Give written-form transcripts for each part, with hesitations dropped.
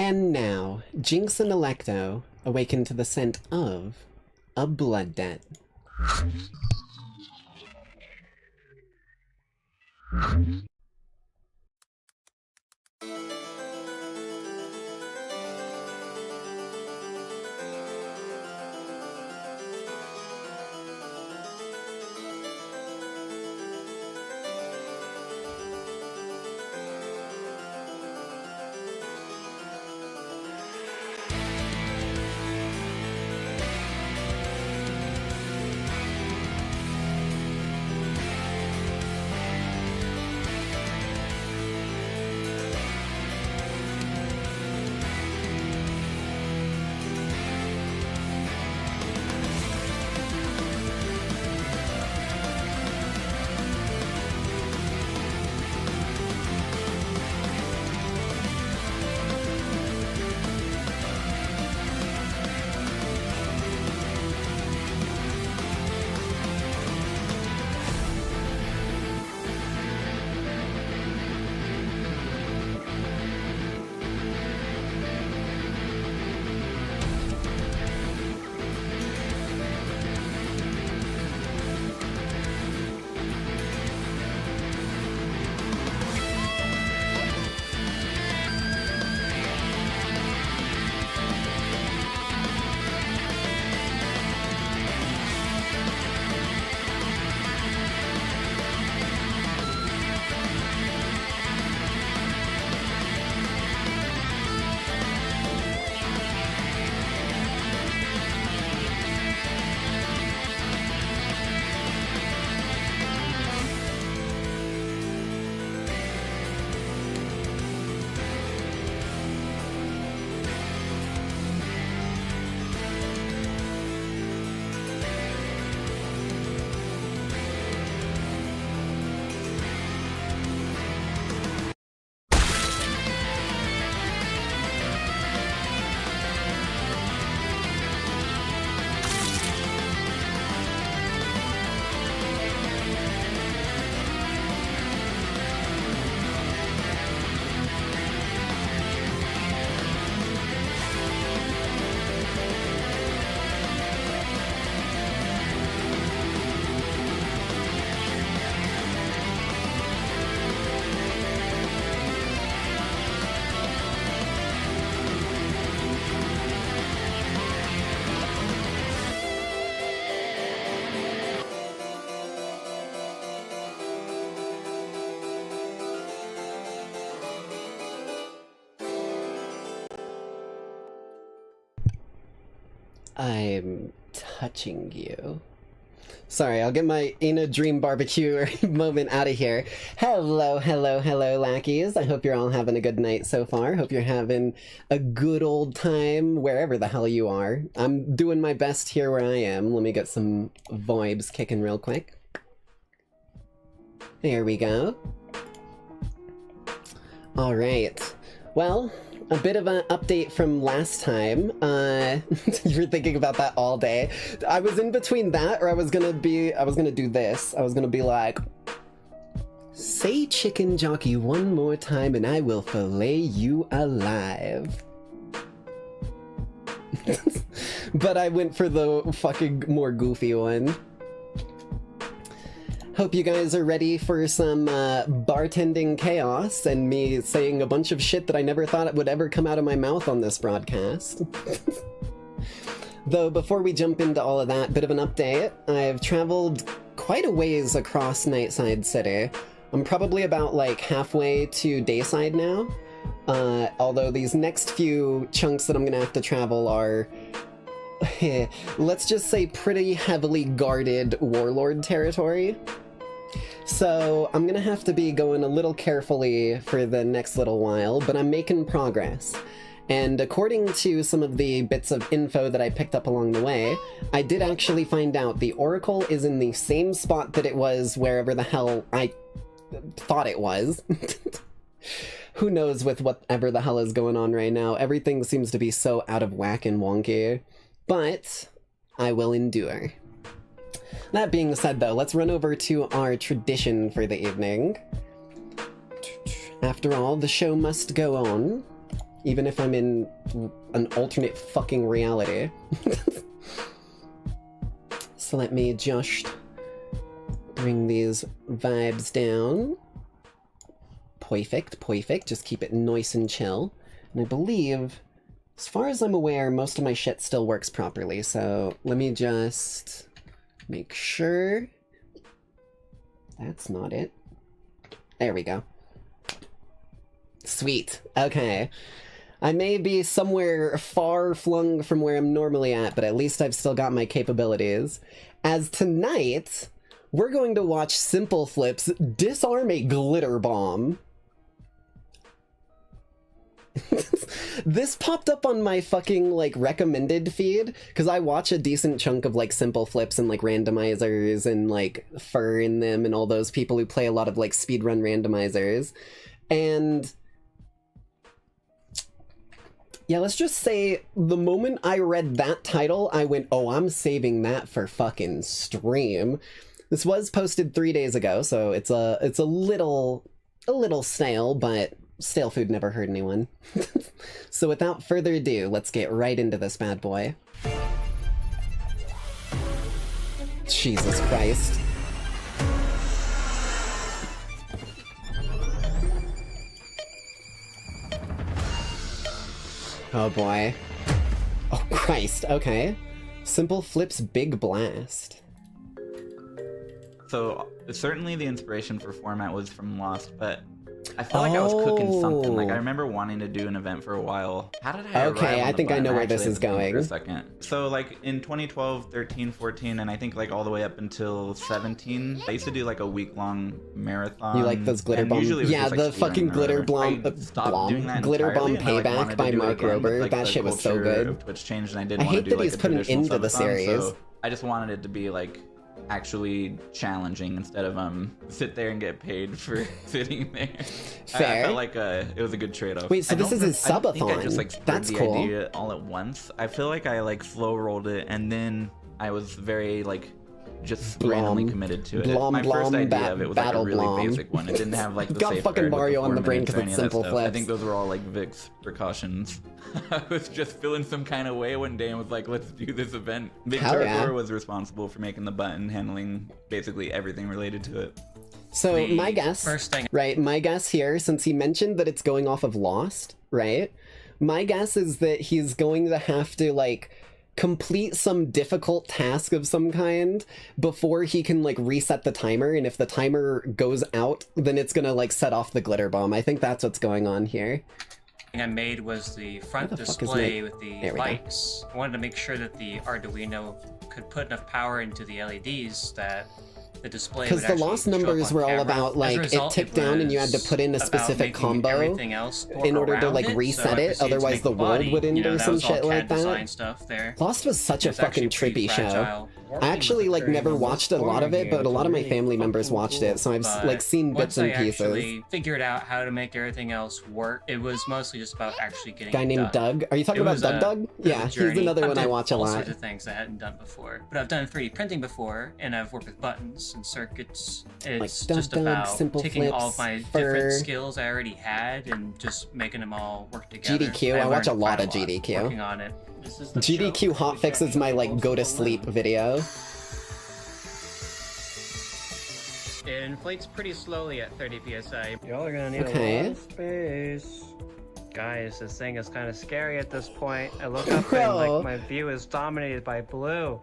And now, Jinx and Electo awaken to the scent of a blood debt. I'm touching you. Sorry, I'll get my in a dream barbecue moment out of here. Hello, hello, hello, lackeys. I hope you're all having a good night so far. Hope you're having a good old time wherever the hell you are. I'm doing my best here where I am. Let me get some vibes kicking real quick. There we go. All right. Well, a bit of an update from last time. You were thinking about that all day. I was in between that, or I was gonna do this. I was gonna be like, say chicken jockey one more time and I will fillet you alive. But I went for the fucking more goofy one. Hope you guys are ready for some bartending chaos and me saying a bunch of shit that I never thought it would ever come out of my mouth on this broadcast. Though before we jump into all of that, bit of an update. I've traveled quite a ways across Nightside City. I'm probably about like halfway to Dayside now. Although these next few chunks that I'm gonna have to travel are, let's just say, pretty heavily guarded warlord territory. So I'm gonna have to be going a little carefully for the next little while, but I'm making progress. And according to some of the bits of info that I picked up along the way, I did actually find out the Oracle is in the same spot that it was wherever the hell I thought it was. Who knows with whatever the hell is going on right now. Everything seems to be so out of whack and wonky. But I will endure. That being said, though, let's run over to our tradition for the evening. After all, the show must go on. even if I'm in an alternate fucking reality. So let me just bring these vibes down. Perfect, perfect. Just keep it nice and chill. And I believe, as far as I'm aware, most of my shit still works properly, so let me just make sure. That's not it. There we go. Sweet. Okay. I may be somewhere far flung from where I'm normally at, but at least I've still got my capabilities. As tonight, we're going to watch Simple Flip's disarm a glitter bomb. This popped up on my fucking, like, recommended feed, because I watch a decent chunk of, like, Simple Flips and, like, randomizers and, like, Fur in them and all those people who play a lot of, like, speedrun randomizers. And yeah, let's just say the moment I read that title, I went, oh, I'm saving that for fucking stream. This was posted 3 days ago, so it's a little stale, but stale food never hurt anyone. So without further ado, let's get right into this bad boy. Jesus Christ. Oh boy. Oh Christ, okay. Simple Flip's Big Blast. So certainly the inspiration for format was from Lost, but I felt like I was cooking something. Like I remember wanting to do an event for a while. How did I Okay, I think I know where this is going. For a second. So like in 2012, 13, 14, and I think like all the way up until 17, I used to do like a week-long marathon. You like those glitter bombs? Yeah, just, the like, fucking glitter bomb, glitter bomb payback by Mark Rober. Like, that shit was so good. Twitch changed, and I didn't I want to hate do that like he's a put an traditional end to the subathon, series. so I just wanted it to be like actually challenging instead of sit there and get paid for sitting there. Fair. I felt like it was a good trade-off. Wait, so this is his subathon. I think I just like That's the cool. idea all at once. I feel like I like slow rolled it, and then I was very like just randomly committed to it. My first idea of it was like a really basic one. It didn't have like the got fucking Mario on the brain because it's Simple Flips. I think those were all like Vic's precautions. I was just feeling some kind of way one day and was like, let's do this event. Vic was responsible for making the button, handling basically everything related to it. So my guess, right, my guess here, since he mentioned that it's going off of Lost, right? My guess is that he's going to have to like complete some difficult task of some kind before he can like reset the timer, and if the timer goes out, then it's gonna like set off the glitter bomb. I think that's what's going on here. I made was the front display with the lights. I wanted to make sure that the Arduino could put enough power into the LEDs that the display would because the lost numbers were all about like it ticked down and you had to put in a specific combo in order to like reset it, otherwise the world would end or some shit like that. Lost was such a fucking trippy show. I actually like never watched a lot of it, but a lot of my family members watched it, so I've like seen bits and pieces. Once I actually figured out how to make everything else work, it was mostly just about actually getting guy named Doug. Are you talking about Doug? Yeah, he's another one I watch a lot. All sorts of things I hadn't done before, but I've done 3D printing before, and I've worked with buttons and circuits. It's like just about taking all of my different skills I already had and just making them all work together. GDQ, I watch a lot of GDQ. Working on it. GDQ hotfix is my like go to sleep video. It inflates pretty slowly at 30 psi. Y'all are gonna need a lot of space. Guys, this thing is kind of scary at this point. I look up and like my view is dominated by blue.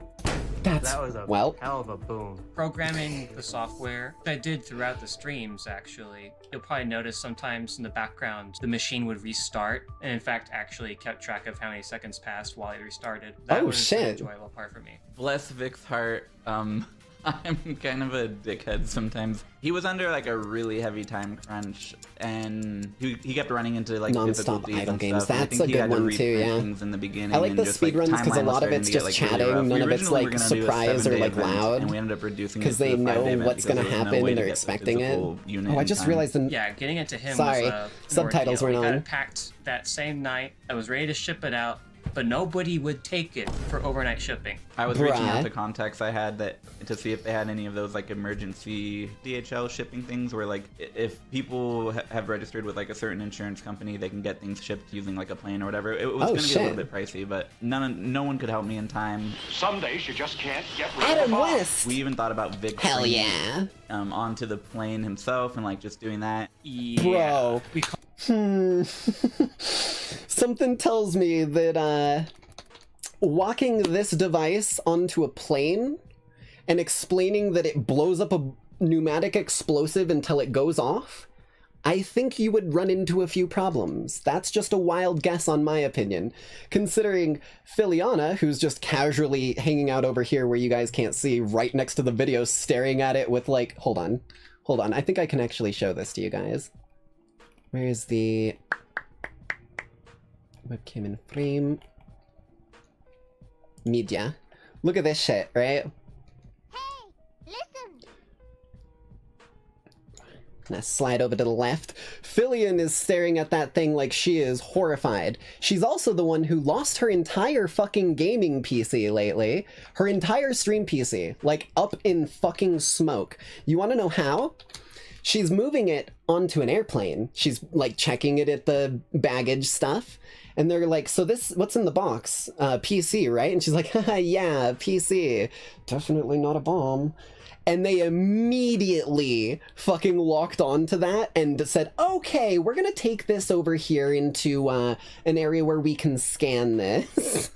That was a hell of a boom. Programming the software I did throughout the streams, actually. You'll probably notice sometimes in the background the machine would restart, and in fact actually kept track of how many seconds passed while it restarted. That was an enjoyable part for me. Bless Vic's heart. I'm kind of a dickhead sometimes. He was under like a really heavy time crunch, and he kept running into like non-stop idle games. Stuff. That's a good one too, yeah. In the beginning, I like the speedruns because a lot of it's just chatting, none of it's like surprise or like loud, and we ended up reducing because they know what's gonna happen and they're expecting it. Oh, I just realized getting it to him sorry, was subtitles were on. on. Got it packed that same night. I was ready to ship it out. but nobody would take it for overnight shipping. I was reaching out to contacts I had to see if they had any of those like emergency DHL shipping things where like if people have registered with like a certain insurance company, they can get things shipped using like a plane or whatever. It was going to be a little bit pricey, but no one could help me in time. Some days you just can't get rid Adam of the West! We even thought about Vic Hell yeah. Onto the plane himself and like just doing that. Yeah. Bro. Something tells me that walking this device onto a plane and explaining that it blows up a pneumatic explosive until it goes off, I think you would run into a few problems. That's just a wild guess on my opinion. Considering Filiana, who's just casually hanging out over here where you guys can't see, right next to the video, staring at it with like, hold on, I think I can actually show this to you guys. Where is the webcam in frame? Media. Look at this shit, right? Hey, listen. Gonna slide over to the left. Filian is staring at that thing like she is horrified. She's also the one who lost her entire fucking gaming PC lately. Her entire stream PC. Like, up in fucking smoke. You wanna know how? She's moving it onto an airplane. She's like checking it at the baggage stuff. And they're like, so this, what's in the box? PC, right? And she's like, haha, yeah, PC. Definitely not a bomb. And they immediately fucking locked onto that and said, okay, we're gonna take this over here into an area where we can scan this.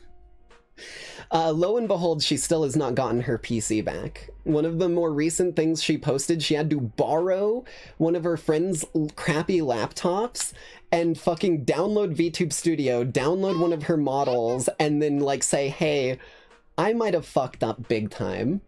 Lo and behold, she still has not gotten her PC back. One of the more recent things she posted, she had to borrow one of her friend's crappy laptops and fucking download VTube Studio, download one of her models, and then like say, hey, I might have fucked up big time.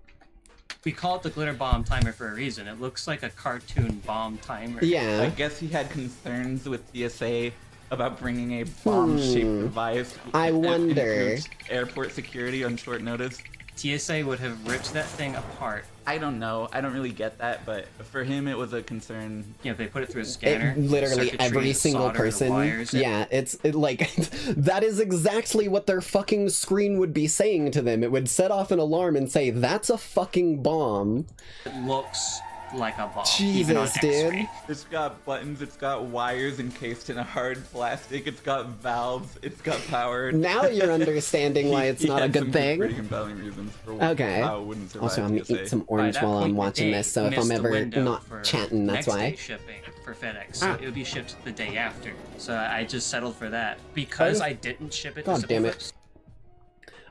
We call it the glitter bomb timer for a reason. It looks like a cartoon bomb timer. Yeah. I guess he had concerns with TSA about bringing a bomb-shaped device. I wonder. Airport security on short notice. TSA would have ripped that thing apart. I don't know. I don't really get that, but for him it was a concern. You know, they put it through a scanner. Literally every single person. Yeah, like, that is exactly what their fucking screen would be saying to them. It would set off an alarm and say, that's a fucking bomb. It looks like a bomb. Jesus, dude. It's got buttons, it's got wires encased in a hard plastic, it's got valves, it's got power. Now you're understanding why it's not a good thing. Pretty compelling reasons for okay. how it wouldn't survive. Also, I'm gonna eat some orange while I'm watching this, so if I'm ever not chatting, that's why. Next day shipping for FedEx, so it would be shipped the day after. So I just settled for that because I didn't ship it. God damn it!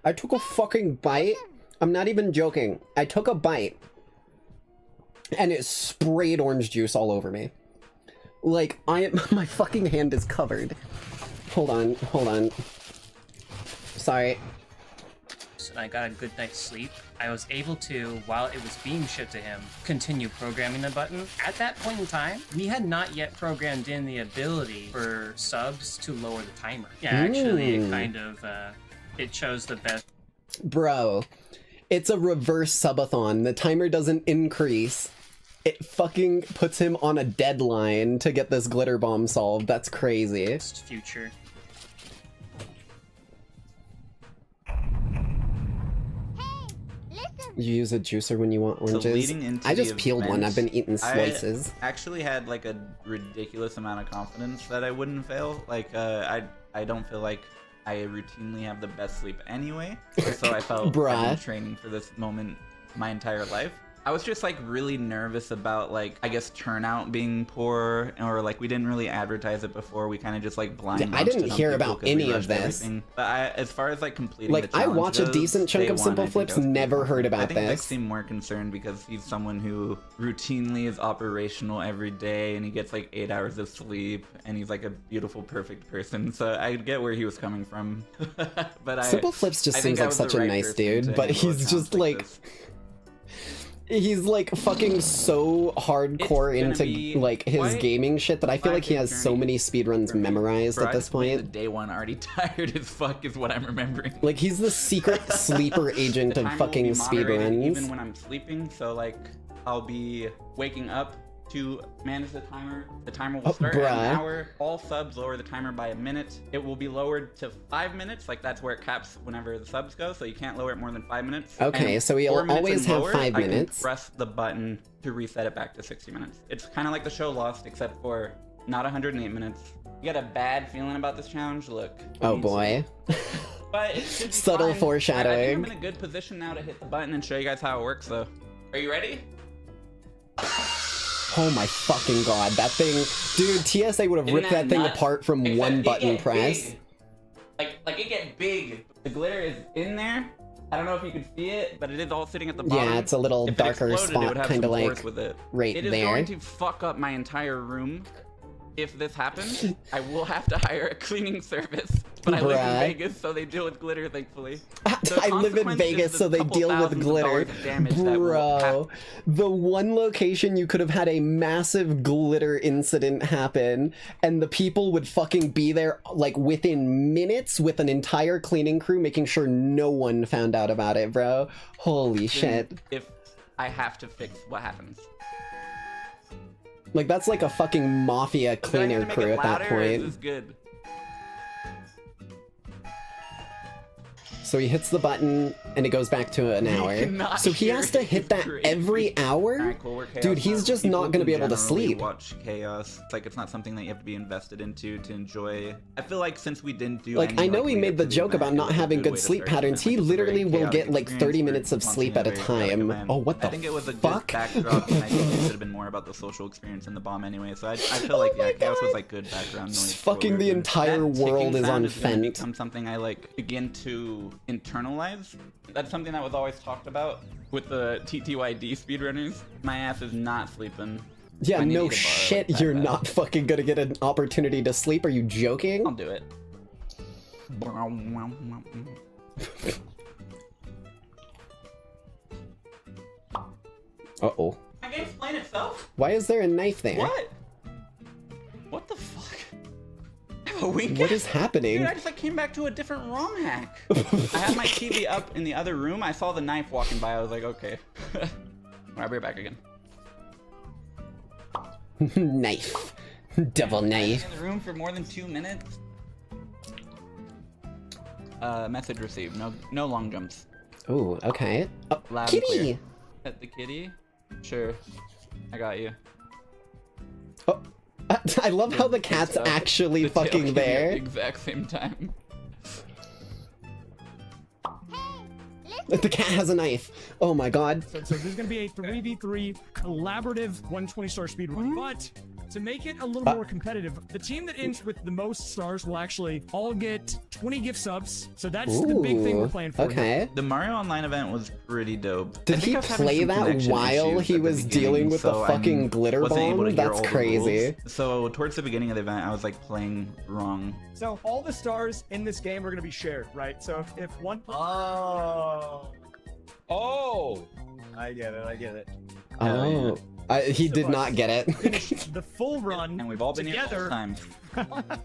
I took a fucking bite. I'm not even joking. I took a bite. And it sprayed orange juice all over me. Like, my fucking hand is covered. Hold on. Sorry. And I got a good night's sleep. I was able to, while it was being shipped to him, continue programming the button. At that point in time, we had not yet programmed in the ability for subs to lower the timer. Yeah, actually, it kind of, it chose the best. Bro, it's a reverse subathon. The timer doesn't increase. It fucking puts him on a deadline to get this glitter bomb solved. That's crazy. Future. You use a juicer when you want oranges? I just peeled one. I've been eating slices. I actually had like a ridiculous amount of confidence that I wouldn't fail. Like, I don't feel like I routinely have the best sleep anyway. So I felt I've been training for this moment my entire life. I was just like really nervous about like, I guess turnout being poor, or like we didn't really advertise it before. We kind of just like blind. I didn't hear about any of this. Everything. But as far as like completing like the I watch a decent chunk of Simple Flips, never heard about this. I think Vic seemed more concerned because he's someone who routinely is operational every day and he gets like 8 hours of sleep and he's like a beautiful, perfect person. So I get where he was coming from. But Simple Flips just seems like such a nice dude, but he's just like he's like fucking so hardcore into like his gaming shit that I feel like he has so many speedruns memorized at this point. The day one already tired as fuck is what I'm remembering. Like he's the secret sleeper agent of fucking speedruns. Even when I'm sleeping, so like I'll be waking up to manage the timer will start at an hour. All subs lower the timer by a minute. It will be lowered to 5 minutes. Like that's where it caps whenever the subs go. So you can't lower it more than 5 minutes. Okay, and so we'll always have 5 minutes. I can press the button to reset it back to 60 minutes. It's kind of like the show Lost, except for not 108 minutes. You got a bad feeling about this challenge? Look. Oh boy. But it should be subtle fine. foreshadowing. I think I'm in a good position now to hit the button and show you guys how it works. So, are you ready? Oh my fucking god, that thing, dude, TSA would have ripped that thing apart from one button press. Like it get big. The glitter is in there. I don't know if you can see it, but it is all sitting at the bottom. Yeah, it's a little darker spot, kind of like right there. It is going to fuck up my entire room. If this happens, I will have to hire a cleaning service. But I live in Vegas, so they deal with glitter, thankfully. I live in Vegas, so they deal with glitter. Bro, the one location you could have had a massive glitter incident happen, and the people would fucking be there, like, within minutes with an entire cleaning crew, making sure no one found out about it, bro. Holy shit. If I have to fix what happens. Like, that's like a fucking mafia cleaner crew at that point. This is good. So he hits the button, and it goes back to an hour. So he has to hit that every hour? Alright, cool, we're Chaos. Dude, he's just not gonna be able to sleep. Watch Chaos. It's like, it's not something that you have to be invested into to enjoy. I feel like since we didn't do like, I know he made the joke about not having good sleep patterns. He literally will get like 30 minutes of sleep at a time. Oh, what the fuck? I think it was a good backdrop, and I think it should have been more about the social experience in the bomb anyway. So I feel like, yeah, Chaos was like good background noise. Fucking the entire world is on Fent. Become something I like begin to internalize. That's something that was always talked about with the TTYD speedrunners. My ass is not sleeping. Yeah, no shit, you're not fucking gonna get an opportunity to sleep. Are you joking? I'll do it. Uh-oh. I can explain itself. Why is there a knife there? What? What the fuck? A wink? What is happening? Dude, I just like came back to a different ROM hack. I had my TV up in the other room. I saw the knife walking by. I was like, okay. I'll be right back again. Knife. Double knife. In the room for more than 2 minutes. Message received. No long jumps. Ooh, okay. Oh, Loud kitty! Pet the kitty? Sure. I got you. Oh. I love how the cat's actually fucking there. At the exact same time. The cat has a knife. Oh my god. So this is gonna be a 3v3 collaborative 120-star speedrun, but to make it a little more competitive, the team that ends with the most stars will actually all get 20 gift subs. So that's the big thing we're playing for. Okay. Here. The Mario Online event was pretty dope. Did he play that while he was dealing with the fucking glitter bomb? That's crazy. So towards the beginning of the event, I was like playing wrong. So all the stars in this game are gonna be shared, right? So if one. Oh! I get it. Oh. He did not get it. The full run and we've all been together. Here all the time.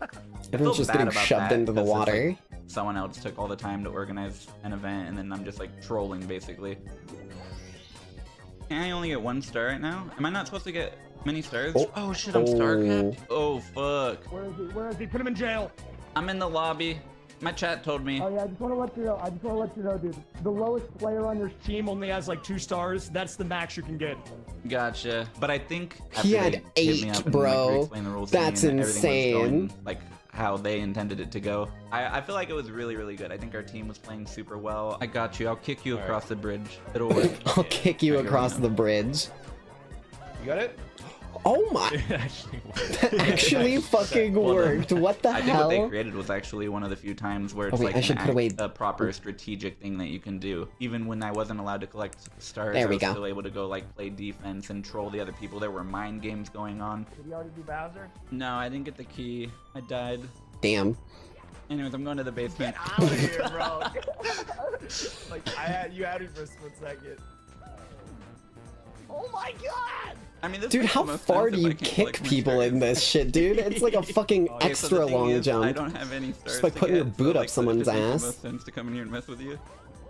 Everyone's just getting shoved into the water. Like, someone else took all the time to organize an event, and then I'm just like trolling basically. Can I only get 1 star right now? Am I not supposed to get many stars? Oh shit, I'm star capped. Oh fuck. Where is he? Put him in jail. I'm in the lobby. My chat told me. Oh yeah, I just want to let you know, dude. The lowest player on your team only has like 2 stars. That's the max you can get. Gotcha. But I think he had 8, bro. That's insane. Going, like how they intended it to go. I feel like it was really, really good. I think our team was playing super well. I got you. I'll kick you across the bridge. It'll work. I'll kick you across the bridge. You got it? Oh my! That actually fucking worked. What the hell? I think what they created was actually one of the few times where it's like a proper strategic thing that you can do. Even when I wasn't allowed to collect stars, I was still able to go like play defense and troll the other people. There were mind games going on. Did you already do Bowser? No, I didn't get the key. I died. Damn. Anyways, I'm going to the basement. Get out of here, bro. Like you had me for a split second. Oh my god! I mean, this dude, how far do you kick people in this shit, dude? It's like a fucking extra long jump. I don't have any stars. Just like putting your boot up someone's ass. It makes more sense to come in here and mess with you.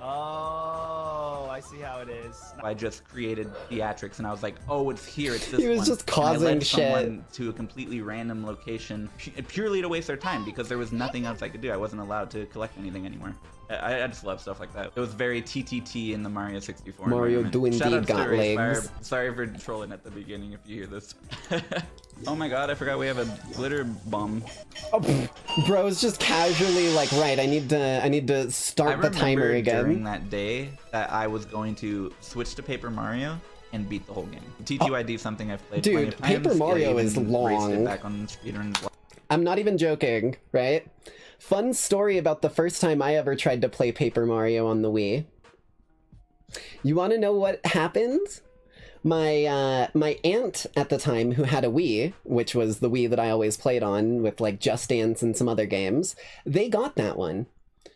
Oh, I I see how it is. I just created theatrics, and I was like, oh, it's here, it's this He was one. just And I causing led shit. someone to a completely random location purely to waste their time because there was nothing else I could do. I wasn't allowed to collect anything anymore. I just love stuff like that. It was very TTT in the Mario 64 Mario environment. do indeed Shout out to got Race legs. Fire. Sorry for trolling at the beginning if you hear this. Oh my god, I forgot we have a glitter bomb. Oh, bro's just casually like, right, I need to start the timer again. During that day that I was going to switch to Paper Mario and beat the whole game. TTYD is something I've played plenty Dude, of times. Paper Mario is raced long. it back on speedruns. I'm not even joking, right? Fun story about the first time I ever tried to play Paper Mario on the Wii. You want to know what happened? My aunt at the time, who had a Wii, which was the Wii that I always played on with like Just Dance and some other games, they got that one.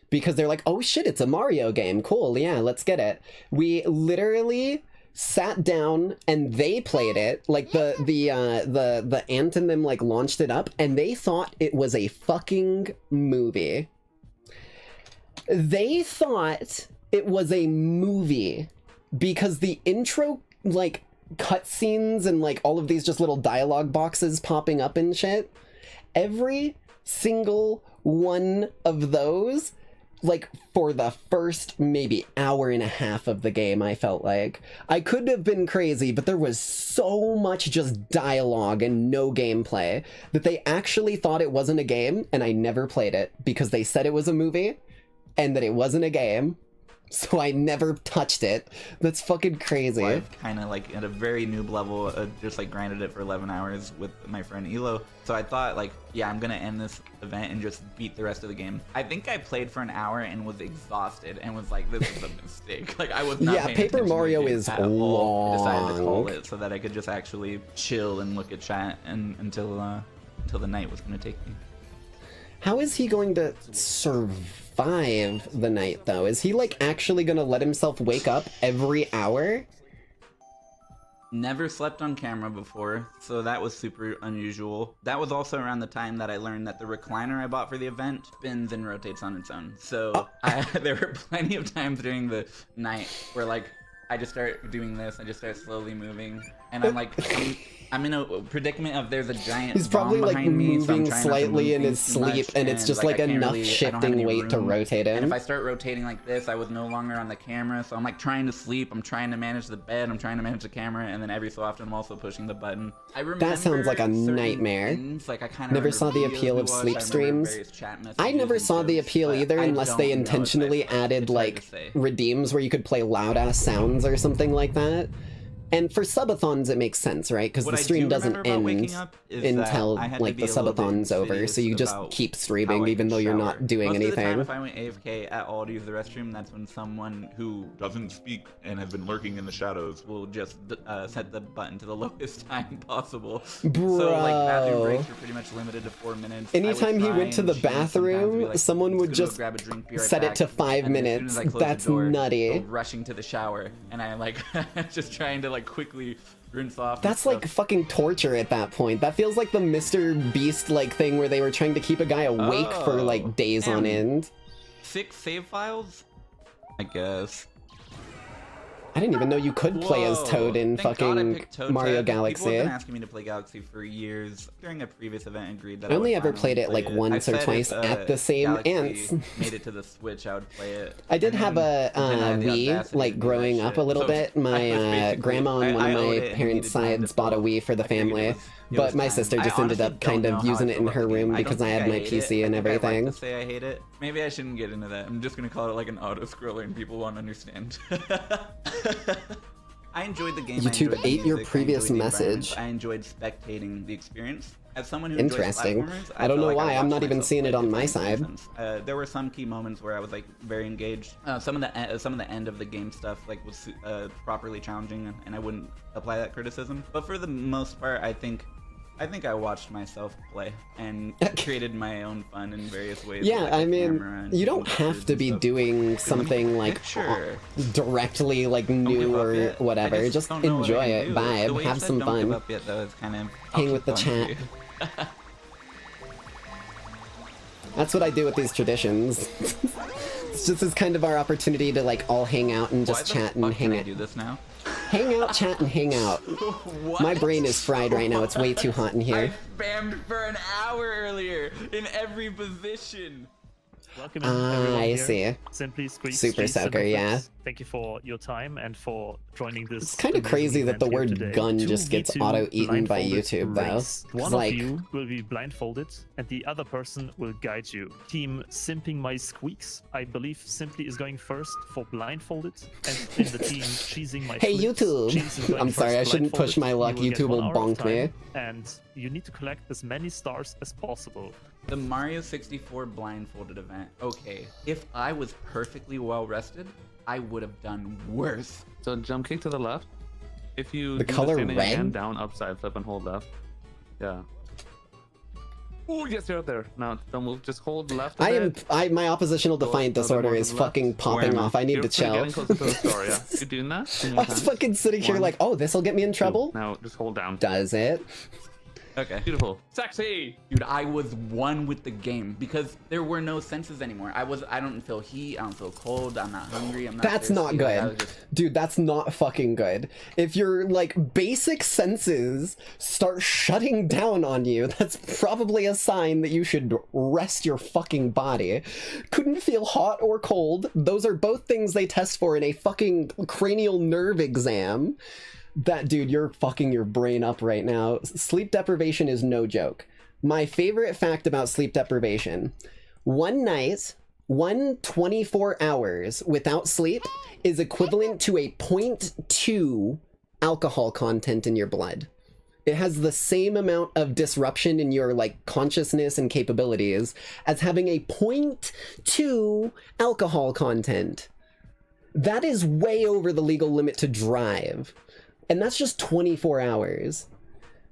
Because they're like, oh shit, it's a Mario game. Cool, yeah, let's get it. We literally sat down and they played it. Like the aunt and them like launched it up and they thought it was a fucking movie. They thought it was a movie because the intro like cutscenes and like all of these just little dialogue boxes popping up and shit. Every single one of those, like for the first maybe hour and a half of the game, I felt like I could have been crazy, but there was so much just dialogue and no gameplay that they actually thought it wasn't a game, and I never played it because they said it was a movie and that it wasn't a game. So I never touched it. That's fucking crazy. Well, I've kind of like at a very noob level, just like grinded it for 11 hours with my friend Elo. So I thought like, yeah, I'm gonna end this event and just beat the rest of the game. I think I played for an hour and was exhausted and was like, this is a mistake. Like I was not. Yeah, paying Paper attention to Mario the game is at all. I decided to call long. it so that I could just actually chill and look at chat and until the night was gonna take me. How is he going to survive the night, though? Is he, like, actually gonna let himself wake up every hour? Never slept on camera before, so that was super unusual. That was also around the time that I learned that the recliner I bought for the event spins and rotates on its own. So there were plenty of times during the night where, like, I just start doing this, I just start slowly moving, and I'm like, I'm in a predicament of there's a giant He's probably bomb like behind me, so I'm moving trying not to slightly move in his things too sleep, much, and it's just like I can't enough really, I don't have shifting any weight to room. rotate him. And if I start rotating like this, I was no longer on the camera, so I'm like trying to sleep, I'm trying to manage the bed, I'm trying to manage the camera, and then every so often I'm also pushing the button. I remember That sounds like a certain nightmare. things, like I kind of Never saw the appeal of sleep streams. I never saw the appeal either unless they intentionally added like redeems where you could play loud ass sounds or something like that. And for subathons, it makes sense, right? Because the stream doesn't end until like the subathon's over, so you just keep streaming even though you're not doing anything. If I went AFK at all to use the restroom, that's when someone who doesn't speak and has been lurking in the shadows will just set the button to the lowest time possible. Bro. So like bathroom breaks are pretty much limited to 4 minutes. Anytime he went to the bathroom, someone would just set it to 5 minutes. That's nutty. Rushing to the shower, and I like just trying to like quickly rinse off. That's like fucking torture at that point. That feels like the Mr. Beast like thing where they were trying to keep a guy awake for like days on end. 6 save files? I guess. I didn't even know you could play as Toad in fucking Mario Galaxy. People have been asking me to play Galaxy for years. During a previous event, agreed that I only ever played it like once or twice at the same ants. Made it to the Switch, I would play it. I did have a Wii, like growing up a little bit. My grandma on one of my parents' sides bought a Wii for the family, but my sister just ended up kind of using it in her room because I had my PC and everything. I like to say I hate it. Maybe I shouldn't get into that. I'm just gonna call it like an auto-scroller and people won't understand. I enjoyed the game. YouTube ate your previous message. I enjoyed spectating the experience. As someone who interesting. enjoys platformers, I don't know why. I'm not even myself seeing it play on my different side. seasons. There were some key moments where I was like very engaged. Some of the end of the game stuff like was properly challenging, and I wouldn't apply that criticism. But for the most part, I think I watched myself play and created my own fun in various ways. Yeah, like I mean, you don't have to be doing something like directly like new or whatever. Just enjoy it, vibe, have some fun. Hang with the chat. That's what I do with these traditions. This is kind of our opportunity to like all hang out and just chat and hang out. Can I do this now? Hang out, chat, and hang out. What? My brain is fried right now. It's way too hot in here. I spammed for an hour earlier in every position. Welcome everyone I here. see. Simply Squeeze, Super Streets Soaker, and yeah. Effects. Thank you for your time and for joining this. It's kind of amazing crazy that event the here word today. gun just gets 2v2 auto-eaten by blindfolded YouTube, though. race. One like, of you will be blindfolded, and the other person will guide you. Team Simping My Squeaks, I believe Simply is going first for blindfolded, and in the team Cheesing My Hey, Flips, YouTube! Cheese is going I'm sorry, first I shouldn't push my luck. blindfolded. You YouTube will will get 1 hour of bonk me. time, and you need to collect as many stars as possible. The Mario 64 blindfolded event. Okay, if I was perfectly well rested, I would have done worse. So jump kick to the left. If you The do color standing red? hand, down, upside, flip, and hold left. Yeah. Oh yes, you're up there. Now don't move. Just hold left. My oppositional defiant Go disorder more to is the left. fucking popping off. I need You're to chill. getting closer to the star, yeah. You're doing that. One I more was time. fucking sitting here One, like, oh, this'll get me in trouble? Now just hold down. Does it? Okay. Beautiful. Sexy. Dude, I was one with the game because there were no senses anymore. I don't feel heat, I don't feel cold, I'm not hungry, I'm not That's thirsty. not Like, I good. was just... Dude, that's not fucking good. If your, like, basic senses start shutting down on you, that's probably a sign that you should rest your fucking body. Couldn't feel hot or cold. Those are both things they test for in a fucking cranial nerve exam. That, dude, you're fucking your brain up right now. Sleep deprivation is no joke. My favorite fact about sleep deprivation: one night, 24 hours without sleep is equivalent to a 0.2 alcohol content in your blood. It has the same amount of disruption in your, like, consciousness and capabilities as having a 0.2 alcohol content. That is way over the legal limit to drive. And that's just 24 hours.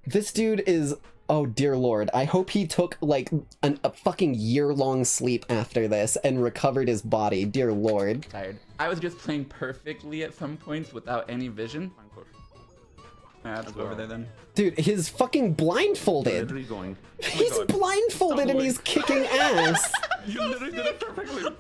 This dude is... Oh, dear lord. I hope he took, like, a fucking year-long sleep after this and recovered his body. Dear lord. Tired. I was just playing perfectly at some points without any vision. Let's go over there then. Dude, he's fucking blindfolded. Literally going. He's blindfolded and he's kicking ass. You literally did it perfectly.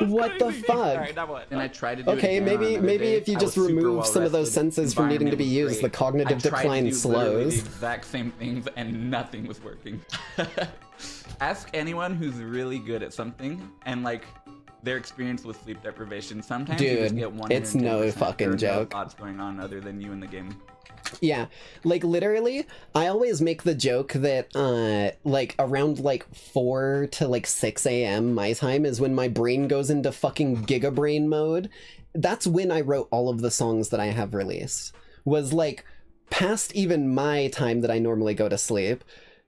What the fuck? Alright, now what? And I tried to do Okay, it again on another maybe day. if you I just was super remove well some of those rested. senses from needing to be Environment was used, the great. cognitive I tried to decline do literally slows. the exact same things and nothing was working. Ask anyone who's really good at something and like their experience with sleep deprivation. Sometimes you just Dude, get 110%. it's no fucking There are no joke. thoughts going on other than you in the game. Yeah, like literally, I always make the joke that like around like 4 to like 6 a.m. my time is when my brain goes into fucking gigabrain mode. That's when I wrote all of the songs that I have released. Was like past even my time that I normally go to sleep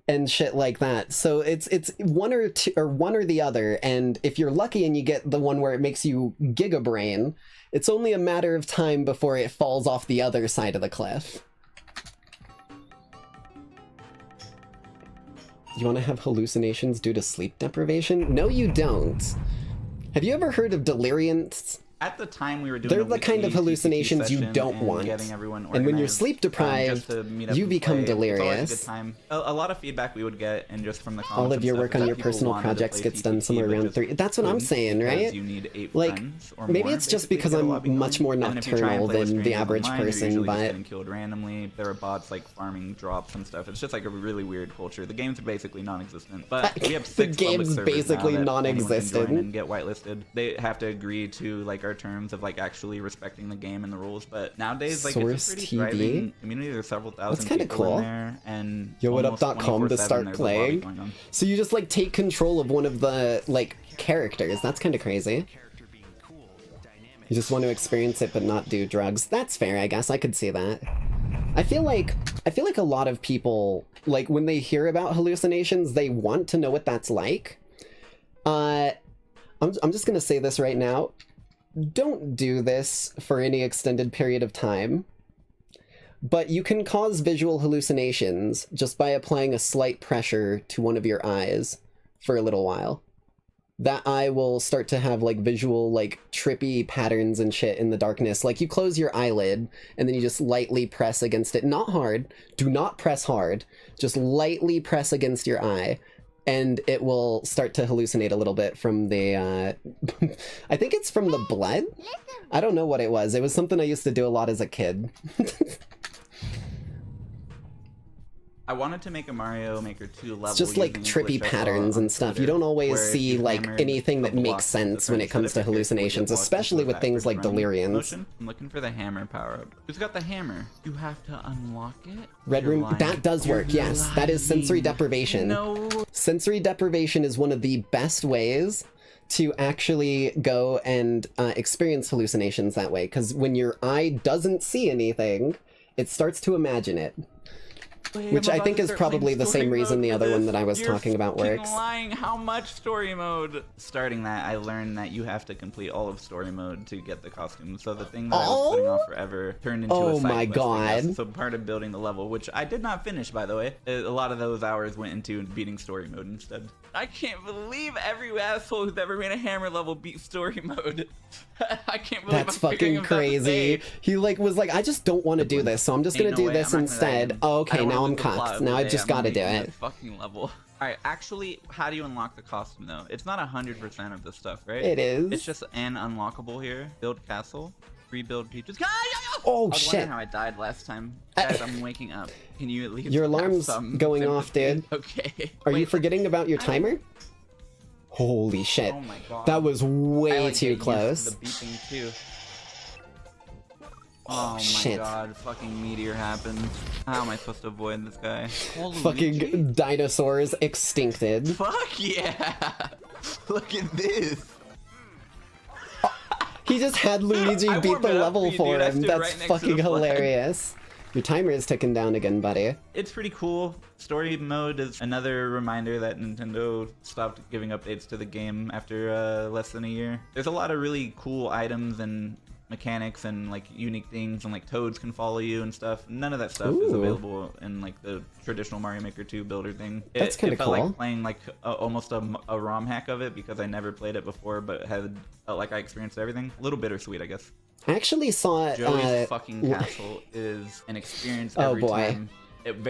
and shit like that. So it's one or two, or one or the other, and if you're lucky and you get the one where it makes you gigabrain, it's only a matter of time before it falls off the other side of the cliff. You want to have hallucinations due to sleep deprivation? No, you don't. Have you ever heard of deliriums? At the time we were doing They're a the kind weekly of hallucinations you session don't and want. getting everyone And when you're organized, sleep deprived, just to meet up you and become play. It's always delirious. a good time. A lot of feedback we would get, and just from the comments All of and your stuff, work is on that your people personal wanted to projects play gets done TTT, somewhere but around just 3. That's what I'm couldn't saying, because right? You need 8 Like, friends or maybe more, it's just basically, to because get a I'm lobby much going. more And if you try and nocturnal play with than the strangers average online, you're person, usually just but getting killed randomly. There are bots like farming drops and stuff. It's just like a really weird culture. The games are basically non-existent, but we have 6 the public game's servers basically now that anyone can non-existent. join and get whitelisted. They have to agree to like our terms of like actually respecting the game and the rules. But nowadays, like Source it's a pretty TV? thriving community. There's several thousand kinda people cool. in there, and YoWhatUp.com to start there's a lobby playing. going on. So you just like take control of one of the like characters. That's kind of crazy. You just want to experience it but not do drugs. That's fair, I guess. I could see that. I feel like a lot of people, like when they hear about hallucinations, they want to know what that's like. I'm just gonna say this right now. Don't do this for any extended period of time. But you can cause visual hallucinations just by applying a slight pressure to one of your eyes for a little while. That eye will start to have like visual like trippy patterns and shit in the darkness. Like you close your eyelid and then you just lightly press against it. Not hard. Do not press hard. Just lightly press against your eye. and it will start to hallucinate a little bit from the, I think it's from the blood? I don't know what it was. It was something I used to do a lot as a kid. I wanted to make a Mario Maker 2 level. It's just like trippy patterns and stuff. You don't always see like anything that makes sense when it comes to hallucinations, especially with things like deliriums. I'm looking for the hammer power-up. Who's got the hammer? You have to unlock it? Red room, that does work, yes. That is sensory deprivation. No. Sensory deprivation is one of the best ways to actually go and experience hallucinations that way, because when your eye doesn't see anything, it starts to imagine it. Which I think is probably the same reason the other one that I was talking about works. Lying. How much story mode? Starting that, I learned that you have to complete all of story mode to get the costume. So the thing that I was putting off forever turned into a side quest, I guess. So part of building the level, which I did not finish, by the way. A lot of those hours went into beating story mode instead. I can't believe every asshole who's ever made a hammer level beat story mode. I can't believe that's fucking crazy. He like was like, I just don't want to do this, so I'm just gonna do this instead. Oh, okay, now I'm cocked. Now I've just gotta do it. Fucking level. Alright, actually, how do you unlock the costume though? It's not 100% of the stuff, right? It is. It's just an unlockable here. Build castle. Rebuild peaches. Oh I was shit! wondering how I died last time. Guys, I'm waking up. Can you at least? Your alarm's going off, dude. Okay. Are you forgetting about your timer? Holy shit! Oh my god. That was way too get close. used to the beeping too. Oh my shit! god! Fucking meteor happened. How am I supposed to avoid this guy? Fucking dinosaurs extincted. Fuck yeah! Look at this. He just had Luigi beat the level for him. That's fucking hilarious. Your timer is ticking down again, buddy. It's pretty cool. Story mode is another reminder that Nintendo stopped giving updates to the game after less than a year. There's a lot of really cool items and mechanics and like unique things, and like toads can follow you and stuff. None of that stuff is available in like the traditional Mario Maker 2 builder thing. That's kind of cool. It felt like playing like almost a ROM hack of it, because I never played it before, but had like I experienced everything. A little bittersweet, I guess. I actually saw Joey's fucking castle is an experience every time.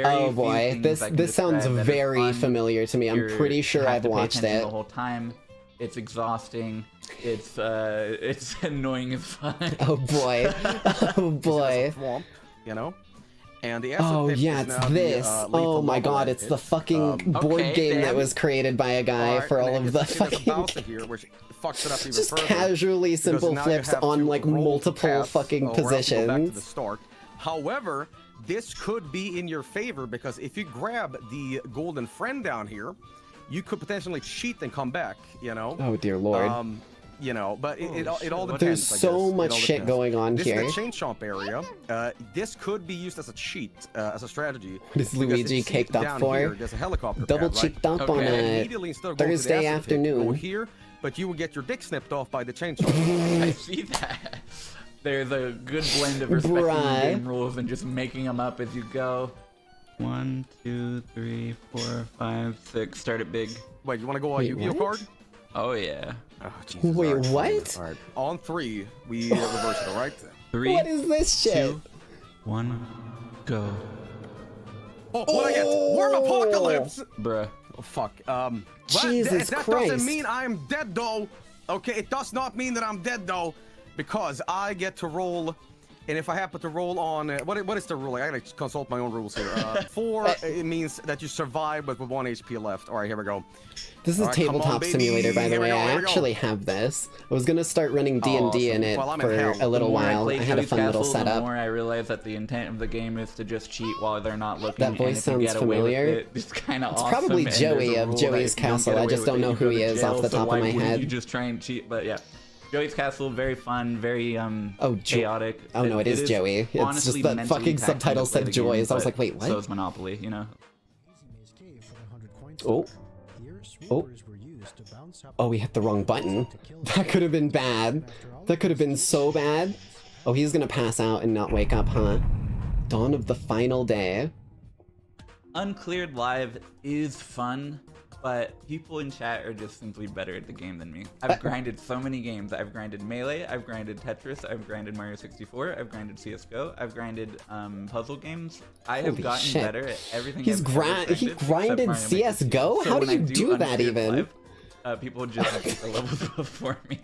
Oh boy, this sounds very familiar to me. I'm pretty sure I've watched it. The whole time. It's exhausting. It's annoying as fuck. Oh boy. Oh boy. Swamp, you know? And the yeah, it's this. Oh my god, it's the fucking board game that was created by a guy for all of the fucking... Here, which fucks it up even just further, casually simple flips on like multiple fucking positions. Back to the start. However, this could be in your favor, because if you grab the golden friend down here, you could potentially cheat and come back, you know? Oh dear lord. You know, but it all depends. There's so much shit going on here. This is the chain chomp area. This could be used as a cheat, as a strategy. What is Luigi caked up for? Here, there's a helicopter double pad, cheeked up on a Thursday afternoon. Go here, but you will get your dick snipped off by the chain chomp. I see that. There's a good blend of respecting the game rules and just making them up as you go. 1, 2, 3, 4, 5, 6. Start it big. Wait, you want to go on Yu-Gi-Oh card? Oh yeah. Oh, Jesus, wait, what? All right. On 3, we reverse it. All right. 3. What is this shit? 2, 1, go. Oh, what I get? Worm Apocalypse. Bruh. Oh fuck. Jesus that Christ. doesn't mean I'm dead though. Okay, it does not mean that I'm dead though, because I get to roll. And if I happen to roll on, what is the rule? I gotta consult my own rules here. 4, it means that you survive but with 1 HP left. All right, here we go. This is Tabletop Simulator, by the way. I actually have this. I was gonna start running D&D in it for a little while. I had a fun little setup. The more I realized that the intent of the game is to just cheat while they're not looking. That voice sounds familiar. It's kind of awesome. It's probably Joey of Joey's Castle. I just don't know who he is off the top of my head. You just try and cheat, but yeah. Joey's Castle, very fun, very chaotic. Oh no, it is Joey. It's just that fucking subtitle said Joy's. I was like, wait, what? So is Monopoly, you know. Oh. Oh. Oh, we hit the wrong button. That could have been bad. That could have been so bad. Oh, he's gonna pass out and not wake up, huh? Dawn of the final day. Uncleared Live is fun, but people in chat are just simply better at the game than me. I've grinded so many games. I've grinded Melee, I've grinded Tetris, I've grinded Mario 64, I've grinded CSGO, I've grinded puzzle games. I have gotten better at everything. He grinded CSGO? So how do you do that even? People just get the levels before me.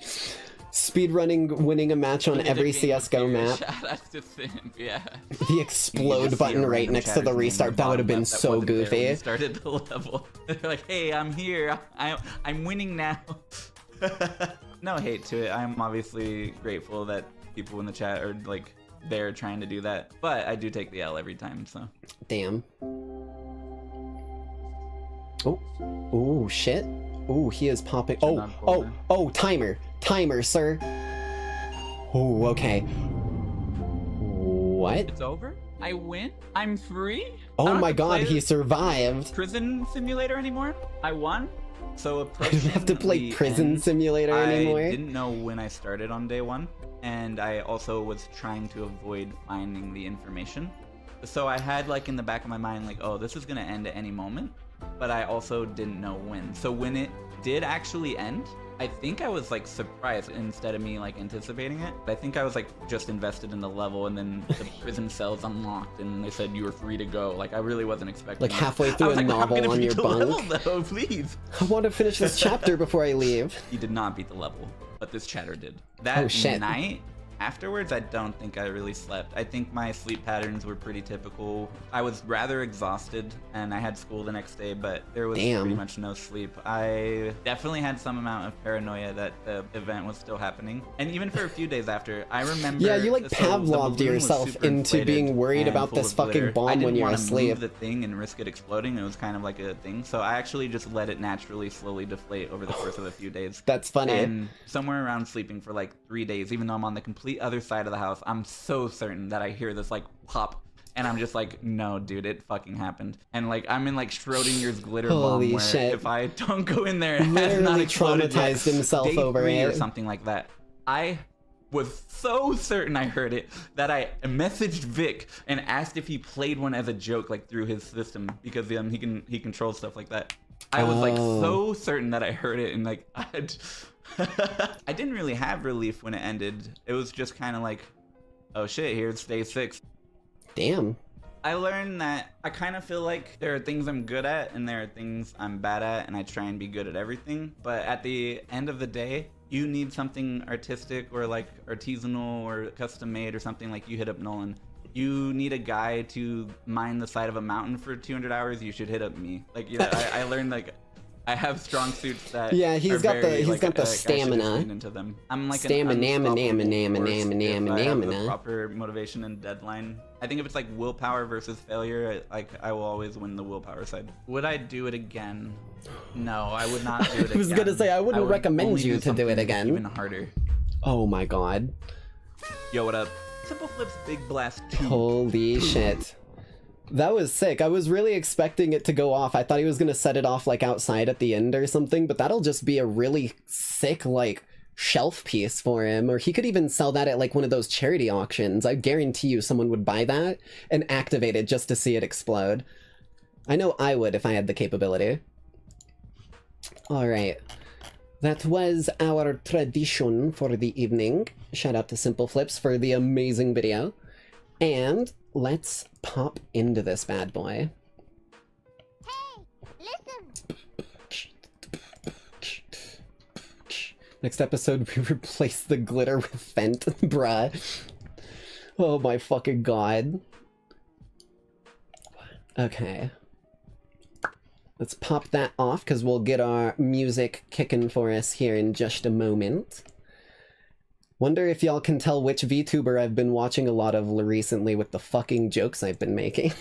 Speedrunning, winning a match on every CSGO map. That's just yeah. The explode button right next to the restart. That would have been so goofy. When started the level. They're like, hey, I'm here. I'm winning now. No hate to it. I'm obviously grateful that people in the chat are like there trying to do that. But I do take the L every time, so. Damn. Oh. Oh, shit. Oh, he is popping. Oh, timer. Timer, sir. Oh, okay. What? It's over? I win? I'm free? Oh my god, he survived. Prison Simulator anymore? I won? So I don't have to play Prison Simulator anymore. I didn't know when I started on day one, and I also was trying to avoid finding the information. So I had like in the back of my mind like, oh, this is gonna end at any moment, but I also didn't know when. So when it did actually end, I think I was like surprised instead of me like anticipating it. I think I was like just invested in the level, and then the prison cells unlocked and they said you were free to go. Like I really wasn't expecting like halfway through a novel on your bunk. Level, though, please. I want to finish this chapter before I leave. You did not beat the level, but this chatter did. That night afterwards, I don't think I really slept. I think my sleep patterns were pretty typical. I was rather exhausted and I had school the next day, but there was pretty much no sleep. I definitely had some amount of paranoia that the event was still happening. And even for a few days after, I remember... Yeah, you like Pavloved yourself into being worried about this fucking bomb when you're asleep. I didn't want to move the thing and risk it exploding. It was kind of like a thing. So I actually just let it naturally slowly deflate over the course of a few days. That's funny. And somewhere around sleeping for like 3 days, even though I'm on the complete other side of the house, I'm so certain that I hear this like pop, and I'm just like, no, dude, it fucking happened. And like I'm in like Schrodinger's glitter bomb, where if I don't go in there, it has not exploded yet. Traumatized himself over it or something like that. I was so certain I heard it that I messaged Vic and asked if he played one as a joke, like through his system, because he controls stuff like that. I was like so certain that I heard it, and like I didn't really have relief when it ended. It was just kind of like, oh shit, here's day 6. Damn. I learned that I kind of feel like there are things I'm good at and there are things I'm bad at, and I try and be good at everything. But at the end of the day, you need something artistic or like artisanal or custom made or something. Like you hit up Nolan. You need a guy to mine the side of a mountain for 200 hours, you should hit up me. Like, you know, I learned like I have strong suits that he's got the stamina. Into them. I'm like stamina, proper motivation and deadline. I think if it's like willpower versus failure, I will always win the willpower side. Would I do it again? No, I would not do it again. I was gonna say I wouldn't recommend you to do it again. Even harder. Oh my god. Yo, what up? Simple Flip's Big Blast 2. Holy shit. That was sick. I was really expecting it to go off. I thought he was gonna set it off like outside at the end or something, but that'll just be a really sick like shelf piece for him. Or he could even sell that at like one of those charity auctions. I guarantee you someone would buy that and activate it just to see it explode. I know I would if I had the capability. Alright. That was our tradition for the evening. Shout out to Simple Flips for the amazing video. And let's pop into this bad boy. Hey, listen! Next episode, we replace the glitter with Fent, bruh. Oh my fucking god. Okay. Let's pop that off, because we'll get our music kicking for us here in just a moment. Wonder if y'all can tell which VTuber I've been watching a lot of recently with the fucking jokes I've been making.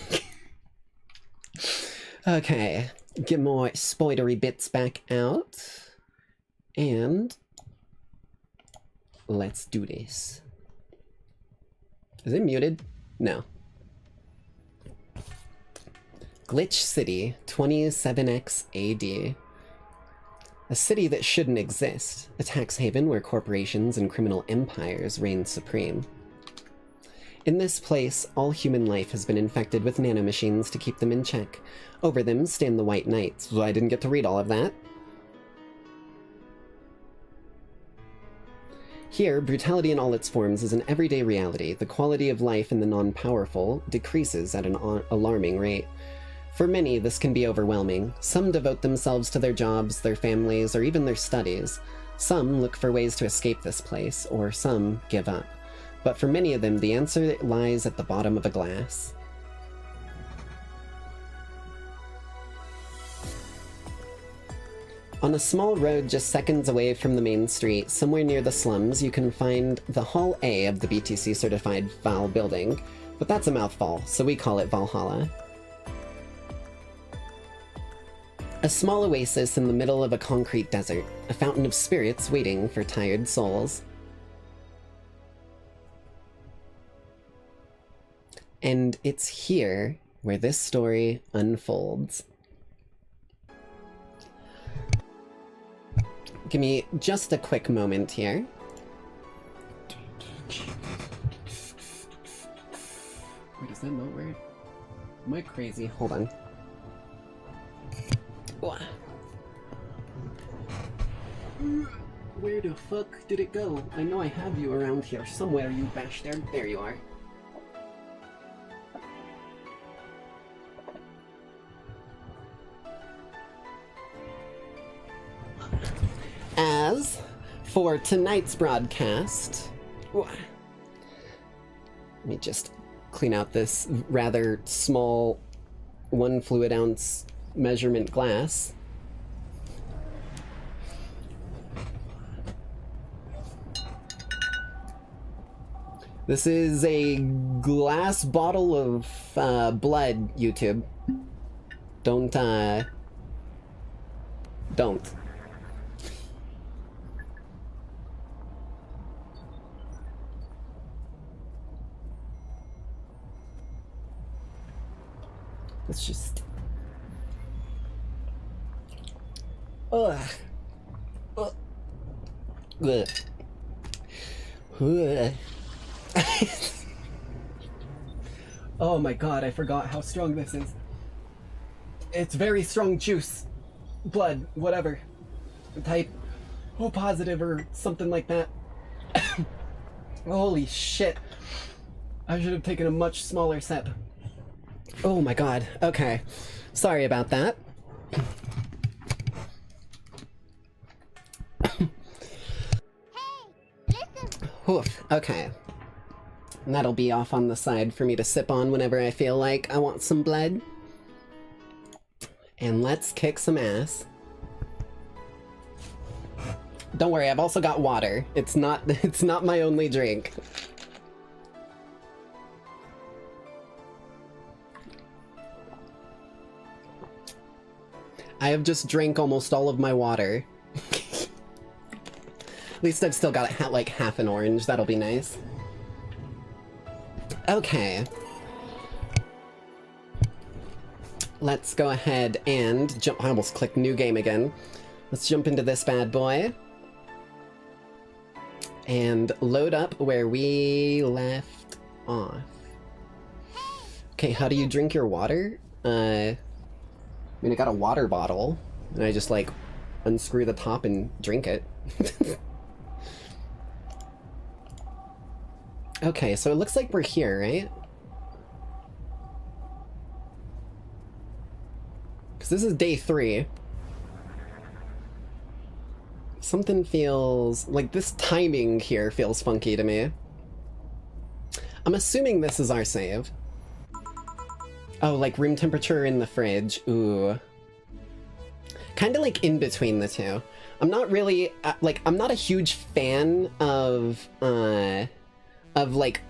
Okay, get more spoilery bits back out. And let's do this. Is it muted? No. Glitch City, 27x AD. A city that shouldn't exist. A tax haven where corporations and criminal empires reign supreme. In this place, all human life has been infected with nanomachines to keep them in check. Over them stand the White Knights. Well, I didn't get to read all of that. Here, brutality in all its forms is an everyday reality. The quality of life in the non-powerful decreases at an alarming rate. For many, this can be overwhelming. Some devote themselves to their jobs, their families, or even their studies. Some look for ways to escape this place, or some give up. But for many of them, the answer lies at the bottom of a glass. On a small road just seconds away from the main street, somewhere near the slums, you can find the Hall A of the BTC-certified Val building. But that's a mouthful, so we call it Valhalla. A small oasis in the middle of a concrete desert, a fountain of spirits waiting for tired souls. And it's here where this story unfolds. Give me just a quick moment here. Wait, is that not where? Am I crazy? Hold on. Where the fuck did it go? I know I have you around here somewhere, you bastard. There you are. As for tonight's broadcast, let me just clean out this rather small 1 fluid ounce measurement glass. This is a glass bottle of blood, YouTube. Don't. Let's just... Ugh. Ugh. Ugh. Ugh. Oh my god, I forgot how strong this is. It's very strong juice. Blood, whatever. Type O positive or something like that. Holy shit. I should have taken a much smaller sip. Oh my god, okay. Sorry about that. Oof, okay. And that'll be off on the side for me to sip on whenever I feel like I want some blood. And let's kick some ass. Don't worry, I've also got water. It's not my only drink. I have just drank almost all of my water. At least I've still got like half an orange. That'll be nice. Okay. Let's go ahead and jump. I almost clicked new game again. Let's jump into this bad boy. And load up where we left off. Okay, how do you drink your water? I mean, I got a water bottle, and I just, like, unscrew the top and drink it. Okay, so it looks like we're here, right? Because this is day 3. Something feels... like, this timing here feels funky to me. I'm assuming this is our save. Oh, like room temperature in the fridge. Ooh. Kind of like in between the two. I'm not really, like, I'm not a huge fan of like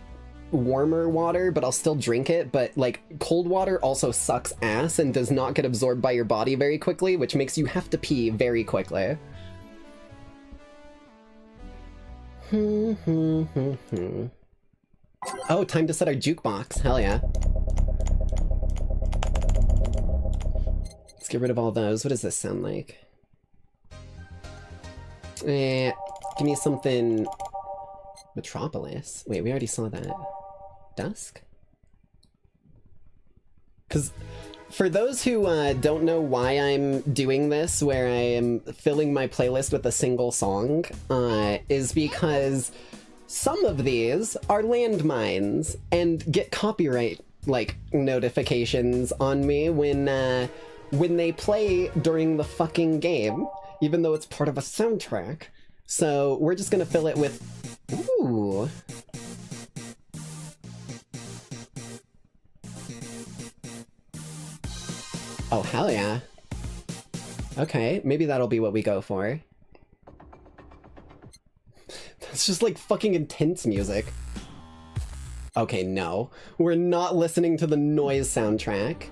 warmer water, but I'll still drink it. But like cold water also sucks ass and does not get absorbed by your body very quickly, which makes you have to pee very quickly. Oh, time to set our jukebox. Hell yeah. Let's get rid of all those. What does this sound like? Give me something... Metropolis? Wait, we already saw that. dusk? Because for those who don't know why I'm doing this, where I am filling my playlist with a single song, is because some of these are landmines and get copyright, like, notifications on me when they play during the fucking game, even though it's part of a soundtrack. So we're just gonna fill it with... Ooh... Oh, hell yeah. Okay, maybe that'll be what we go for. That's just like fucking intense music. Okay, no. We're not listening to the noise soundtrack.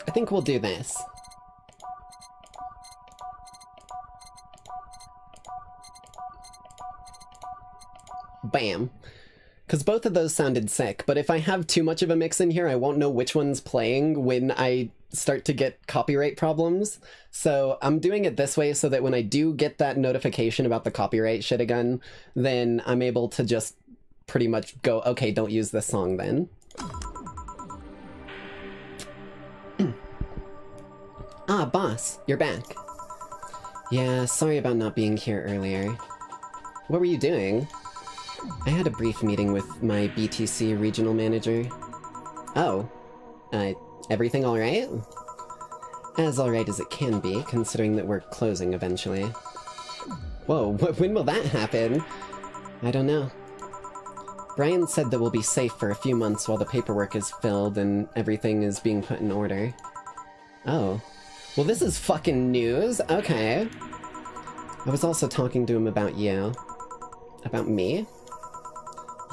I think we'll do this. Bam. Because both of those sounded sick, but if I have too much of a mix in here, I won't know which one's playing when I start to get copyright problems. So I'm doing it this way so that when I do get that notification about the copyright shit again, then I'm able to just pretty much go, okay, don't use this song then. Ah, boss, you're back. Yeah, sorry about not being here earlier. What were you doing? I had a brief meeting with my BTC regional manager. Oh. Everything alright? As alright as it can be, considering that we're closing eventually. Whoa, when will that happen? I don't know. Brian said that we'll be safe for a few months while the paperwork is filled and everything is being put in order. Oh. Well, this is fucking news. Okay. I was also talking to him about you. About me?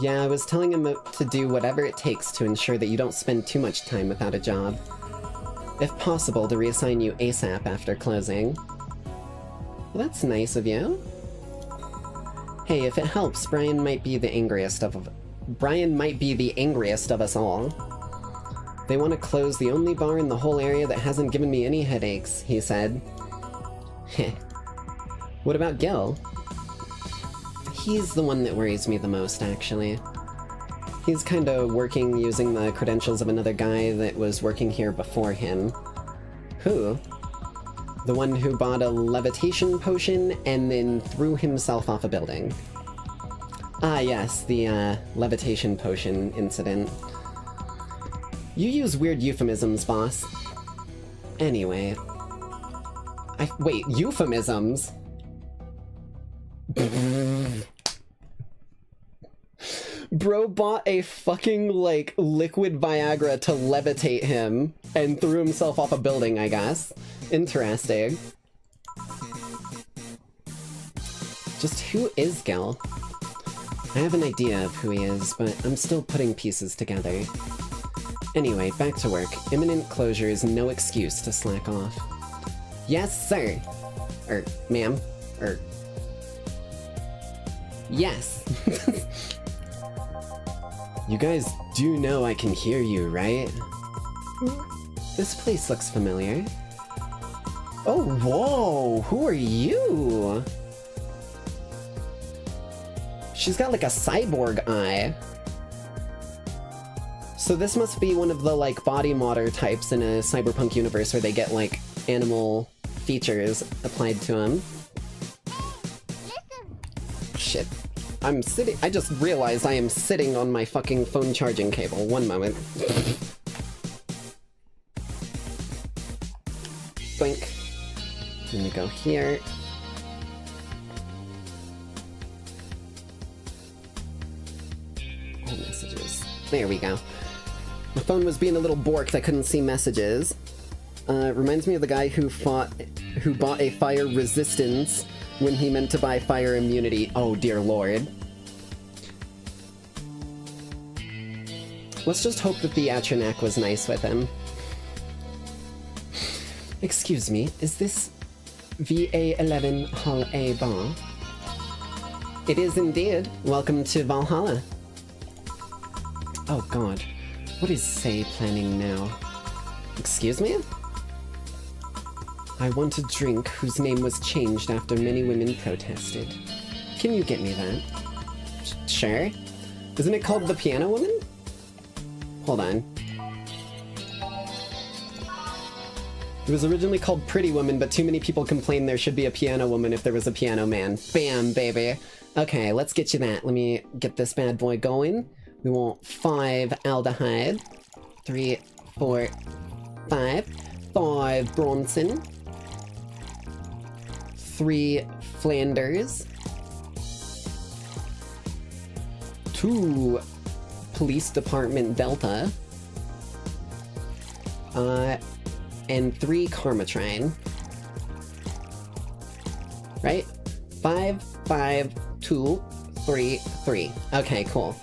Yeah, I was telling him to do whatever it takes to ensure that you don't spend too much time without a job. If possible, to reassign you ASAP after closing. Well, that's nice of you. Hey, if it helps, Brian might be the angriest of us all. They want to close the only bar in the whole area that hasn't given me any headaches, he said. Heh. What about Gil? He's the one that worries me the most, actually. He's kinda working using the credentials of another guy that was working here before him. Who? The one who bought a levitation potion and then threw himself off a building. Ah yes, the levitation potion incident. You use weird euphemisms, boss. Anyway. Wait, euphemisms? Bro bought a fucking, like, liquid Viagra to levitate him and threw himself off a building, I guess. Interesting. Just who is Gil? I have an idea of who he is, but I'm still putting pieces together. Anyway, back to work. Imminent closure is no excuse to slack off. Yes, sir! Ma'am. Yes! You guys do know I can hear you, right? This place looks familiar. Oh, whoa! Who are you? She's got like a cyborg eye. So this must be one of the, like, body modder types in a Cyberpunk universe where they get, like, animal features applied to them. Shit. I just realized I am sitting on my fucking phone charging cable. One moment. Blink. Let me go here. All messages. There we go. My phone was being a little borked, I couldn't see messages. Reminds me of the guy who bought a fire resistance when he meant to buy fire immunity. Oh dear lord. Let's just hope that the Atronak was nice with him. Excuse me, is this VA-11 Hall A bar? It is indeed. Welcome to Valhalla. Oh god. What is Say planning now? Excuse me? I want a drink whose name was changed after many women protested. Can you get me that? Sure. Isn't it called the Piano Woman? Hold on. It was originally called Pretty Woman, but too many people complained there should be a Piano Woman if there was a Piano Man. Bam, baby. Okay, let's get you that. Let me get this bad boy going. We want 5 aldehyde. 3, 4, 5. 5 Bronson. 3 Flanders. 2 Police Department Delta. And 3 Karmatrine. Right? 5, 5, 2, 3, 3. Okay, cool.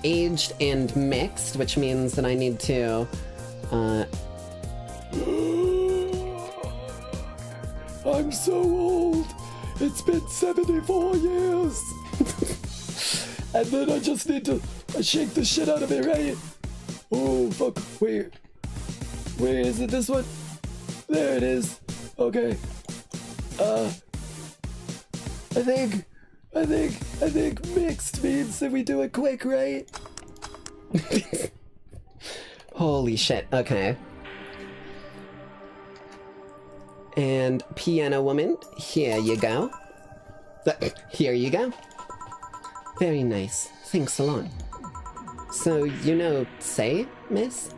Aged and mixed, which means that I need to, I'm so old! It's been 74 years! And then I just need to shake the shit out of it, right? Oh, fuck. Where is it? This one? There it is. Okay. I think mixed means that we do it quick, right? Holy shit, okay. And Piano Woman, here you go. Here you go. Very nice. Thanks a lot. So, you know Say, miss?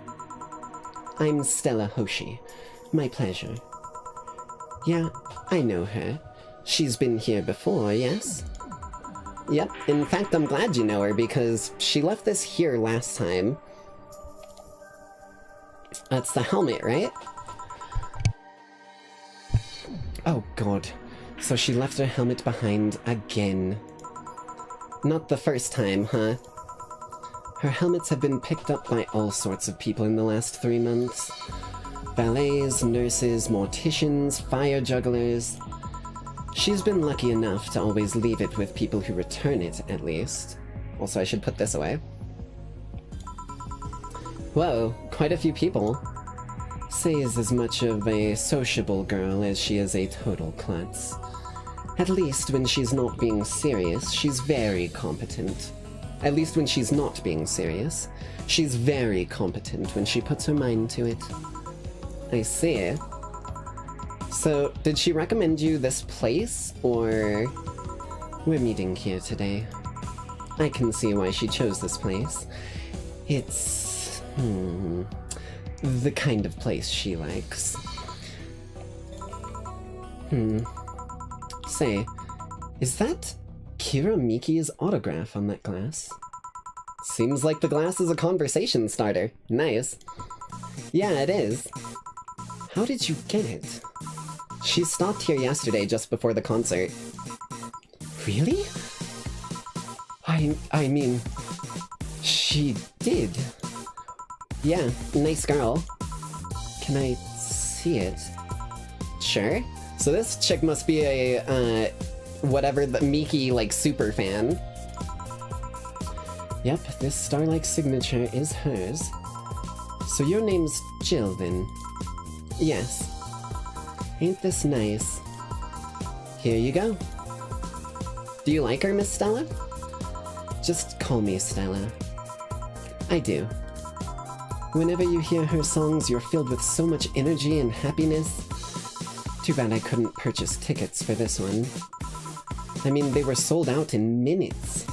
I'm Stella Hoshi. My pleasure. Yeah, I know her. She's been here before, yes? Yep, in fact, I'm glad you know her because she left this here last time. That's the helmet, right? Oh god. So she left her helmet behind again. Not the first time, huh? Her helmets have been picked up by all sorts of people in the last 3 months. Valets, nurses, morticians, fire jugglers. She's been lucky enough to always leave it with people who return it, at least. Also, I should put this away. Whoa, quite a few people. Say is as much of a sociable girl as she is a total klutz. At least when she's not being serious, she's very competent. At least when she's not being serious, she's very competent when she puts her mind to it. I see. So, did she recommend you this place, or... We're meeting here today. I can see why she chose this place. It's... the kind of place she likes. Say, is that Kira Miki's autograph on that glass? Seems like the glass is a conversation starter. Nice. Yeah, it is. How did you get it? She stopped here yesterday just before the concert. Really? I mean... She did. Yeah, nice girl. Can I see it? Sure. So this chick must be a, whatever, the Miki, like, super fan. Yep, this star-like signature is hers. So your name's Jill, then? Yes. Ain't this nice? Here you go. Do you like her, Miss Stella? Just call me Stella. I do. Whenever you hear her songs, you're filled with so much energy and happiness. Too bad I couldn't purchase tickets for this one. I mean, they were sold out in minutes.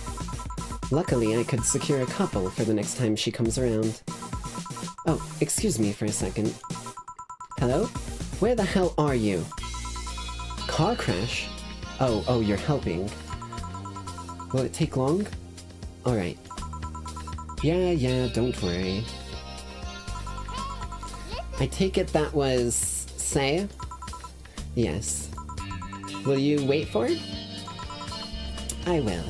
Luckily, I could secure a couple for the next time she comes around. Oh, excuse me for a second. Hello? Where the hell are you? Car crash? Oh, you're helping. Will it take long? Alright. Yeah, don't worry. I take it that was... Say? Yes. Will you wait for it? I will.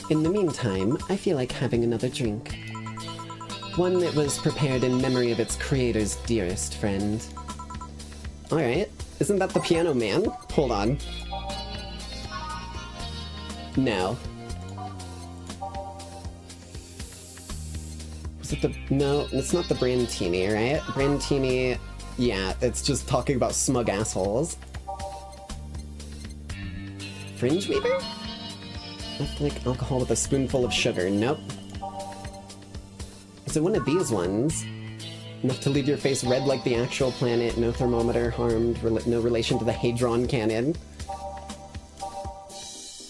In the meantime, I feel like having another drink. One that was prepared in memory of its creator's dearest friend. Alright. Isn't that the Piano Man? Hold on. No. Is it the... No, it's not the Brandtini, right? Brandtini... Yeah, it's just talking about smug assholes. Fringe Weaver? Left like alcohol with a spoonful of sugar. Nope. Is it one of these ones? Enough to leave your face red like the actual planet, no thermometer harmed, no relation to the Hadron Cannon.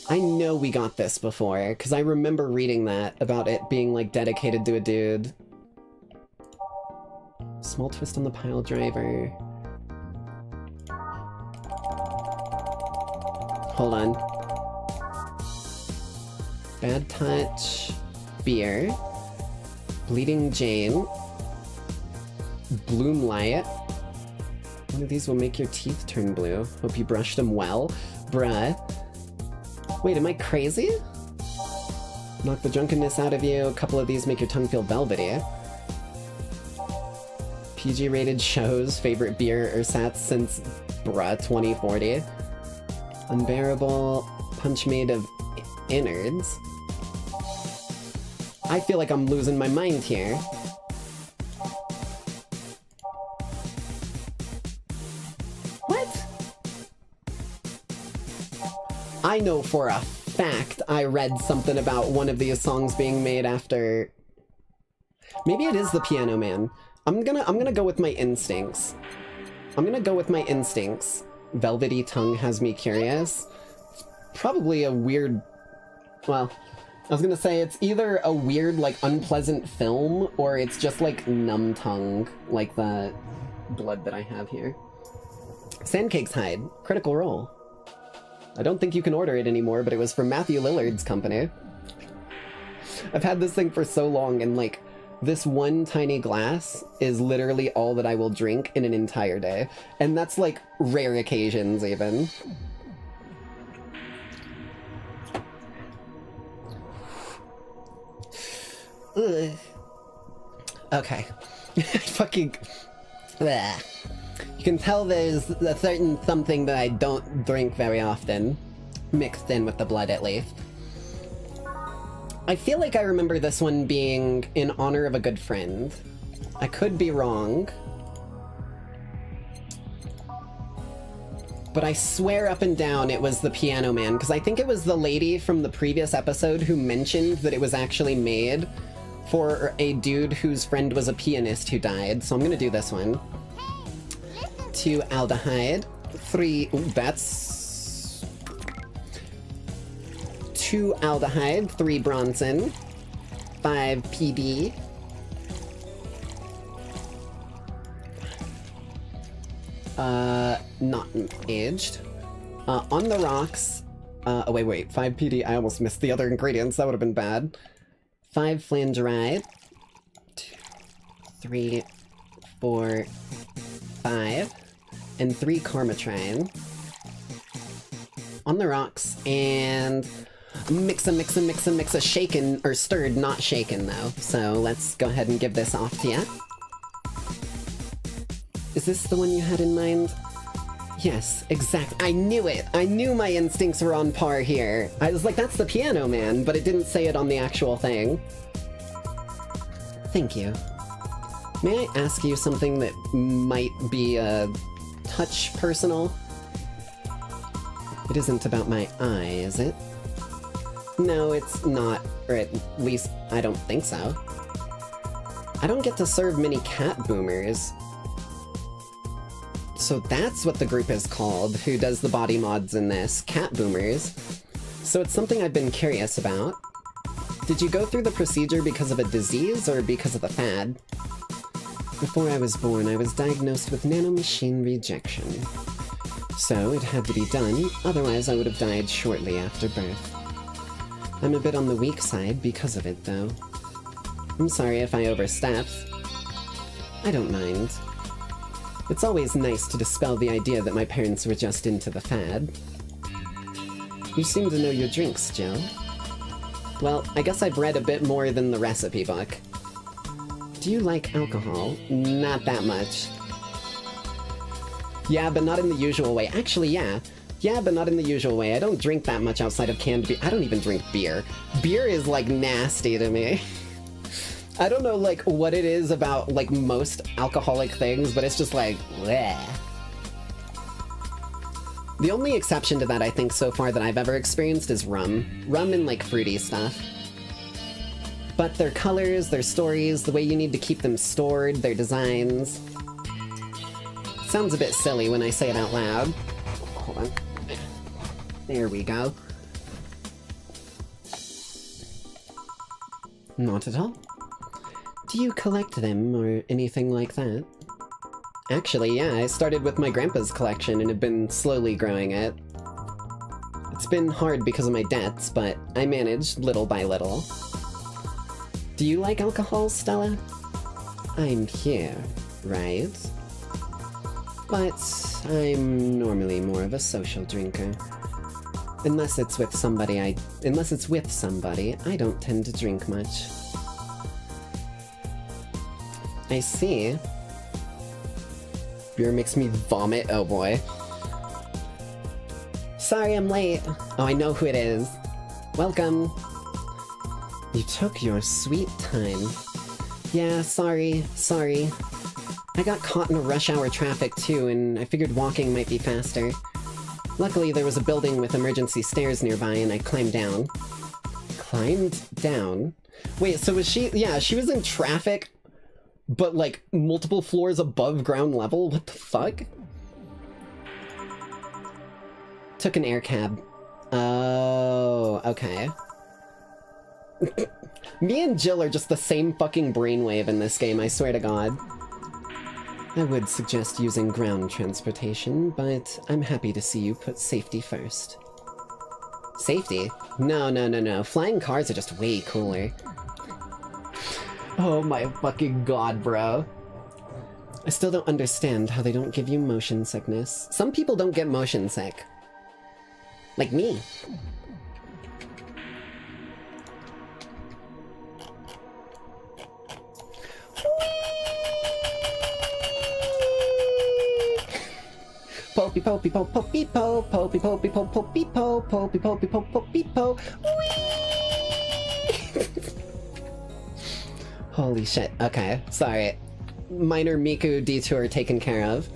I know we got this before, because I remember reading that, about it being, like, dedicated to a dude. Small twist on the pile driver. Hold on. Bad touch. Beer. Bleeding Jane. Bloom Light. One of these will make your teeth turn blue. Hope you brushed them well. Bruh. Wait, am I crazy? Knock the drunkenness out of you. A couple of these make your tongue feel velvety. PG-rated shows. Favorite beer ersatz since, bruh, 2040. Unbearable. Punch made of innards. I feel like I'm losing my mind here. What? I know for a fact I read something about one of these songs being made after... Maybe it is the Piano Man. I'm gonna go with my instincts. I'm gonna go with my instincts. Velvety tongue has me curious. Probably a weird... Well, I was gonna say it's either a weird, like, unpleasant film, or it's just, like, numb tongue, like the blood that I have here. Sandcake's Hide. Critical Role. I don't think you can order it anymore, but it was from Matthew Lillard's company. I've had this thing for so long, and, like, this one tiny glass is literally all that I will drink in an entire day. And that's, like, rare occasions, even. Ugh. Okay. Fucking... Bleh. You can tell there's a certain something that I don't drink very often. Mixed in with the blood, at least. I feel like I remember this one being in honor of a good friend. I could be wrong. But I swear up and down it was the Piano Man, because I think it was the lady from the previous episode who mentioned that it was actually made for a dude whose friend was a pianist who died, so I'm gonna do this one. 2 aldehyde, 3, ooh, that's 2 aldehyde, 3 Bronson, 5 PD, not aged. On the rocks, oh wait, 5 PD, I almost missed the other ingredients, that would have been bad. 5 flangeride, 2, 3, 4, 5, and 3 karmatrine. On the rocks, and mixa, shaken, or stirred, not shaken though. So let's go ahead and give this off to ya. Is this the one you had in mind? Yes, exact. I knew it! I knew my instincts were on par here. I was like, that's the Piano Man, but it didn't say it on the actual thing. Thank you. May I ask you something that might be a touch personal? It isn't about my eye, is it? No, it's not, or at least I don't think so. I don't get to serve many cat boomers. So that's what the group is called, who does the body mods in this, cat boomers. So it's something I've been curious about. Did you go through the procedure because of a disease or because of the fad? Before I was born, I was diagnosed with nanomachine rejection. So it had to be done, otherwise I would have died shortly after birth. I'm a bit on the weak side because of it, though. I'm sorry if I overstepped. I don't mind. It's always nice to dispel the idea that my parents were just into the fad. You seem to know your drinks, Jill. Well, I guess I've read a bit more than the recipe book. Do you like alcohol? Not that much. Yeah, but not in the usual way. Actually, yeah. Yeah, but not in the usual way. I don't drink that much outside of canned beer. I don't even drink beer. Beer is, like, nasty to me. I don't know, like, what it is about, like, most alcoholic things, but it's just like, bleh. The only exception to that, I think, so far that I've ever experienced is rum. Rum and, like, fruity stuff. But their colors, their stories, the way you need to keep them stored, their designs... Sounds a bit silly when I say it out loud. Hold on. There we go. Not at all. Do you collect them or anything like that? Actually, yeah, I started with my grandpa's collection and have been slowly growing it. It's been hard because of my debts, but I managed little by little. Do you like alcohol, Stella? I'm here, right? But I'm normally more of a social drinker. Unless it's with somebody, I don't tend to drink much. I see. Beer makes me vomit, oh boy. Sorry I'm late. Oh, I know who it is. Welcome. You took your sweet time. Yeah, sorry. I got caught in a rush hour traffic too, and I figured walking might be faster. Luckily, there was a building with emergency stairs nearby, and I climbed down. Climbed down? Wait, so was she... Yeah, she was in traffic, but, like, multiple floors above ground level? What the fuck? Took an air cab. Oh, okay. Me and Jill are just the same fucking brainwave in this game, I swear to God. I would suggest using ground transportation, but I'm happy to see you put safety first. Safety? No. Flying cars are just way cooler. Oh my fucking god, bro. I still don't understand how they don't give you motion sickness. Some people don't get motion sick. Like me. Popey popey po popey po popey popey po popey po popey popey po popey po. Holy shit. Okay, sorry. Minor Miku detour taken care of.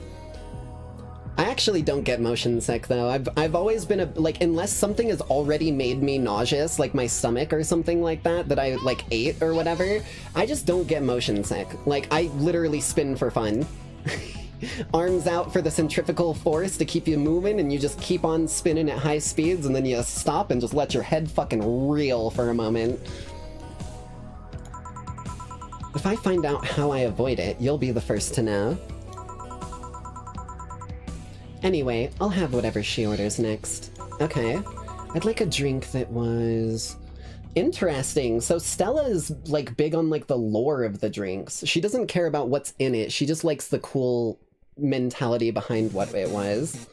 I actually don't get motion sick though. I've always been unless something has already made me nauseous, like my stomach or something like that I like ate or whatever, I just don't get motion sick. Like I literally spin for fun. Arms out for the centrifugal force to keep you moving, and you just keep on spinning at high speeds, and then you stop and just let your head fucking reel for a moment. If I find out how I avoid it, you'll be the first to know. Anyway, I'll have whatever she orders next. Okay. I'd like a drink that was... Interesting. So Stella is, like, big on, like, the lore of the drinks. She doesn't care about what's in it. She just likes the cool mentality behind what it was.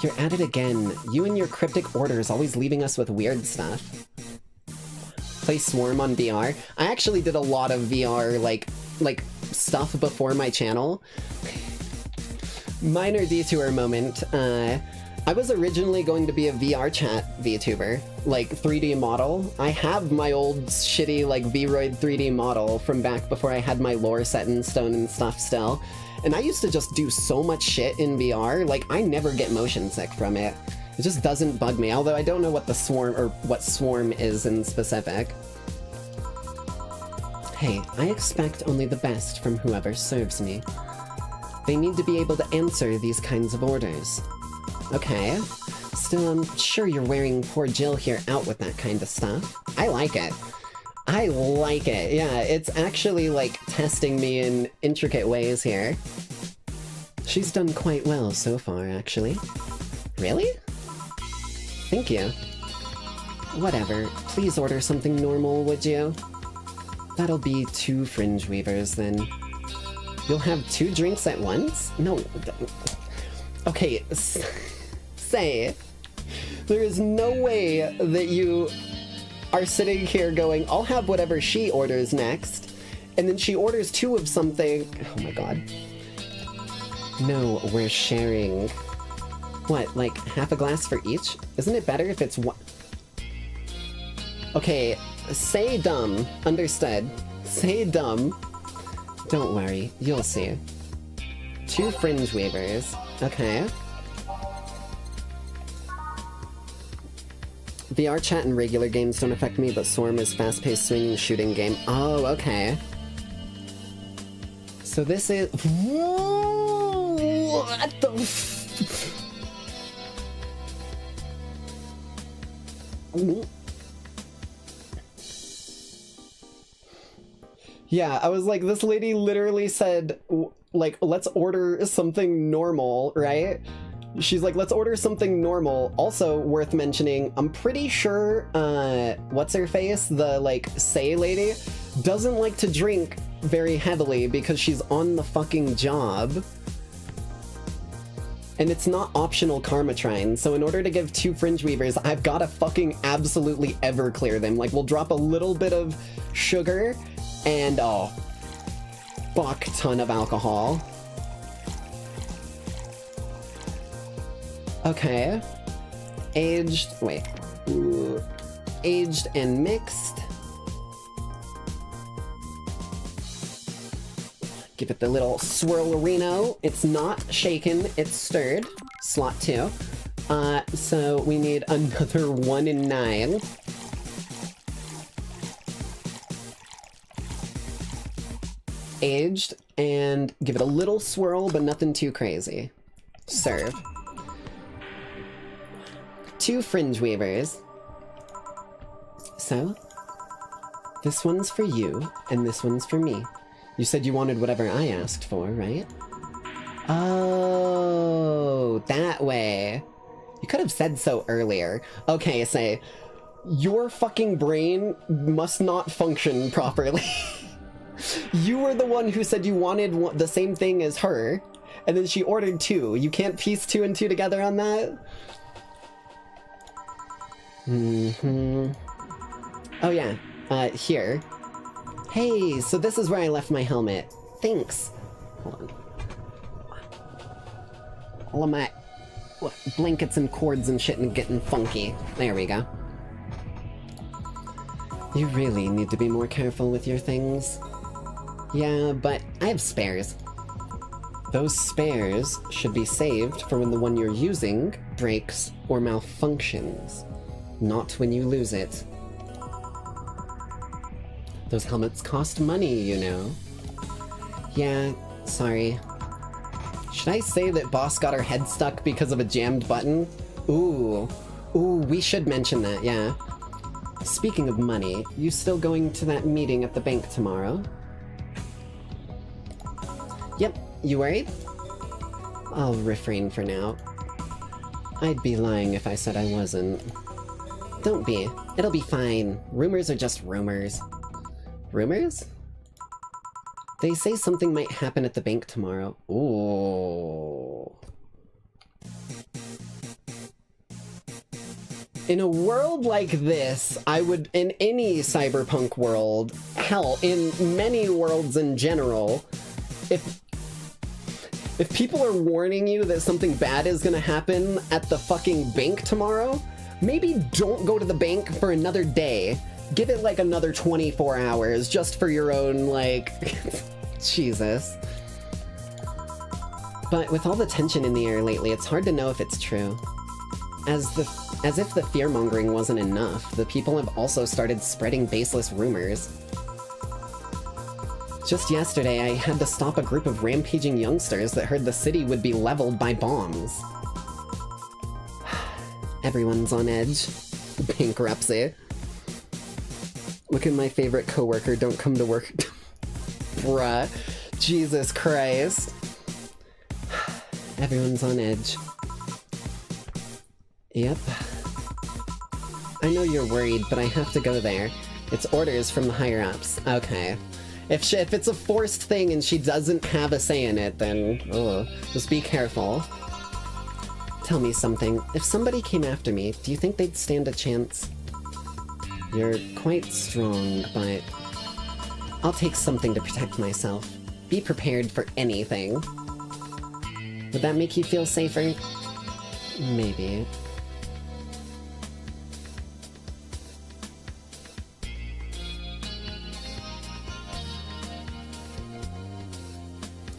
You're at it again. You and your cryptic orders always leaving us with weird stuff. Play Swarm on VR. I actually did a lot of VR, like stuff before my channel. Minor detour moment. I was originally going to be a VR chat VTuber, like 3D model. I have my old shitty like Vroid 3D model from back before I had my lore set in stone and stuff still. And I used to just do so much shit in VR, like I never get motion sick from it. It just doesn't bug me, although I don't know what the Swarm or what Swarm is in specific. Hey, I expect only the best from whoever serves me. They need to be able to answer these kinds of orders. Okay. Still, I'm sure you're wearing poor Jill here out with that kind of stuff. I like it. I like it. Yeah, it's actually, like, testing me in intricate ways here. She's done quite well so far, actually. Really? Thank you. Whatever. Please order something normal, would you? That'll be 2 fringe weavers, then. You'll have 2 drinks at once? No. Okay, say, there is no way that you are sitting here going, I'll have whatever she orders next, and then she orders 2 of something. Oh my god. No, we're sharing. What, like half a glass for each? Isn't it better if it's one? Okay, say dumb. Understood. Say dumb. Don't worry, you'll see. 2 fringe weavers. Okay. VR chat and regular games don't affect me, but Swarm is fast-paced swinging shooting game. Oh, okay. So this is... What the... Yeah, I was like, this lady literally said, like, let's order something normal, right? She's like, let's order something normal. Also worth mentioning, I'm pretty sure, what's her face? The, like, Say lady doesn't like to drink very heavily because she's on the fucking job. And it's not optional Karmatrine, so in order to give 2 Fringe Weavers, I've gotta fucking absolutely ever clear them. Like, we'll drop a little bit of sugar and, oh, fuck ton of alcohol. Okay. Aged, wait. Ooh. Aged and mixed. Give it the little swirl-a-rino. It's not shaken, it's stirred. Slot 2. So we need another 1 in 9. Aged, and give it a little swirl, but nothing too crazy. Serve. 2 Fringe Weavers. So, this one's for you, and this one's for me. You said you wanted whatever I asked for, right? Oh, that way. You could have said so earlier. Okay, say, your fucking brain must not function properly. You were the one who said you wanted the same thing as her, and then she ordered 2. You can't piece 2 and 2 together on that? Mm-hmm. Oh yeah, here. Hey, so this is where I left my helmet. Thanks. Hold on. All of my blankets and cords and shit and getting funky. There we go. You really need to be more careful with your things. Yeah, but I have spares. Those spares should be saved for when the one you're using breaks or malfunctions, not when you lose it. Those helmets cost money, you know. Yeah, sorry. Should I say that Boss got her head stuck because of a jammed button? Ooh. Ooh, we should mention that, yeah. Speaking of money, you still going to that meeting at the bank tomorrow? Yep, you worried? I'll refrain for now. I'd be lying if I said I wasn't. Don't be. It'll be fine. Rumors are just rumors. Rumors? They say something might happen at the bank tomorrow. Ooh. In a world like this, I would, in any cyberpunk world, hell, in many worlds in general, if people are warning you that something bad is gonna happen at the fucking bank tomorrow, maybe don't go to the bank for another day. Give it like another 24 hours just for your own, like, Jesus. But with all the tension in the air lately, it's hard to know if it's true. As if the fear-mongering wasn't enough, the people have also started spreading baseless rumors. Just yesterday, I had to stop a group of rampaging youngsters that heard the city would be leveled by bombs. Everyone's on edge. Bankruptcy. Look at my favorite coworker, don't come to work. Bruh. Jesus Christ. Everyone's on edge. Yep. I know you're worried, but I have to go there. It's orders from the higher-ups. Okay. If it's a forced thing and she doesn't have a say in it, then, just be careful. Tell me something. If somebody came after me, do you think they'd stand a chance? You're quite strong, but I'll take something to protect myself. Be prepared for anything. Would that make you feel safer? Maybe.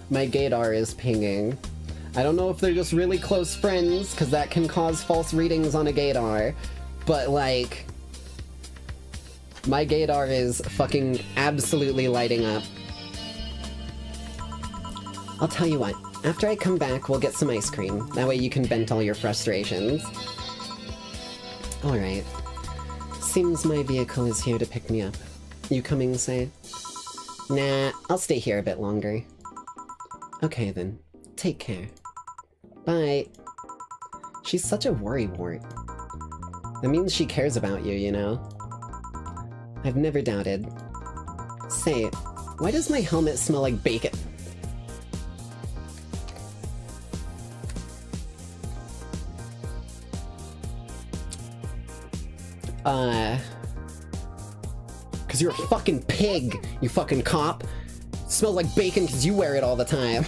My gaydar is pinging. I don't know if they're just really close friends, because that can cause false readings on a gaydar. but like, my gaydar is fucking absolutely lighting up. I'll tell you what, after I come back, we'll get some ice cream. That way you can vent all your frustrations. Alright. Seems my vehicle is here to pick me up. You coming, Say? Nah, I'll stay here a bit longer. Okay then. Take care. Bye. She's such a worrywart. That means she cares about you, you know? I've never doubted. Say, why does my helmet smell like bacon? Cause you're a fucking pig, you fucking cop. It smells like bacon cause you wear it all the time.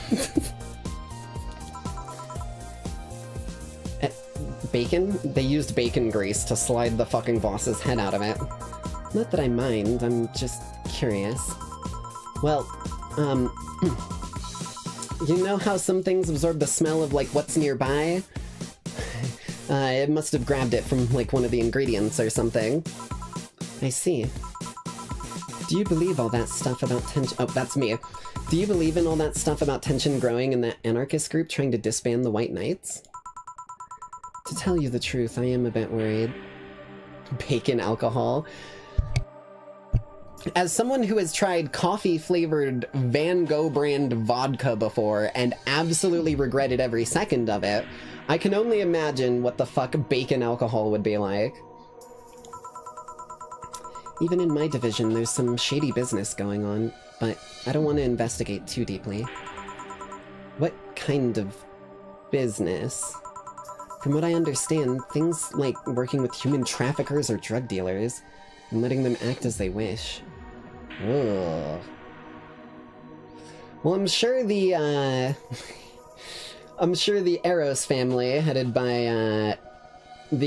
Bacon? They used bacon grease to slide the fucking boss's head out of it. Not that I mind, I'm just curious. Well, you know how some things absorb the smell of, like, what's nearby? It must have grabbed it from, like, one of the ingredients or something. I see. Do you believe all that stuff about tension— oh, that's me. Do you believe in all that stuff about tension growing in that anarchist group trying to disband the White Knights? To tell you the truth, I am a bit worried. Bacon alcohol. As someone who has tried coffee-flavored Van Gogh brand vodka before and absolutely regretted every second of it, I can only imagine what the fuck bacon alcohol would be like. Even in my division, there's some shady business going on, but I don't want to investigate too deeply. What kind of business? From what I understand, things like working with human traffickers or drug dealers, and letting them act as they wish. Ugh. Well, I'm sure the, I'm sure the Eros family, headed by, what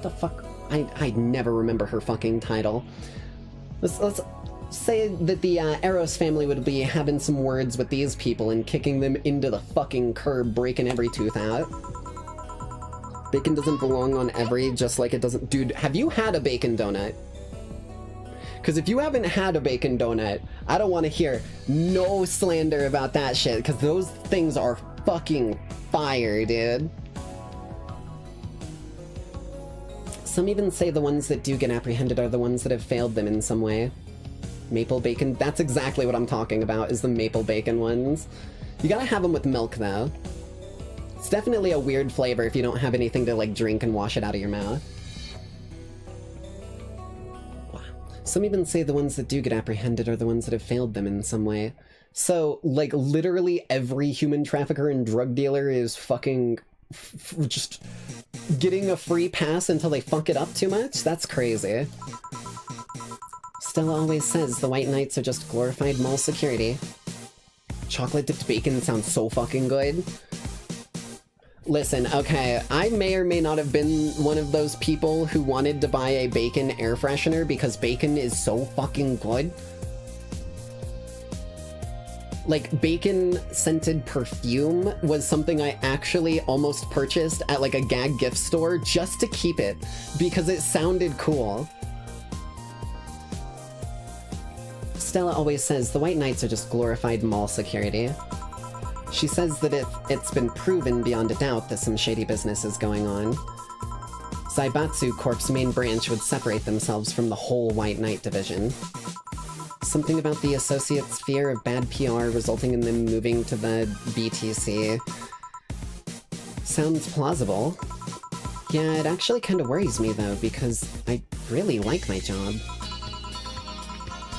the fuck? I never remember her fucking title. Let's say that the Eros family would be having some words with these people and kicking them into the fucking curb, breaking every tooth out. Bacon doesn't belong on every, just like it doesn't— dude, have you had a bacon donut? Because if you haven't had a bacon donut, I don't want to hear no slander about that shit, because those things are fucking fire, dude. Some even say the ones that do get apprehended are the ones that have failed them in some way. Maple bacon, that's exactly what I'm talking about, is the maple bacon ones. You gotta have them with milk, though. It's definitely a weird flavor if you don't have anything to, like, drink and wash it out of your mouth. Some even say the ones that do get apprehended are the ones that have failed them in some way. So, like, literally every human trafficker and drug dealer is fucking just getting a free pass until they fuck it up too much? That's crazy. Stella always says the White Knights are just glorified mall security. Chocolate-dipped bacon sounds so fucking good. Listen, okay, I may or may not have been one of those people who wanted to buy a bacon air freshener because bacon is so fucking good. Like, bacon-scented perfume was something I actually almost purchased at, like, a gag gift store just to keep it, because it sounded cool. Stella always says the White Knights are just glorified mall security. She says that it's been proven beyond a doubt that some shady business is going on. Zaibatsu Corp's main branch would separate themselves from the whole White Knight division. Something about the Associates' fear of bad PR resulting in them moving to the BTC. Sounds plausible. Yeah, it actually kind of worries me though, because I really like my job.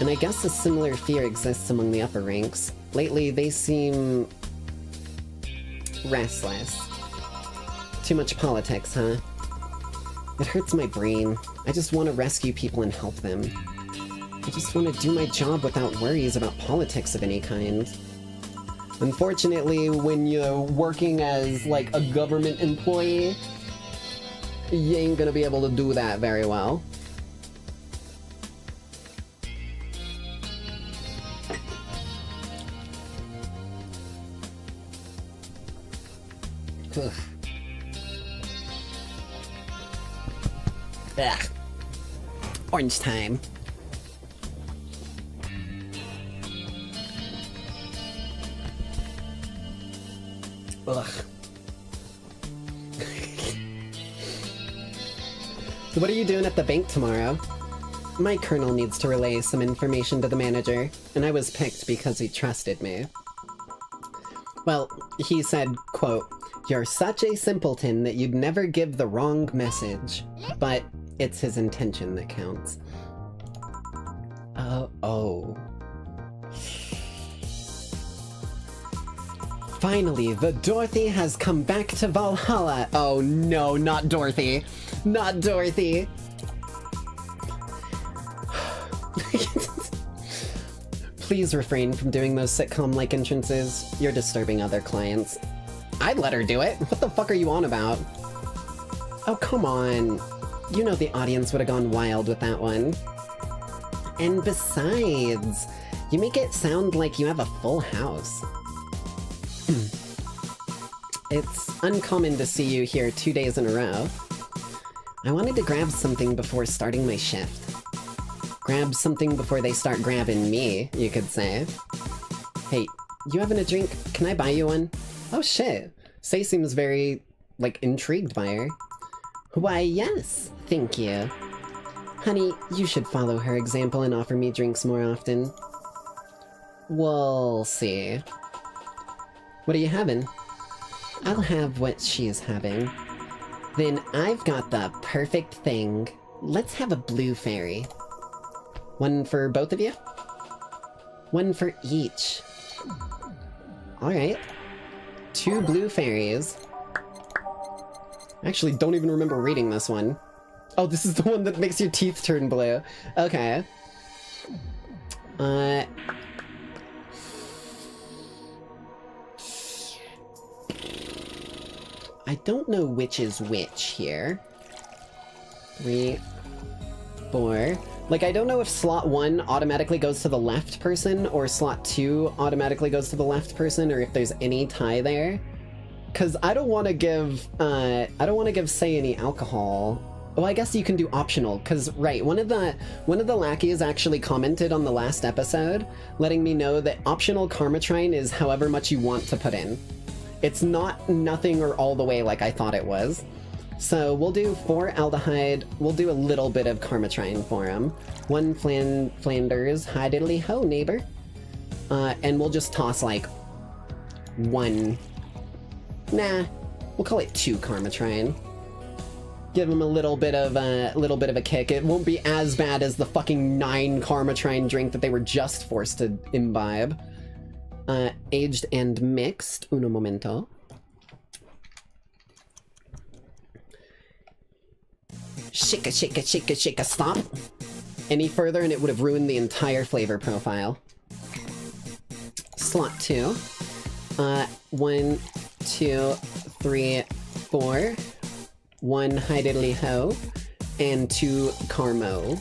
And I guess a similar fear exists among the upper ranks. Lately, they seem restless. Too much politics, huh? It hurts my brain. I just want to rescue people and help them. I just want to do my job without worries about politics of any kind. Unfortunately, when you're working as, like, a government employee, you ain't gonna be able to do that very well. Ugh. Ugh. Orange time. Ugh. What are you doing at the bank tomorrow? My colonel needs to relay some information to the manager, and I was picked because he trusted me. Well, he said, quote, "You're such a simpleton that you'd never give the wrong message." But it's his intention that counts. Oh. Finally, the Dorothy has come back to Valhalla. Oh no, not Dorothy. Not Dorothy. Please refrain from doing those sitcom-like entrances. You're disturbing other clients. I'd let her do it. What the fuck are you on about? Oh, come on. You know the audience would have gone wild with that one. And besides, you make it sound like you have a full house. It's uncommon to see you here 2 days in a row. I wanted to grab something before starting my shift. Grab something before they start grabbing me, you could say. Hey, you having a drink? Can I buy you one? Oh shit. Say seems very, like, intrigued by her. Why, yes, thank you. Honey, you should follow her example and offer me drinks more often. We'll see. What are you having? I'll have what she's having. Then I've got the perfect thing. Let's have a blue fairy. One for both of you? One for each. Alright. 2 blue fairies. I actually don't even remember reading this one. Oh, this is the one that makes your teeth turn blue. Okay. I don't know which is which here. 3, 4. Like, I don't know if slot 1 automatically goes to the left person, or slot 2 automatically goes to the left person, or if there's any tie there. Cause I don't want to give, say, any alcohol. Oh, I guess you can do optional, cause, right, one of the lackeys actually commented on the last episode, letting me know that optional Karmatrine is however much you want to put in. It's not nothing or all the way like I thought it was. So we'll do 4 aldehyde, we'll do a little bit of Karmatrine for him. 1 Flanders, hi diddly ho, neighbor. And we'll just toss like 1. Nah, we'll call it 2 Karmatrine. Give him a little bit of a kick. It won't be as bad as the fucking 9 Karmatrine drink that they were just forced to imbibe. Aged and mixed. Uno momento. Shika, shika, shika, shika, stop. Any further and it would have ruined the entire flavor profile. Slot 2. 1, 2, 3, 4. 1 hi diddly ho. And 2 Carmo.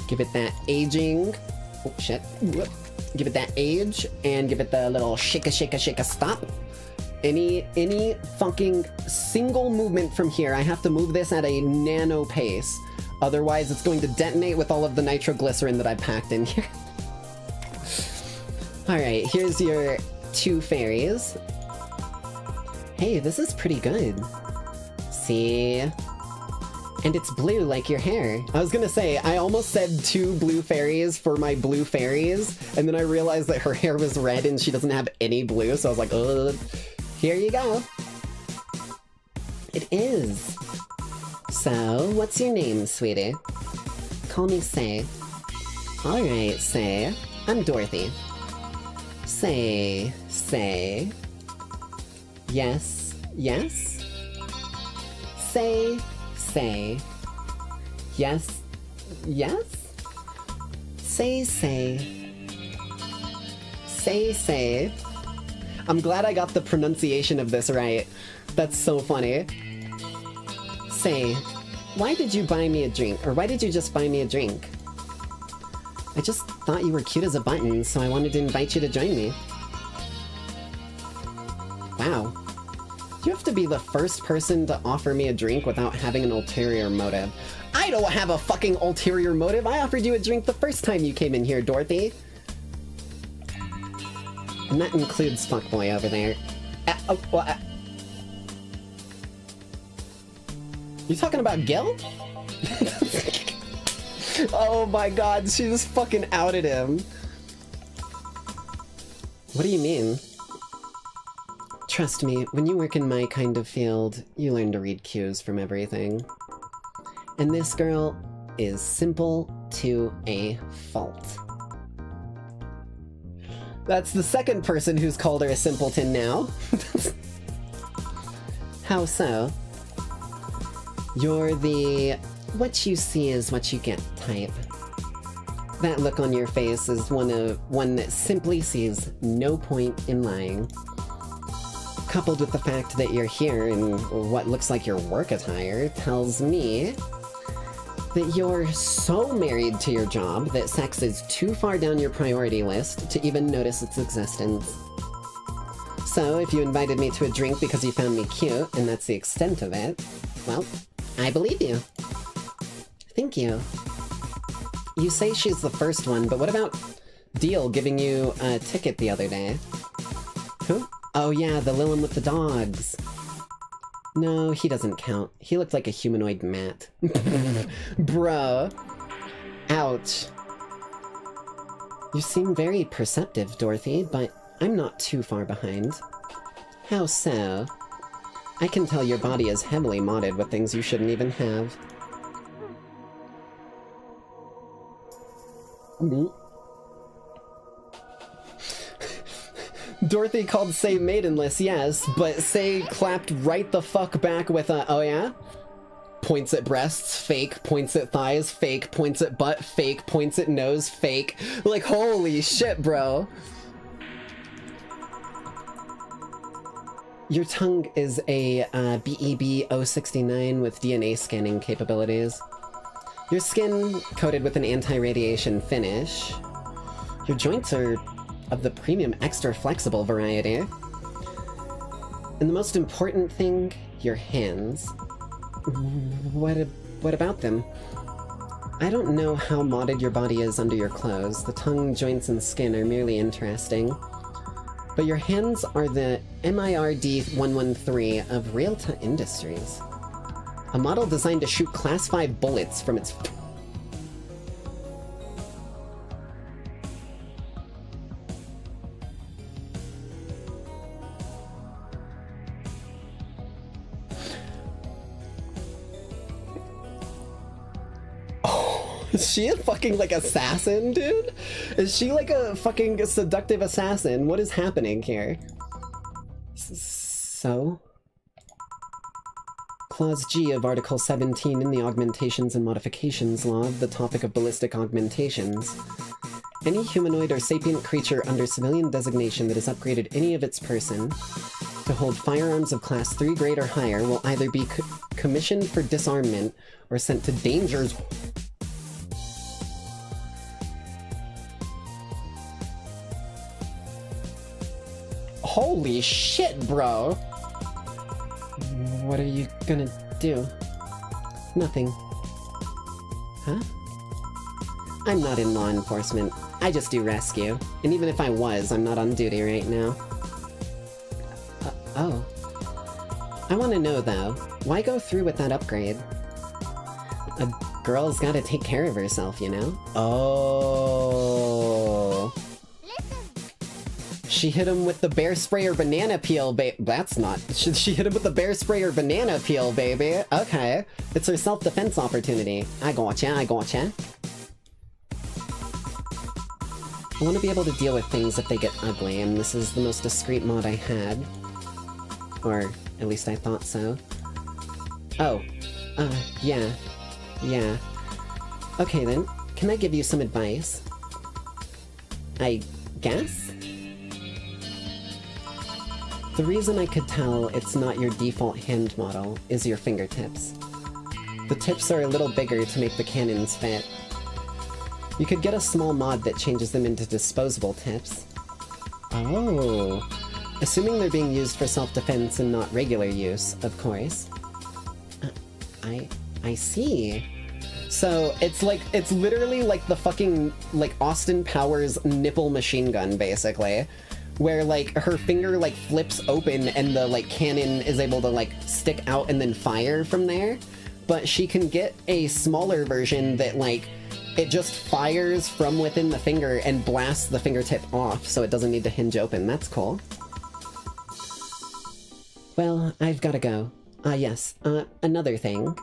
Give it that aging. Oh shit. Whoop. Give it that age, and give it the little shika shika shika stop. Any fucking single movement from here, I have to move this at a nano pace. Otherwise, it's going to detonate with all of the nitroglycerin that I packed in here. Alright, here's your 2 fairies. Hey, this is pretty good. See? And it's blue like your hair. I was gonna say, I almost said 2 blue fairies for my blue fairies, and then I realized that her hair was red and she doesn't have any blue, so I was like, ugh. Here you go. It is. So, what's your name, sweetie? Call me Say. Alright, Say. I'm Dorothy. Say. Yes, yes? Say. Yes, yes? Say. I'm glad I got the pronunciation of this right. That's so funny. Say, why did you buy me a drink? Or why did you just buy me a drink? I just thought you were cute as a button, so I wanted to invite you to join me. Wow. You have to be the first person to offer me a drink without having an ulterior motive. I don't have a fucking ulterior motive. I offered you a drink the first time you came in here, Dorothy. And that includes fuckboy over there. You talking about Gil? Oh my god, she just fucking outed him. What do you mean? Trust me, when you work in my kind of field, you learn to read cues from everything. And this girl is simple to a fault. That's the second person who's called her a simpleton now. How so? You're the what you see is what you get type. That look on your face is one that simply sees no point in lying. Coupled with the fact that you're here in what looks like your work attire tells me that you're so married to your job that sex is too far down your priority list to even notice its existence. So if you invited me to a drink because you found me cute, and that's the extent of it, well, I believe you. Thank you. You say she's the first one, but what about Deal giving you a ticket the other day? Who? Oh yeah, the Lilin with the dogs. No, he doesn't count. He looked like a humanoid mat. Bruh. Ouch. You seem very perceptive, Dorothy, but I'm not too far behind. How so? I can tell your body is heavily modded with things you shouldn't even have. Dorothy called Say maidenless, yes, but Say clapped right the fuck back with a, oh yeah? Points at breasts, fake. Points at thighs, fake. Points at butt, fake. Points at nose, fake. Like, holy shit, bro. Your tongue is a BEB-069 with DNA scanning capabilities. Your skin coated with an anti-radiation finish. Your joints are of the premium extra flexible variety. And the most important thing, your hands. What about them? I don't know how modded your body is under your clothes. The tongue, joints, and skin are merely interesting. But your hands are the MIRD-113 of Realta Industries. A model designed to shoot Class 5 bullets from its... Is she a fucking, like, assassin, dude? Is she, like, a fucking seductive assassin? What is happening here? So? Clause G of Article 17 in the Augmentations and Modifications Law, the topic of ballistic augmentations. Any humanoid or sapient creature under civilian designation that has upgraded any of its person to hold firearms of Class 3 grade or higher will either be commissioned for disarmament or sent to dangers... Holy shit, bro! What are you gonna do? Nothing. Huh? I'm not in law enforcement. I just do rescue. And even if I was, I'm not on duty right now. Oh. I want to know, though, why go through with that upgrade? A girl's gotta take care of herself, you know? Oh... She hit him with the bear sprayer banana peel, that's not... She hit him with the bear sprayer banana peel, baby. Okay. It's her self-defense opportunity. I gotcha, I gotcha. I want to be able to deal with things if they get ugly, and this is the most discreet mod I had. Or, at least I thought so. Oh. Yeah. Yeah. Okay then, can I give you some advice? I guess? The reason I could tell it's not your default hand model is your fingertips. The tips are a little bigger to make the cannons fit. You could get a small mod that changes them into disposable tips. Oh, Assuming they're being used for self-defense and not regular use, of course. I see. So, it's literally like the fucking, like, Austin Powers nipple machine gun, basically. Where, like, her finger, like, flips open and the, like, cannon is able to, like, stick out and then fire from there. But she can get a smaller version that, like, it just fires from within the finger and blasts the fingertip off, so it doesn't need to hinge open. That's cool. Well, I've gotta go. Yes, another thing.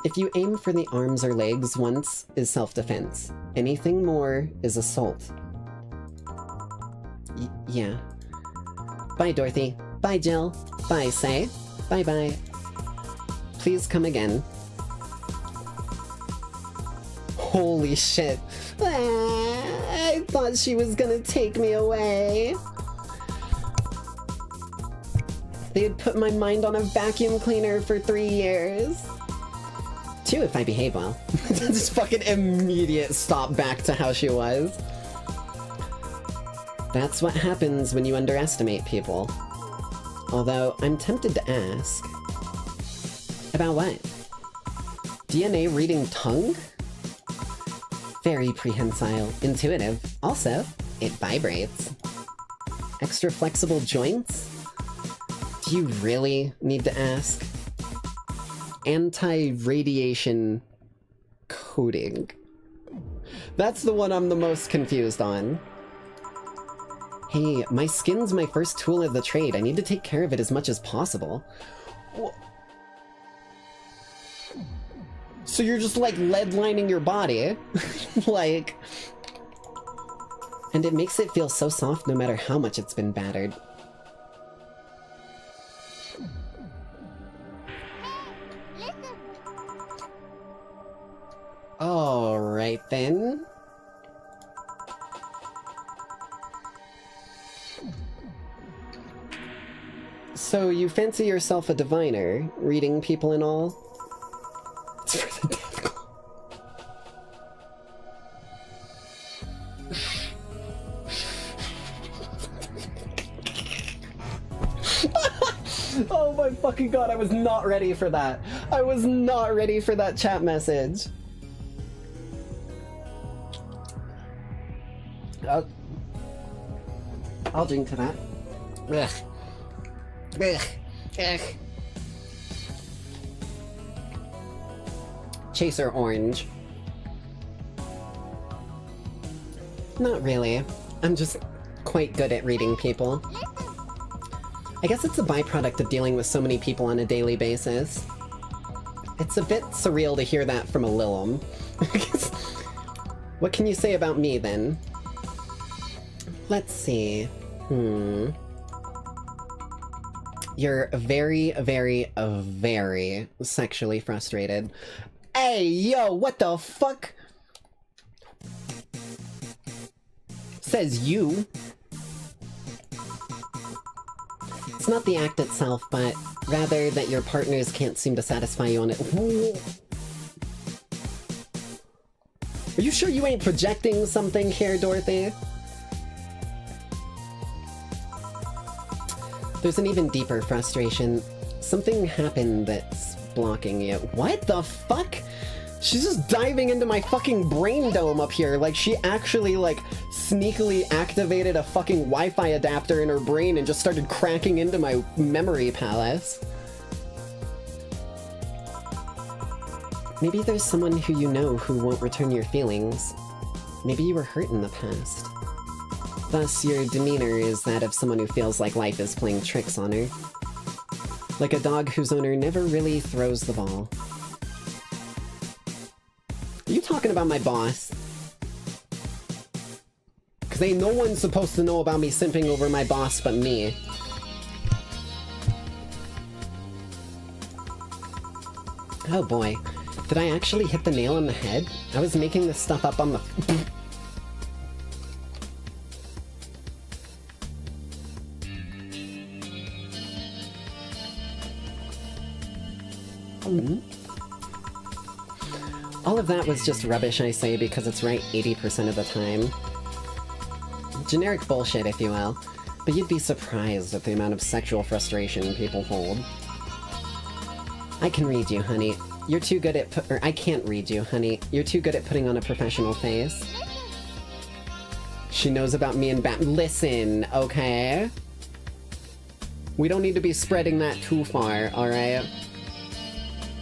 If you aim for the arms or legs once is self-defense. Anything more is assault. Yeah. Bye, Dorothy. Bye, Jill. Bye, Say. Bye-bye. Please come again. Holy shit. I thought she was gonna take me away. They had put my mind on a vacuum cleaner for 3 years. 2 if I behave well. Just fucking immediate stop back to how she was. That's what happens when you underestimate people. Although, I'm tempted to ask. About what? DNA reading tongue? Very prehensile. Intuitive. Also, it vibrates. Extra flexible joints? Do you really need to ask? Anti-radiation coating. That's the one I'm the most confused on. Hey, my skin's my first tool of the trade. I need to take care of it as much as possible. So you're just, like, lead-lining your body? Like... And it makes it feel so soft no matter how much it's been battered. Alright then. So you fancy yourself a diviner, reading people and all? It's for the death claw. Oh my fucking god, I was not ready for that. I was not ready for that chat message. I'll drink to that. Ugh. Ugh. Ugh. Chaser orange. Not really. I'm just quite good at reading people. I guess it's a byproduct of dealing with so many people on a daily basis. It's a bit surreal to hear that from a Lilum. What can you say about me, then? Let's see. You're very, very, very sexually frustrated. Hey, yo, what the fuck? Says you. It's not the act itself, but rather that your partners can't seem to satisfy you on it. Are you sure you ain't projecting something here, Dorothy? There's an even deeper frustration. Something happened that's blocking you. What the fuck? She's just diving into my fucking brain dome up here. Like, she actually, like, sneakily activated a fucking Wi-Fi adapter in her brain and just started cracking into my memory palace. Maybe there's someone who you know who won't return your feelings. Maybe you were hurt in the past. Thus, your demeanor is that of someone who feels like life is playing tricks on her. Like a dog whose owner never really throws the ball. Are you talking about my boss? Because ain't no one supposed to know about me simping over my boss but me. Oh boy. Did I actually hit the nail on the head? I was making this stuff up on the... All of that was just rubbish, I say, because it's right 80% of the time. Generic bullshit, if you will. But you'd be surprised at the amount of sexual frustration people hold. I can read you, honey. You're too good at or I can't read you, honey. You're too good at putting on a professional face. She knows about me and Listen, okay? We don't need to be spreading that too far, alright?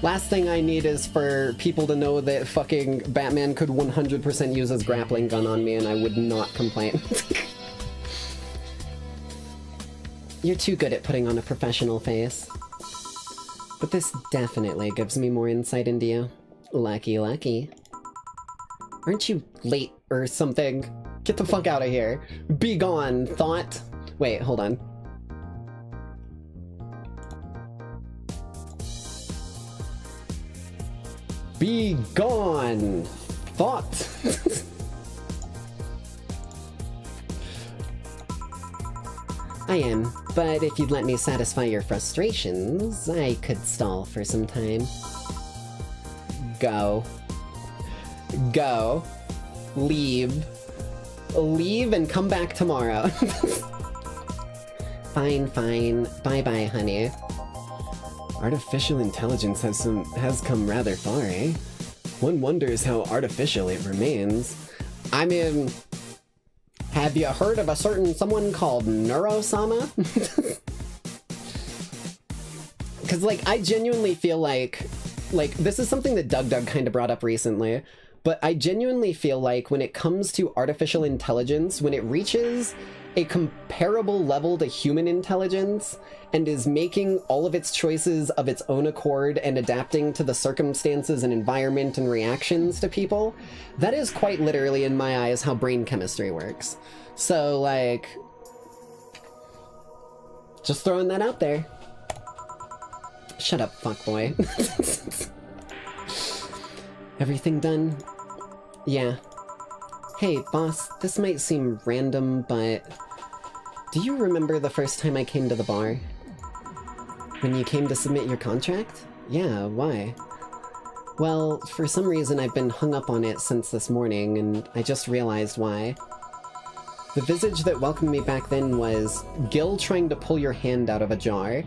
Last thing I need is for people to know that fucking Batman could 100% use his grappling gun on me and I would not complain. You're too good at putting on a professional face. But this definitely gives me more insight into you. Lucky, lucky. Aren't you late or something? Get the fuck out of here. Be gone, thought. Wait, hold on. Be gone, thought. I am, but if you'd let me satisfy your frustrations, I could stall for some time. Go. Go. Leave. Leave and come back tomorrow. Fine, fine. Bye-bye, honey. Artificial intelligence has come rather far, eh? One wonders how artificial it remains. I mean, have you heard of a certain someone called Neurosama? Because, like, I genuinely feel like, this is something that Doug kind of brought up recently, but I genuinely feel like when it comes to artificial intelligence, when it reaches a comparable level to human intelligence and is making all of its choices of its own accord and adapting to the circumstances and environment and reactions to people, that is quite literally, in my eyes, how brain chemistry works. So, like, just throwing that out there. Shut up, fuckboy. Everything done? Yeah. Hey, boss, this might seem random, but do you remember the first time I came to the bar? When you came to submit your contract? Yeah, why? Well, for some reason I've been hung up on it since this morning, and I just realized why. The visage that welcomed me back then was Gil trying to pull your hand out of a jar.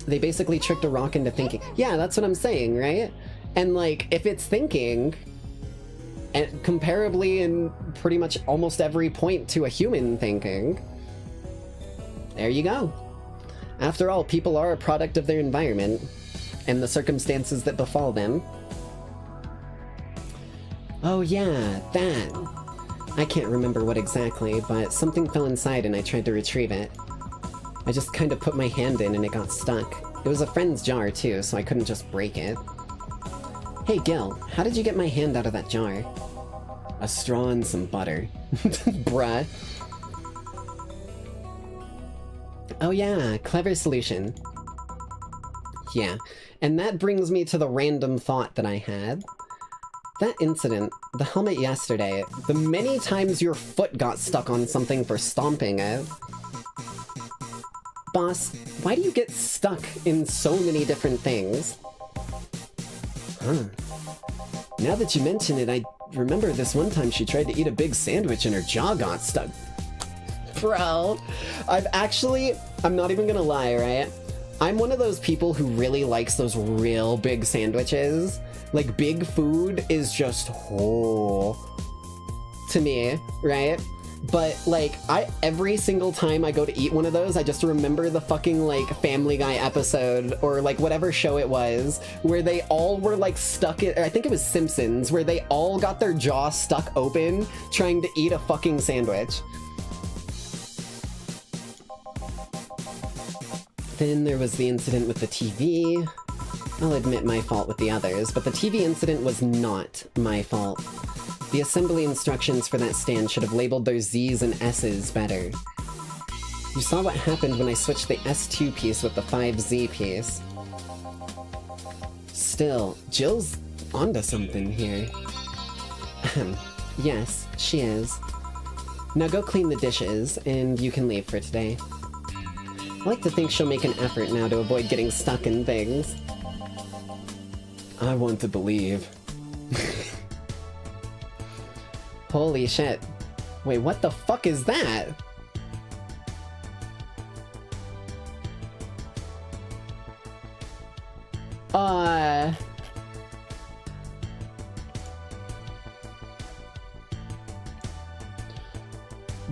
They basically tricked a rock into thinking. Yeah, that's what I'm saying, right? And, like, if it's thinking, and comparably in pretty much almost every point to a human thinking, there you go. After all, people are a product of their environment and the circumstances that befall them. Oh yeah, that. I can't remember what exactly, but something fell inside and I tried to retrieve it. I just kind of put my hand in and it got stuck. It was a friend's jar too, so I couldn't just break it. Hey Gil, how did you get my hand out of that jar? A straw and some butter. Bruh. Oh yeah, clever solution. Yeah, and that brings me to the random thought that I had. That incident, the helmet yesterday, the many times your foot got stuck on something for stomping it. Boss, why do you get stuck in so many different things? Huh. Now that you mention it, I remember this one time she tried to eat a big sandwich and her jaw got stuck. Bro, I'm not even gonna lie, right? I'm one of those people who really likes those real big sandwiches. Like, big food is just to me, right? But, like, every single time I go to eat one of those, I just remember the fucking, like, Family Guy episode, or, like, whatever show it was, where they all were, like, stuck in, I think it was Simpsons, where they all got their jaw stuck open trying to eat a fucking sandwich. Then there was the incident with the TV. I'll admit my fault with the others, but the TV incident was not my fault. The assembly instructions for that stand should have labeled their Z's and S's better. You saw what happened when I switched the S2 piece with the 5Z piece. Still, Jill's onto something here. Yes, she is. Now go clean the dishes, and you can leave for today. I like to think she'll make an effort now to avoid getting stuck in things. I want to believe. Holy shit. Wait, what the fuck is that?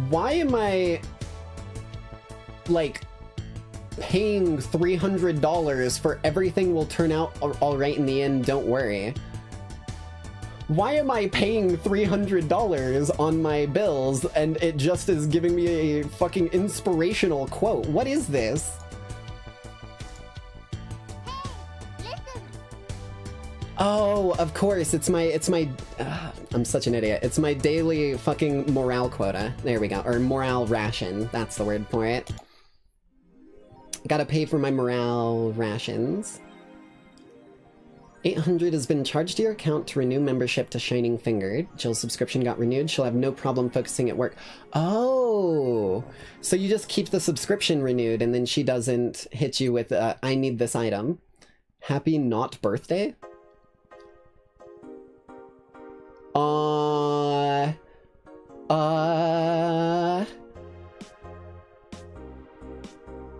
Why am I, like, paying $300 for everything will turn out alright in the end, don't worry? Why am I paying $300 on my bills and it just is giving me a fucking inspirational quote? What is this? Oh, of course, it's my, I'm such an idiot. It's my daily fucking morale quota. There we go, or morale ration, that's the word for it. Gotta pay for my morale rations. 800 has been charged to your account to renew membership to Shining Fingered. Jill's subscription got renewed. She'll have no problem focusing at work. Oh, so you just keep the subscription renewed and then she doesn't hit you with, I need this item. Happy not birthday?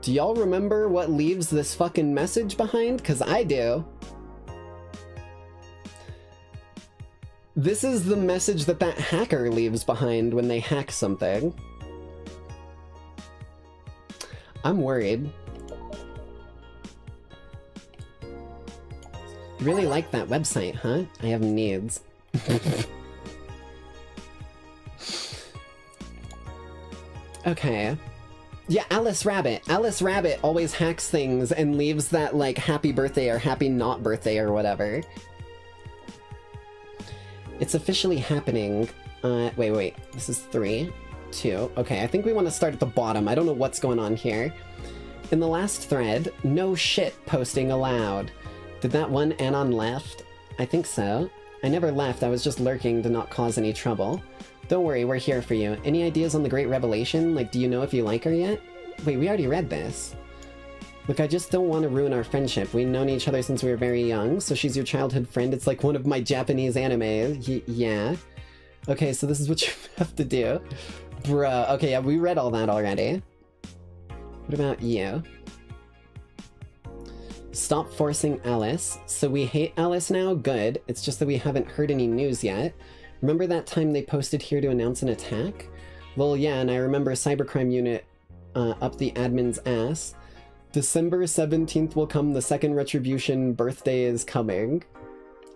Do y'all remember what leaves this fucking message behind? 'Cause I do. This is the message that hacker leaves behind when they hack something. I'm worried. Really like that website, huh? I have needs. Okay. Yeah, Alice Rabbit. Alice Rabbit always hacks things and leaves that, like, happy birthday or happy not birthday or whatever. It's officially happening. Wait. This is 3, 2. Okay, I think we want to start at the bottom. I don't know what's going on here. In the last thread, no shit posting allowed. Did that one Anon left? I think so. I never left, I was just lurking to not cause any trouble. Don't worry, we're here for you. Any ideas on the Great Revelation? Like, do you know if you like her yet? Wait, we already read this. Look, I just don't want to ruin our friendship. We've known each other since we were very young, so she's your childhood friend. It's like one of my Japanese anime. Yeah. Okay, so this is what you have to do. Bruh. Okay, yeah, we read all that already. What about you? Stop forcing Alice. So we hate Alice now? Good. It's just that we haven't heard any news yet. Remember that time they posted here to announce an attack? Well, yeah, and I remember Cybercrime Unit up the admin's ass. December 17th will come, the second Retribution birthday is coming.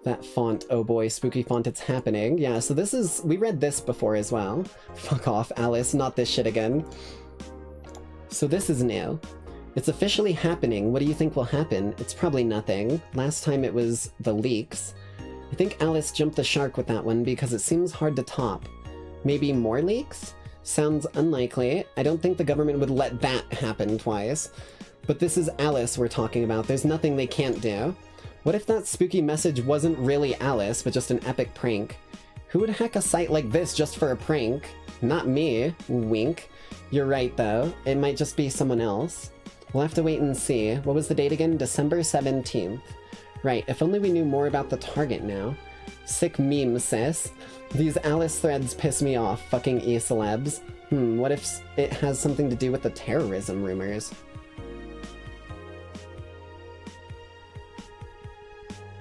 That font, oh boy, spooky font, it's happening. Yeah, so this is, we read this before as well. Fuck off, Alice, not this shit again. So this is new. It's officially happening. What do you think will happen? It's probably nothing. Last time it was the leaks. I think Alice jumped the shark with that one because it seems hard to top. Maybe more leaks? Sounds unlikely. I don't think the government would let that happen twice. But this is Alice we're talking about. There's nothing they can't do. What if that spooky message wasn't really Alice, but just an epic prank? Who would hack a site like this just for a prank? Not me. Wink. You're right, though. It might just be someone else. We'll have to wait and see. What was the date again? December 17th. Right, if only we knew more about the target now. Sick meme, sis. These Alice threads piss me off, fucking e-celebs. What if it has something to do with the terrorism rumors?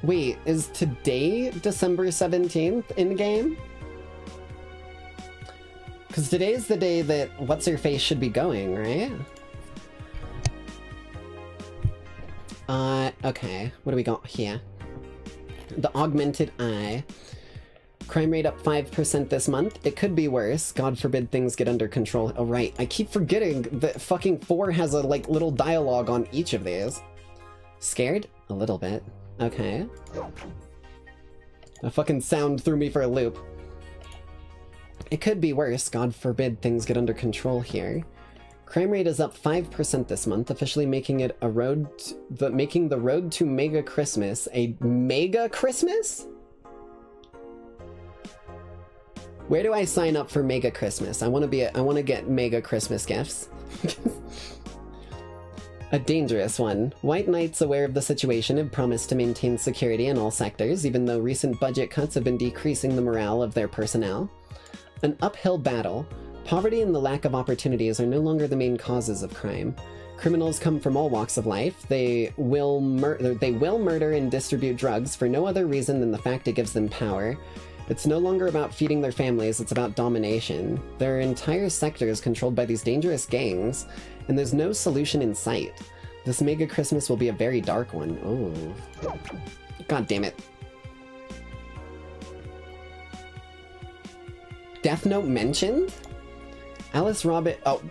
Wait, is today December 17th in-game? Because today's the day that What's-Her-Face should be going, right? Okay, what do we got here? The Augmented Eye. Crime rate up 5% this month. It could be worse. God forbid things get under control. Oh, right. I keep forgetting that fucking 4 has a, like, little dialogue on each of these. Scared? A little bit. Okay. The fucking sound threw me for a loop. It could be worse. God forbid things get under control here. Crime rate is up 5% this month, officially making it making the road to Mega Christmas a Mega Christmas? Where do I sign up for Mega Christmas? I want to get Mega Christmas gifts. A dangerous one. White Knights, aware of the situation, have promised to maintain security in all sectors, even though recent budget cuts have been decreasing the morale of their personnel. An uphill battle. Poverty and the lack of opportunities are no longer the main causes of crime. Criminals come from all walks of life. They will murder and distribute drugs for no other reason than the fact it gives them power. It's no longer about feeding their families, it's about domination. There are entire sectors controlled by these dangerous gangs, and there's no solution in sight. This mega Christmas will be a very dark one. Oh. God damn it. Death Note mentioned? Alice Robin... Oh.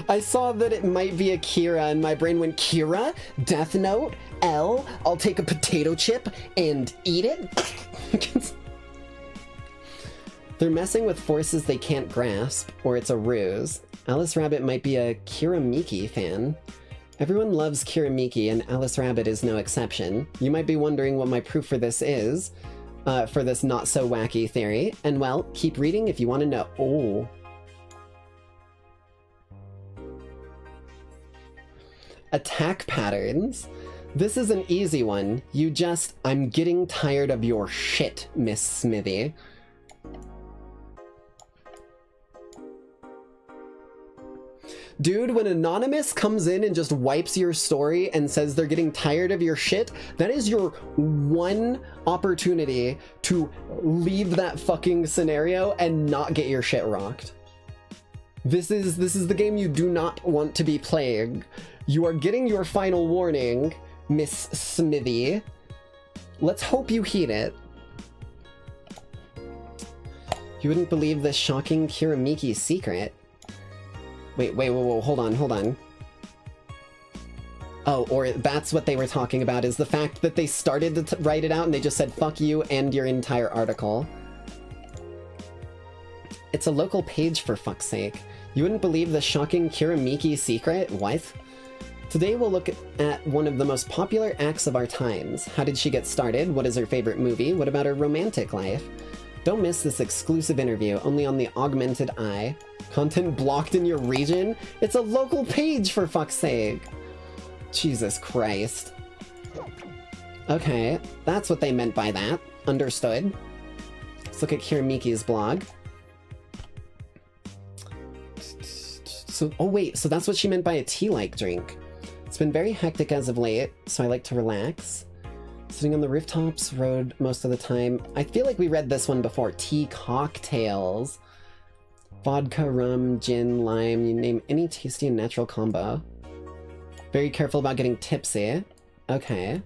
I saw that it might be Akira, and my brain went, Kira? Death Note? L? I'll take a potato chip and eat it? They're messing with forces they can't grasp, or it's a ruse. Alice Rabbit might be a Kiramiki fan. Everyone loves Kiramiki, and Alice Rabbit is no exception. You might be wondering what my proof for this is, for this not-so-wacky theory, and well, keep reading if you want to know. Oh. Attack patterns. This is an easy one. You just, I'm getting tired of your shit, Miss Smithy. Dude, when Anonymous comes in and just wipes your story and says they're getting tired of your shit, that is your one opportunity to leave that fucking scenario and not get your shit rocked. This is the game you do not want to be playing. You are getting your final warning, Miss Smithy. Let's hope you heed it. You wouldn't believe this shocking Kiramiki secret. Wait, whoa, hold on. Oh, or that's what they were talking about, is the fact that they started to write it out and they just said, fuck you and your entire article. It's a local page, for fuck's sake. You wouldn't believe the shocking Kiramiki secret? What? Today we'll look at one of the most popular acts of our times. How did she get started? What is her favorite movie? What about her romantic life? Don't miss this exclusive interview, only on the Augmented Eye. Content blocked in your region? It's a local page, for fuck's sake! Jesus Christ. Okay, that's what they meant by that. Understood. Let's look at Kiramiki's blog. So, oh wait, so that's what she meant by a tea-like drink. It's been very hectic as of late, so I like to relax. Sitting on the rooftops, road most of the time. I feel like we read this one before. Tea cocktails. Vodka, rum, gin, lime, you name any tasty and natural combo. Very careful about getting tipsy. Okay.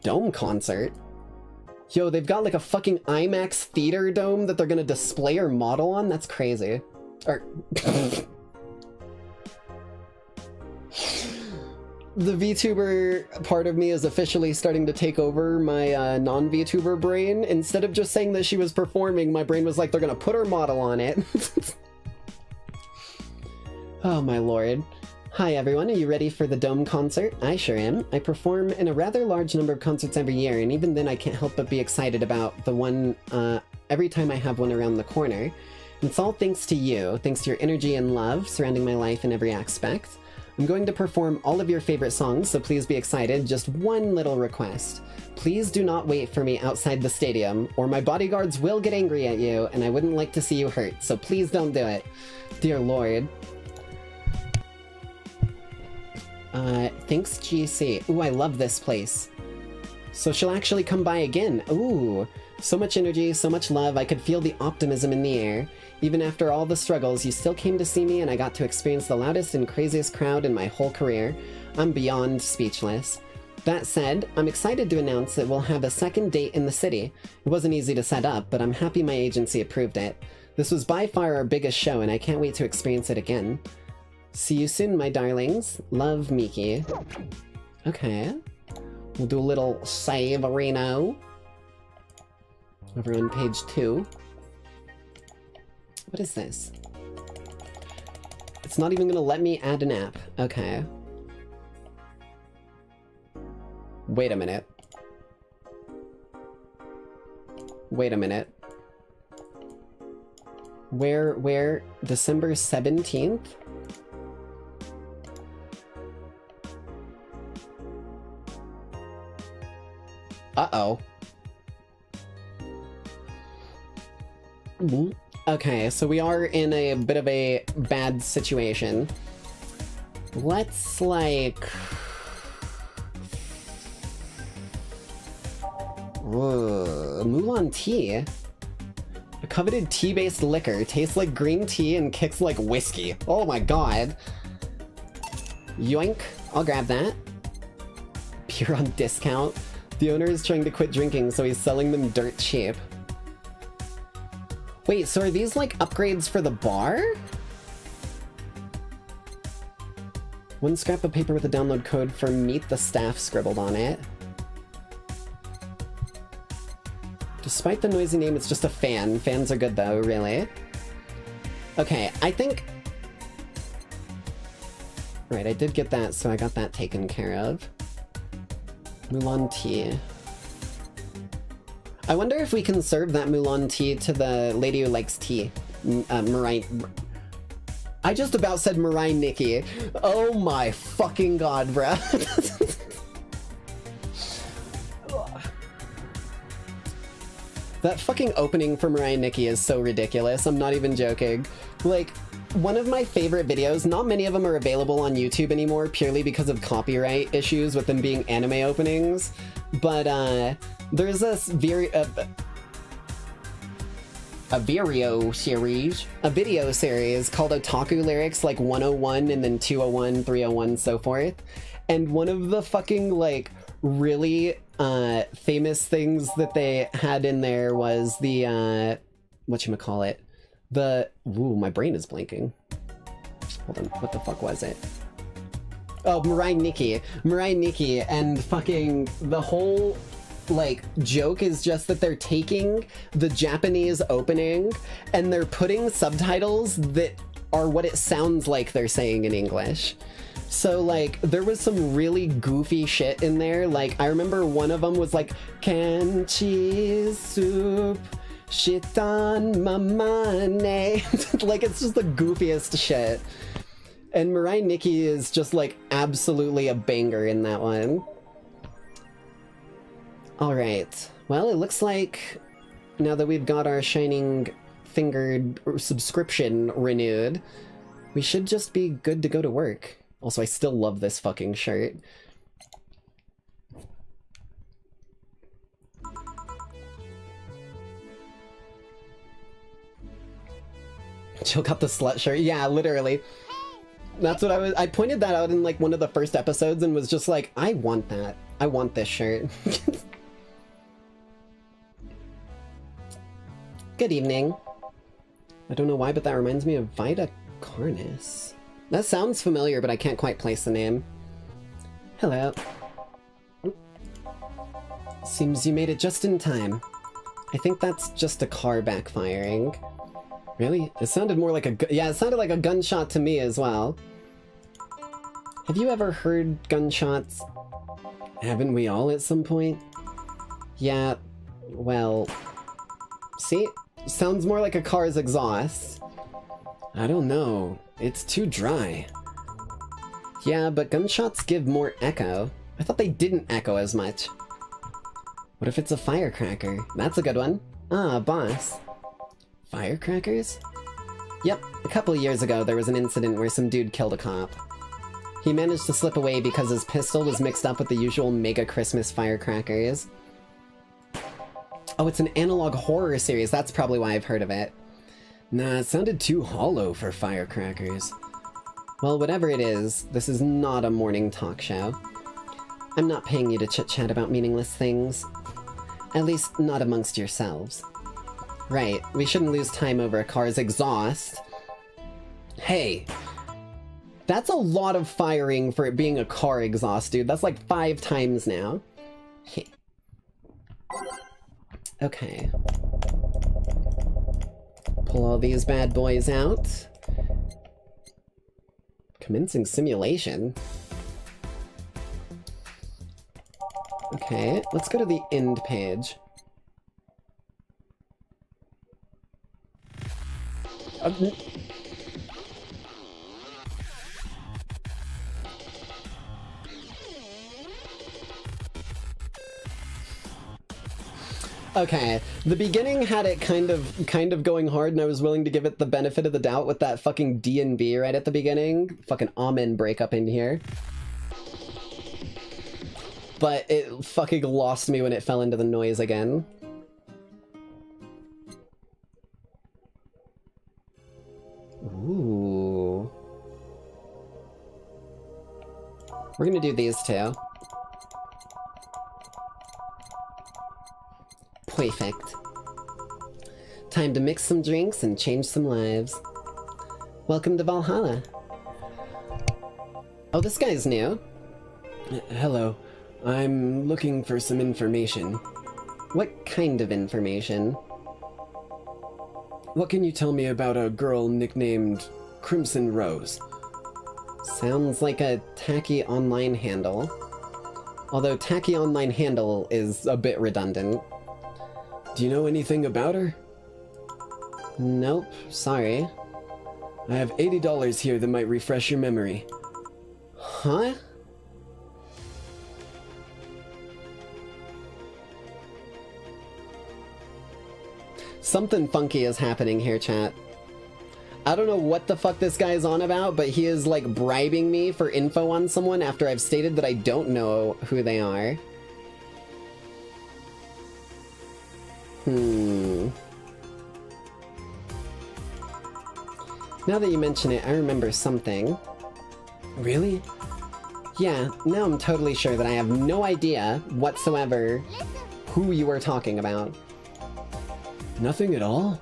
Dome concert? Yo, they've got like a fucking IMAX theater dome that they're gonna display or model on? That's crazy. Or... The VTuber part of me is officially starting to take over my non-VTuber brain. Instead of just saying that she was performing, my brain was like, they're gonna put her model on it. Oh my lord. Hi everyone, are you ready for the Dome concert? I sure am. I perform in a rather large number of concerts every year, and even then I can't help but be excited about the one every time I have one around the corner. And it's all thanks to you, thanks to your energy and love surrounding my life in every aspect. I'm going to perform all of your favorite songs, so please be excited. Just one little request. Please do not wait for me outside the stadium, or my bodyguards will get angry at you, and I wouldn't like to see you hurt, so please don't do it. Dear Lord. Thanks GC. Ooh, I love this place. So she'll actually come by again. Ooh, so much energy, so much love. I could feel the optimism in the air. Even after all the struggles, you still came to see me, and I got to experience the loudest and craziest crowd in my whole career. I'm beyond speechless. That said, I'm excited to announce that we'll have a second date in the city. It wasn't easy to set up, but I'm happy my agency approved it. This was by far our biggest show, and I can't wait to experience it again. See you soon, my darlings. Love, Miki. Okay. We'll do a little save-reno. Over on page 2. What is this? It's not even gonna let me add an app. Okay. Wait a minute. Wait a minute. Where? December 17th? Uh-oh. Okay, so we are in a bit of a bad situation. Let's, like... Mulan tea? A coveted tea-based liquor. Tastes like green tea and kicks like whiskey. Oh my god. Yoink. I'll grab that. Pure on discount. The owner is trying to quit drinking, so he's selling them dirt cheap. Wait, so are these like upgrades for the bar? One scrap of paper with a download code for Meet the Staff scribbled on it. Despite the noisy name, it's just a fan. Fans are good though, really. Okay, I think... Right, I did get that, so I got that taken care of. Mulan tea. I wonder if we can serve that Mulan tea to the lady who likes tea. Mirai... I just about said Mirai Nikki. Oh my fucking god, bruh. That fucking opening for Mirai Nikki is so ridiculous. I'm not even joking. Like, one of my favorite videos, not many of them are available on YouTube anymore purely because of copyright issues with them being anime openings, but there's this video series called Otaku Lyrics, like 101 and then 201, 301, so forth. And one of the fucking, like, really famous things that they had in there was the, whatchamacallit? Ooh, my brain is blinking. Hold on, what the fuck was it? Oh, Mirai Nikki. Mirai Nikki, and fucking the whole, like, joke is just that they're taking the Japanese opening and they're putting subtitles that are what it sounds like they're saying in English. So, like, there was some really goofy shit in there. Like, I remember one of them was like, Kenchi soup, shit on my money. Like, it's just the goofiest shit. And Mirai Nikki is just, like, absolutely a banger in that one. Alright. Well, it looks like now that we've got our Shining Fingered subscription renewed, we should just be good to go to work. Also, I still love this fucking shirt. Jill got the slut shirt. Yeah, literally. That's what I pointed that out in like one of the first episodes and was just like, I want that. I want this shirt. Good evening. I don't know why, but that reminds me of Vida Carnis. That sounds familiar, but I can't quite place the name. Hello. Seems you made it just in time. I think that's just a car backfiring. Really? It sounded more like yeah, it sounded like a gunshot to me as well. Have you ever heard gunshots? Haven't we all at some point? Yeah, well... See? Sounds more like a car's exhaust. I don't know. It's too dry. Yeah, but gunshots give more echo. I thought they didn't echo as much. What if it's a firecracker? That's a good one. Ah, boss. Firecrackers? Yep, a couple years ago there was an incident where some dude killed a cop. He managed to slip away because his pistol was mixed up with the usual mega Christmas firecrackers. Oh, it's an analog horror series, that's probably why I've heard of it. Nah, it sounded too hollow for firecrackers. Well, whatever it is, this is not a morning talk show. I'm not paying you to chit-chat about meaningless things. At least, not amongst yourselves. Right, we shouldn't lose time over a car's exhaust. Hey! That's a lot of firing for it being a car exhaust, dude. That's like 5 times now. Okay. Pull all these bad boys out. Commencing simulation. Okay, let's go to the end page. Okay, the beginning had it kind of going hard, and I was willing to give it the benefit of the doubt with that fucking D&B right at the beginning. Fucking Amen breakup in here. But it fucking lost me when it fell into the noise again. Ooh. We're gonna do these two. Perfect. Time to mix some drinks and change some lives. Welcome to Valhalla. Oh, this guy's new. Hello. I'm looking for some information. What kind of information? What can you tell me about a girl nicknamed Crimson Rose? Sounds like a tacky online handle. Although tacky online handle is a bit redundant. Do you know anything about her? Nope, sorry. I have $80 here that might refresh your memory. Huh? Something funky is happening here, chat. I don't know what the fuck this guy's on about, but he is like bribing me for info on someone after I've stated that I don't know who they are. Now that you mention it, I remember something. Really? Yeah, now I'm totally sure that I have no idea whatsoever who you were talking about. Nothing at all?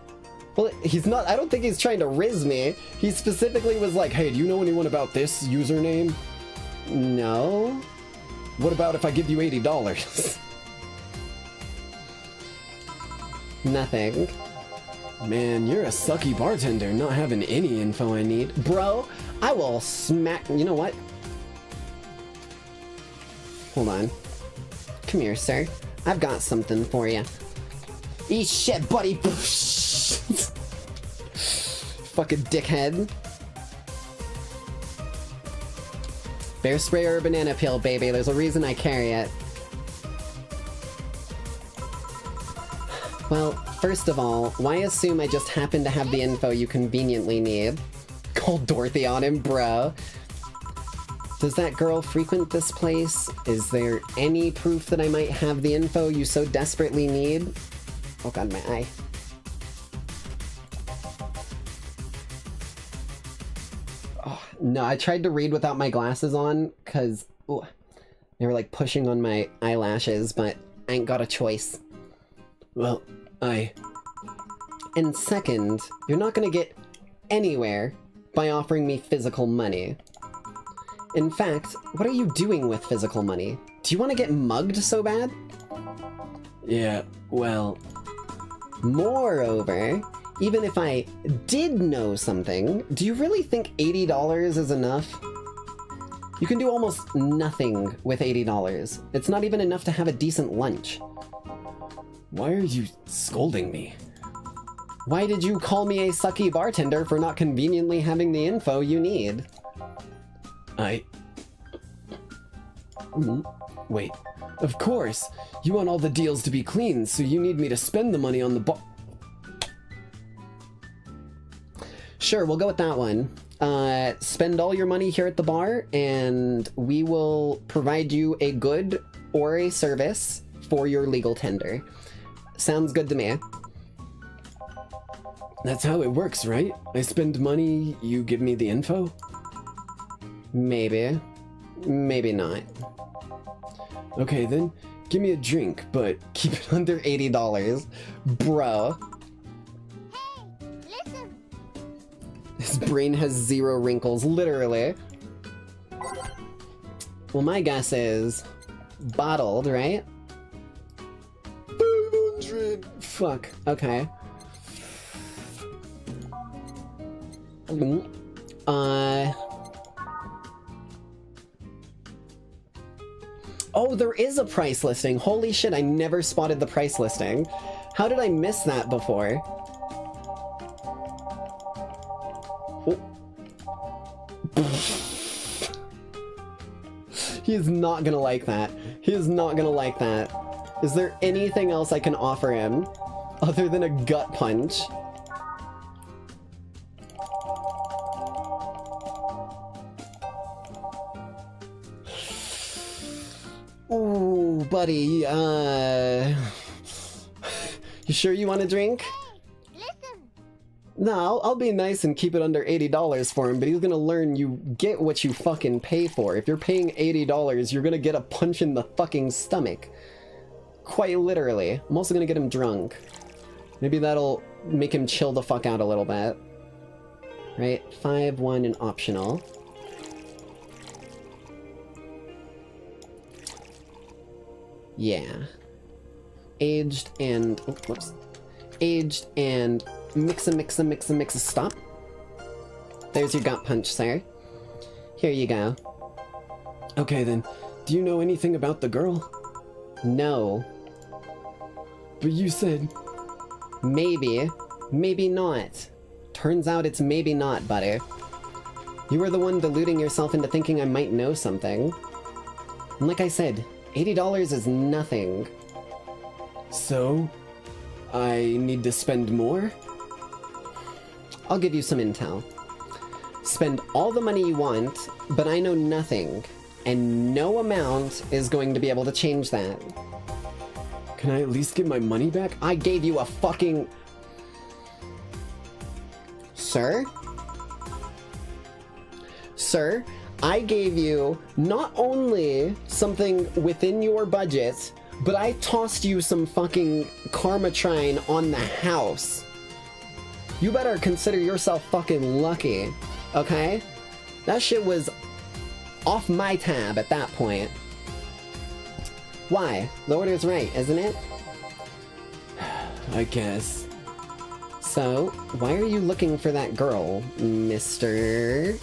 Well, he's not- I don't think he's trying to riz me. He specifically was like, hey, do you know anyone about this username? No? What about if I give you $80? Nothing. Man, you're a sucky bartender, not having any info I need. Bro, I will smack- you know what? Hold on. Come here, sir. I've got something for you. Eat shit, buddy! Fucking dickhead. Bear spray or banana peel, baby. There's a reason I carry it. Well, first of all, why assume I just happen to have the info you conveniently need? Call Dorothy on him, bro. Does that girl frequent this place? Is there any proof that I might have the info you so desperately need? Oh god, my eye. Oh, no, I tried to read without my glasses on, because they were like pushing on my eyelashes, but I ain't got a choice. Well, And second, you're not gonna get anywhere by offering me physical money. In fact, what are you doing with physical money? Do you want to get mugged so bad? Yeah, well... Moreover, even if I did know something, do you really think $80 is enough? You can do almost nothing with $80. It's not even enough to have a decent lunch. Why are you scolding me? Why did you call me a sucky bartender for not conveniently having the info you need? Wait. Of course! You want all the deals to be clean, so you need me to spend the money on the bar- Sure, we'll go with that one. Spend all your money here at the bar, and we will provide you a good or a service for your legal tender. Sounds good to me. That's how it works, right? I spend money, you give me the info? Maybe. Maybe not. Okay then, give me a drink, but keep it under $80. Bro. Hey, listen. His brain has 0 wrinkles, literally. Well, my guess is bottled, right? 500! Fuck, okay. Oh, there is a price listing. Holy shit, I never spotted the price listing. How did I miss that before? Oh. He is not gonna like that. He is not gonna like that. Is there anything else I can offer him other than a gut punch? Ooh, buddy, you sure you want a drink? Listen. No, I'll be nice and keep it under $80 for him, but he's gonna learn you get what you fucking pay for. If you're paying $80, you're gonna get a punch in the fucking stomach. Quite literally. I'm also gonna get him drunk. Maybe that'll make him chill the fuck out a little bit. Right? 5-1 and optional. Yeah. Aged and... oh, whoops. Aged and... mixa, stop. There's your gut punch, sir. Here you go. Okay then, do you know anything about the girl? No. But you said... maybe. Maybe not. Turns out it's maybe not, Butter. You were the one deluding yourself into thinking I might know something. And like I said, $80 is nothing. So? I need to spend more? I'll give you some intel. Spend all the money you want, but I know nothing. And no amount is going to be able to change that. Can I at least get my money back? I gave you a fucking... Sir? Sir, I gave you not only something within your budget, but I tossed you some fucking Karmatrine on the house. You better consider yourself fucking lucky, okay? That shit was off my tab at that point. Why? The order's right, isn't it? I guess. So, why are you looking for that girl, Mr.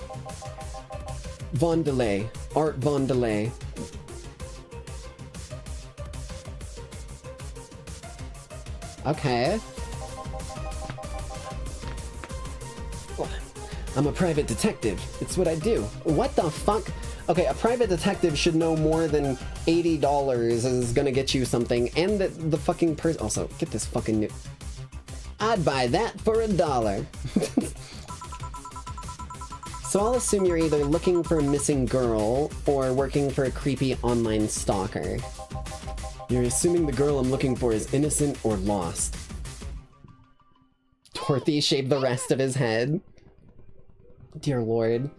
Vondelay? Art Vondelay. Okay. I'm a private detective. It's what I do. What the fuck? Okay, a private detective should know more than $80 is gonna get you something, and that the fucking person... Also, get this fucking new... I'd buy that for $1. So I'll assume you're either looking for a missing girl, or working for a creepy online stalker. You're assuming the girl I'm looking for is innocent or lost. Dorothy shaved the rest of his head. Dear Lord.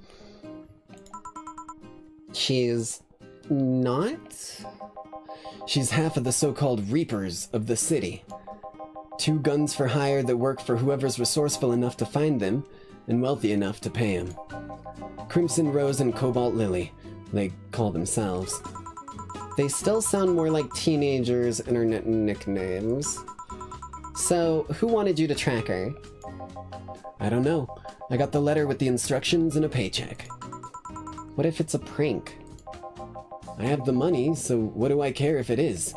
She's not? She's half of the so-called Reapers of the city. 2 guns for hire that work for whoever's resourceful enough to find them, and wealthy enough to pay him. Crimson Rose and Cobalt Lily, they call themselves. They still sound more like teenagers' internet nicknames. So, who wanted you to track her? I don't know. I got the letter with the instructions and a paycheck. What if it's a prank? I have the money, so what do I care if it is?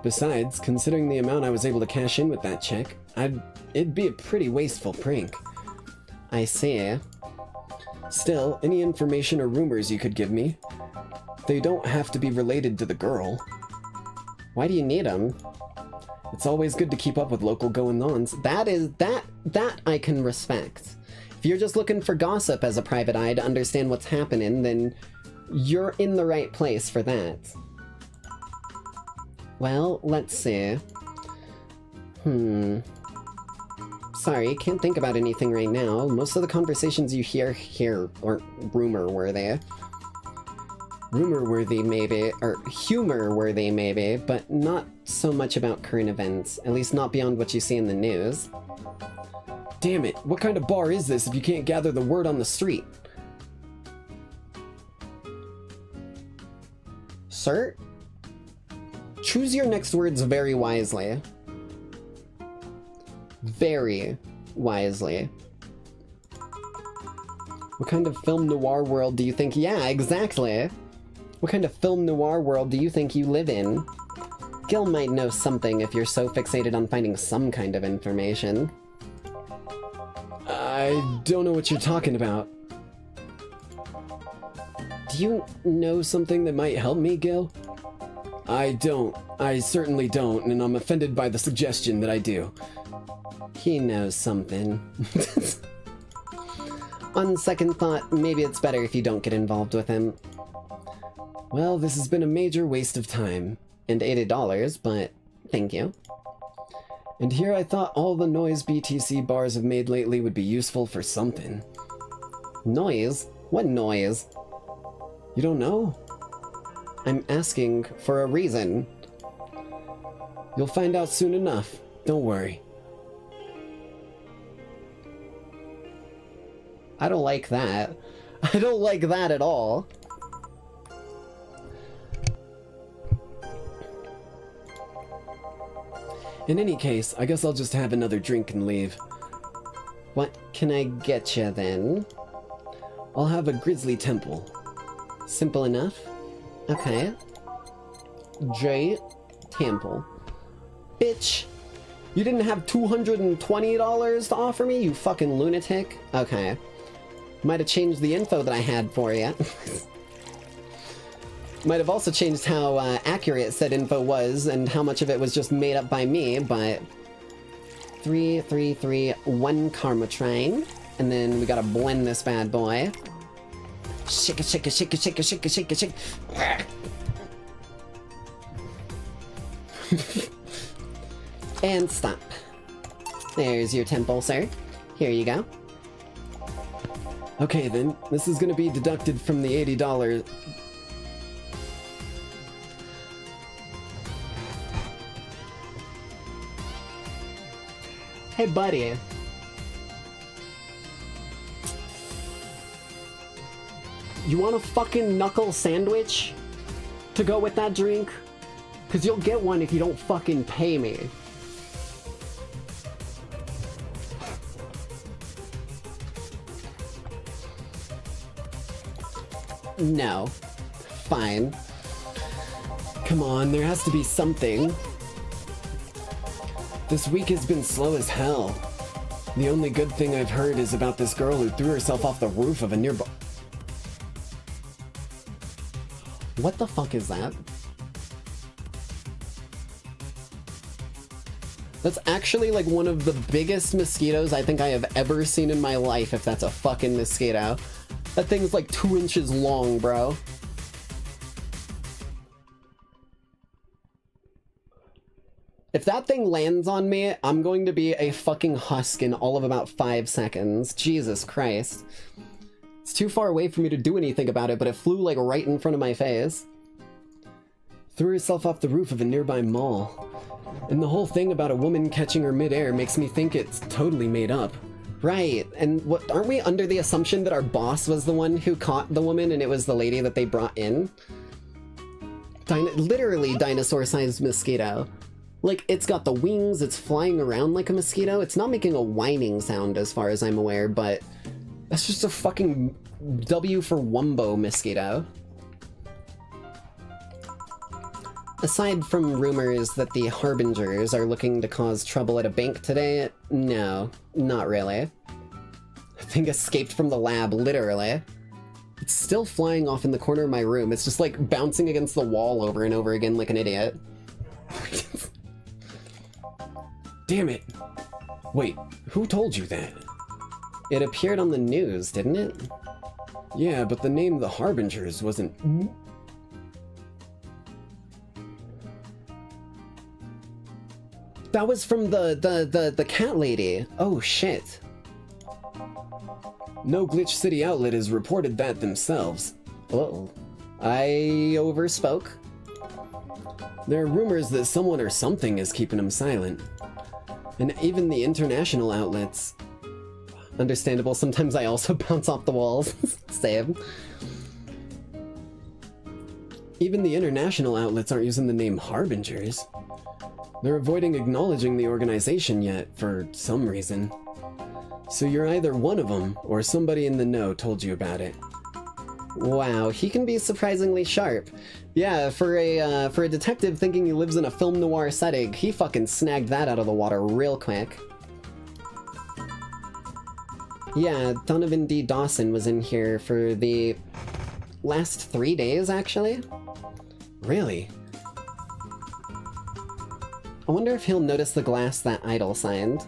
Besides, considering the amount I was able to cash in with that check, it'd be a pretty wasteful prank. I see. Still, any information or rumors you could give me, they don't have to be related to the girl. Why do you need them? It's always good to keep up with local goings-ons. That I can respect. If you're just looking for gossip as a private eye to understand what's happening, then you're in the right place for that. Well, let's see. Sorry, can't think about anything right now. Most of the conversations you hear here aren't rumor-worthy. Rumor-worthy, maybe, or humor-worthy, maybe, but not so much about current events, at least not beyond what you see in the news. Damn it, what kind of bar is this if you can't gather the word on the street? Sir? Choose your next words very wisely. Very wisely. What kind of film noir world do you think... Yeah, exactly! What kind of film noir world do you think you live in? Gil might know something if you're so fixated on finding some kind of information. I don't know what you're talking about. Do you know something that might help me, Gil? I don't. I certainly don't, and I'm offended by the suggestion that I do. He knows something. On second thought, maybe it's better if you don't get involved with him. Well, this has been a major waste of time. And $80, but thank you. And here I thought all the noise BTC bars have made lately would be useful for something. Noise? What noise? You don't know? I'm asking for a reason. You'll find out soon enough. Don't worry. I don't like that. I don't like that at all. In any case, I guess I'll just have another drink and leave. What can I get you then? I'll have a grizzly temple. Simple enough? Okay. J Temple. Bitch! You didn't have $220 to offer me, you fucking lunatic? Okay. Might have changed the info that I had for you. Might have also changed how accurate said info was and how much of it was just made up by me, but 3, 3, 3, 1 Karma Train. And then we gotta blend this bad boy. Shake it, shake it, shake it, shake it, shake it, shake it, shake it. And stop. There's your temple, sir. Here you go. Okay then, this is gonna be deducted from the $80. Hey, buddy. You want a fucking knuckle sandwich to go with that drink? Because you'll get one if you don't fucking pay me. No. Fine. Come on, there has to be something. This week has been slow as hell. The only good thing I've heard is about this girl who threw herself off the roof of a nearby... What the fuck is that? That's actually like one of the biggest mosquitoes I think I have ever seen in my life, if that's a fucking mosquito. That thing's like 2 inches long, bro. If that thing lands on me, I'm going to be a fucking husk in all of about 5 seconds. Jesus Christ. It's too far away for me to do anything about it, but it flew like right in front of my face. Threw herself off the roof of a nearby mall. And the whole thing about a woman catching her midair makes me think it's totally made up. Right, and what, aren't we under the assumption that our boss was the one who caught the woman and it was the lady that they brought in? Literally dinosaur-sized mosquito. Like, it's got the wings, it's flying around like a mosquito. It's not making a whining sound as far as I'm aware, but that's just a fucking W for Wumbo mosquito. Aside from rumors that the Harbingers are looking to cause trouble at a bank today, no, not really. The thing escaped from the lab, literally. It's still flying off in the corner of my room. It's just like bouncing against the wall over and over again like an idiot. Damn it! Wait, who told you that? It appeared on the news, didn't it? Yeah, but the name of the Harbingers wasn't... That was from the cat lady. Oh shit. No Glitch City outlet has reported that themselves. Uh-oh. I overspoke. There are rumors that someone or something is keeping them silent. And even the international outlets. Understandable, sometimes I also bounce off the walls. Same. Even the international outlets aren't using the name Harbingers. They're avoiding acknowledging the organization yet, for some reason. So you're either one of them, or somebody in the know told you about it. Wow, he can be surprisingly sharp. Yeah, for a detective thinking he lives in a film noir setting, he fucking snagged that out of the water real quick. Yeah, Donovan D. Dawson was in here for the last 3 days, actually? Really? I wonder if he'll notice the glass that Idol signed.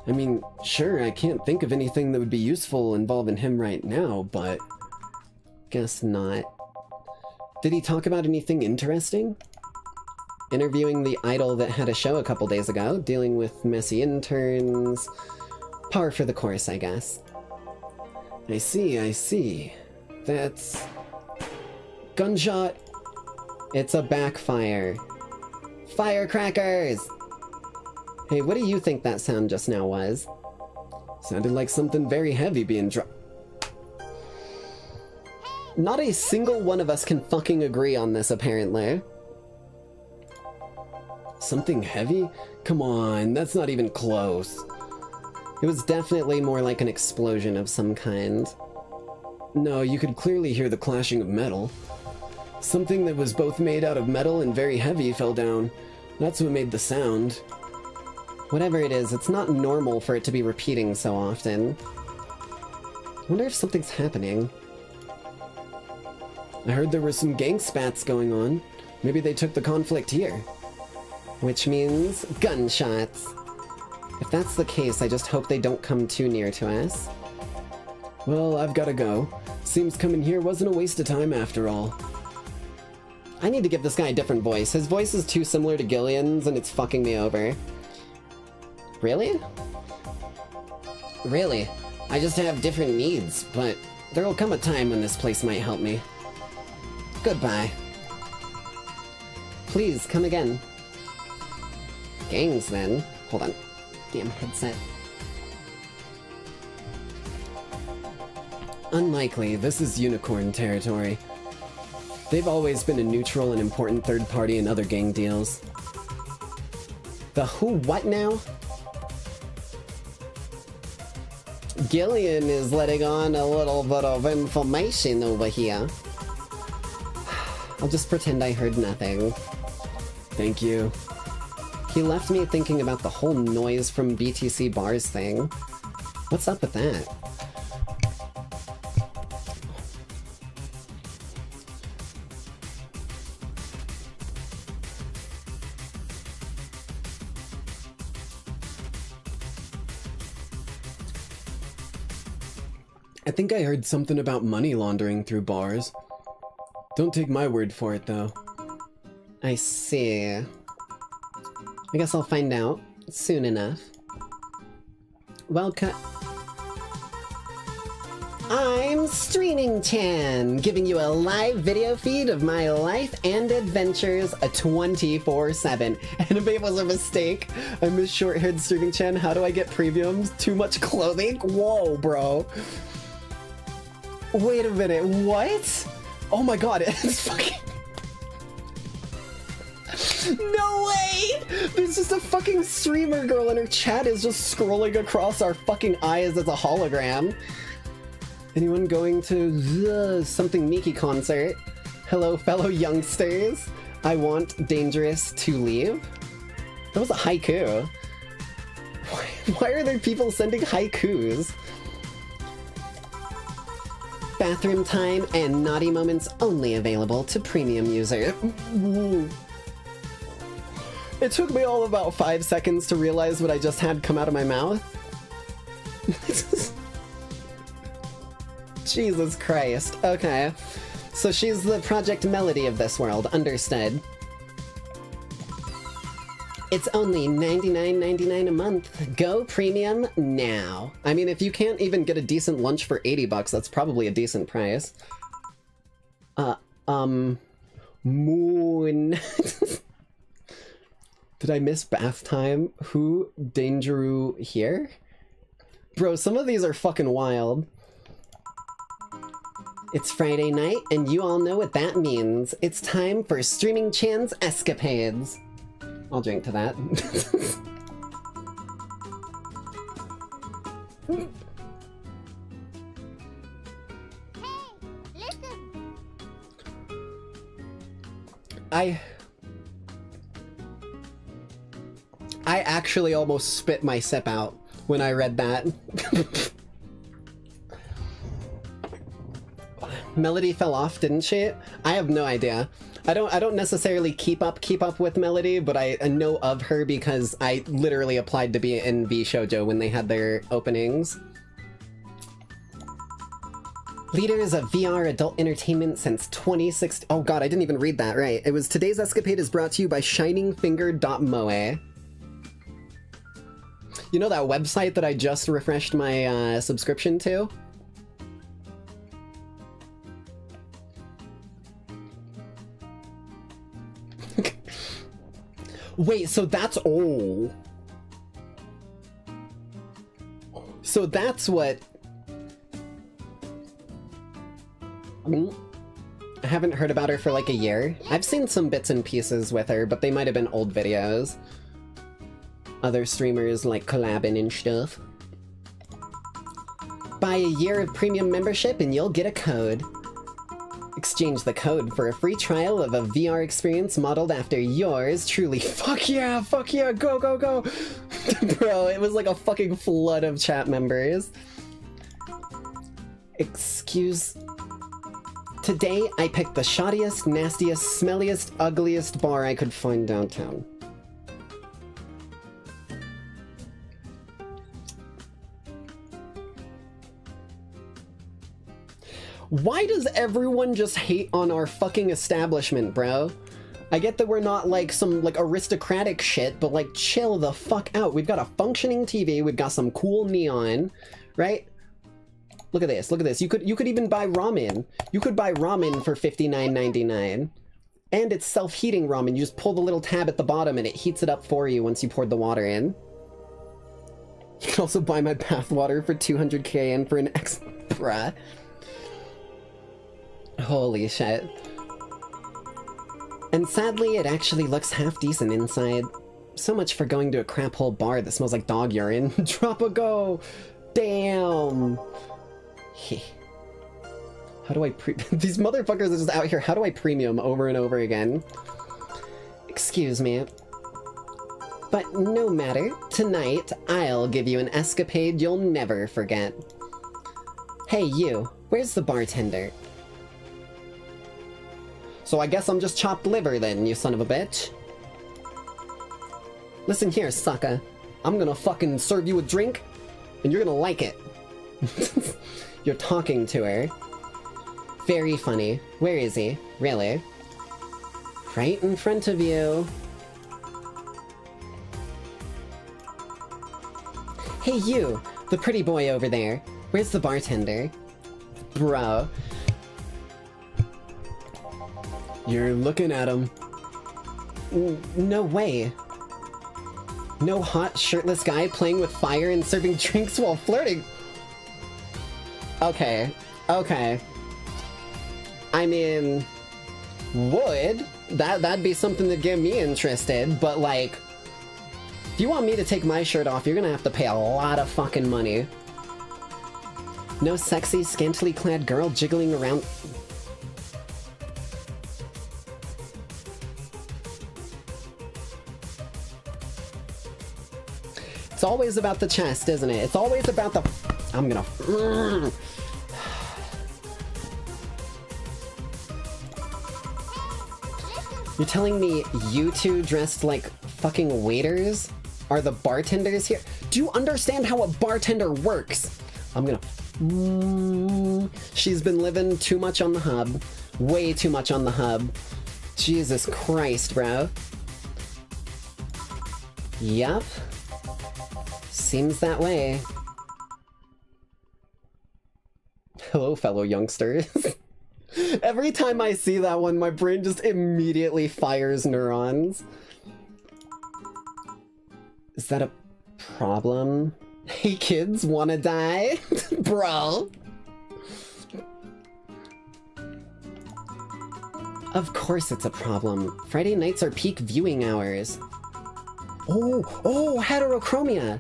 I mean, sure, I can't think of anything that would be useful involving him right now, but... guess not. Did he talk about anything interesting? Interviewing the idol that had a show a couple days ago, dealing with messy interns... par for the course, I guess. I see. That's... gunshot! It's a backfire. Firecrackers! Hey, what do you think that sound just now was? Sounded like something very heavy being dropped. Not a single one of us can fucking agree on this, apparently. Something heavy? Come on, that's not even close. It was definitely more like an explosion of some kind. No, you could clearly hear the clashing of metal. Something that was both made out of metal and very heavy fell down. That's what made the sound. Whatever it is, it's not normal for it to be repeating so often. I wonder if something's happening. I heard there were some gang spats going on. Maybe they took the conflict here. Which means gunshots. If that's the case, I just hope they don't come too near to us. Well, I've gotta go. Seems coming here wasn't a waste of time after all. I need to give this guy a different voice. His voice is too similar to Gillian's and it's fucking me over. Really? Really? I just have different needs, but there will come a time when this place might help me. Goodbye. Please, come again. Gangs, then. Hold on. Damn headset. Unlikely. This is unicorn territory. They've always been a neutral and important third party in other gang deals. The who what now? Gillian is letting on a little bit of information over here. I'll just pretend I heard nothing. Thank you. He left me thinking about the whole noise from BTC bars thing. What's up with that? I think I heard something about money laundering through bars. Don't take my word for it, though. I see. I guess I'll find out soon enough. Welcome. I'm Streaming Chan, giving you a live video feed of my life and adventures 24/7. And if it was a mistake, I miss short-haired Streaming Chan. How do I get premiums? Too much clothing? Whoa, bro. Wait a minute, what? Oh my god, it's fucking... No way! There's just a fucking streamer girl and her chat is just scrolling across our fucking eyes as a hologram. Anyone going to the something Miki concert? Hello, fellow youngsters. I want Dangerous to leave. That was a haiku. Why are there people sending haikus? Bathroom time and naughty moments only available to premium users. It took me all about 5 seconds to realize what I just had come out of my mouth. Jesus Christ. Okay. So she's the Project Melody of this world. Understood. It's only $99.99 a month. Go premium now. I mean, if you can't even get a decent lunch for $80, that's probably a decent price. Moon. Did I miss bath time? Who? Dangeroo here? Bro, some of these are fucking wild. It's Friday night, and you all know what that means. It's time for Streaming Chan's escapades. I'll drink to that. Hey, listen. I actually almost spit my sip out when I read that. Melody fell off, didn't she? I have no idea. I don't necessarily keep up with Melody, but I know of her because I literally applied to be in V Shoujo when they had their openings. Leaders of VR adult entertainment since 2016. Oh god, I didn't even read that right. It was today's escapade is brought to you by shiningfinger.moe. You know that website that I just refreshed my subscription to? Wait, so that's... Oh. So that's what... I haven't heard about her for like a year. I've seen some bits and pieces with her, but they might have been old videos. Other streamers like collabing and stuff. Buy a year of premium membership and you'll get a code. Exchange the code for a free trial of a VR experience modeled after yours truly. Fuck yeah, go, go, go. Bro, it was like a fucking flood of chat members. Excuse... Today, I picked the shoddiest, nastiest, smelliest, ugliest bar I could find downtown. Why does everyone just hate on our fucking establishment, bro? I get that we're not like some like aristocratic shit, but like chill the fuck out. We've got a functioning TV, we've got some cool neon, right? Look at this, look at this. You could even buy ramen. You could buy ramen for $59.99. And it's self-heating ramen. You just pull the little tab at the bottom and it heats it up for you once you poured the water in. You can also buy my bath water for 200k and for an X... Bruh. Holy shit. And sadly, it actually looks half decent inside. So much for going to a crap hole bar that smells like dog urine. Drop a go! Damn! How do I these motherfuckers are just out here. How do I premium over and over again? Excuse me. But no matter. Tonight, I'll give you an escapade you'll never forget. Hey you, where's the bartender? So I guess I'm just chopped liver then, you son of a bitch. Listen here, sucker. I'm gonna fucking serve you a drink, and you're gonna like it. You're talking to her. Very funny. Where is he? Really? Right in front of you. Hey you, the pretty boy over there. Where's the bartender? Bro. You're looking at him. No way. No hot, shirtless guy playing with fire and serving drinks while flirting. Okay, okay. I mean, that'd be something to get me interested, but like, if you want me to take my shirt off, you're gonna have to pay a lot of fucking money. No sexy, scantily clad girl jiggling around. It's always about the chest, isn't it? It's always about the... I'm gonna... You're telling me you two dressed like fucking waiters are the bartenders here? Do you understand how a bartender works? I'm gonna... She's been living too much on the hub. Way too much on the hub. Jesus Christ, bro. Yup. Seems that way. Hello, fellow youngsters. Every time I see that one, my brain just immediately fires neurons. Is that a problem? Hey kids, wanna die? Bro. Of course it's a problem. Friday nights are peak viewing hours. Oh, heterochromia!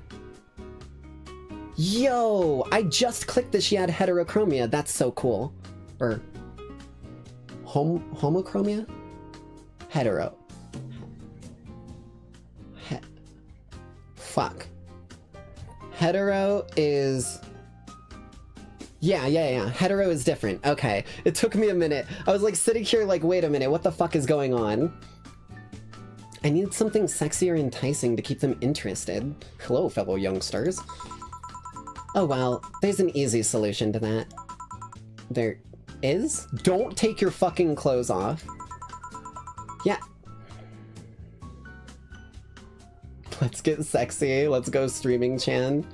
Yo, I just clicked that she had heterochromia. That's so cool. Or homochromia? Hetero. Fuck. Hetero is Yeah. Hetero is different. Okay. It took me a minute. I was like sitting here like, wait a minute, what the fuck is going on? I need something sexy or enticing to keep them interested. Hello, fellow youngsters. Oh well, there's an easy solution to that. There is? Don't take your fucking clothes off. Yeah. Let's get sexy. Let's go streaming, Chan.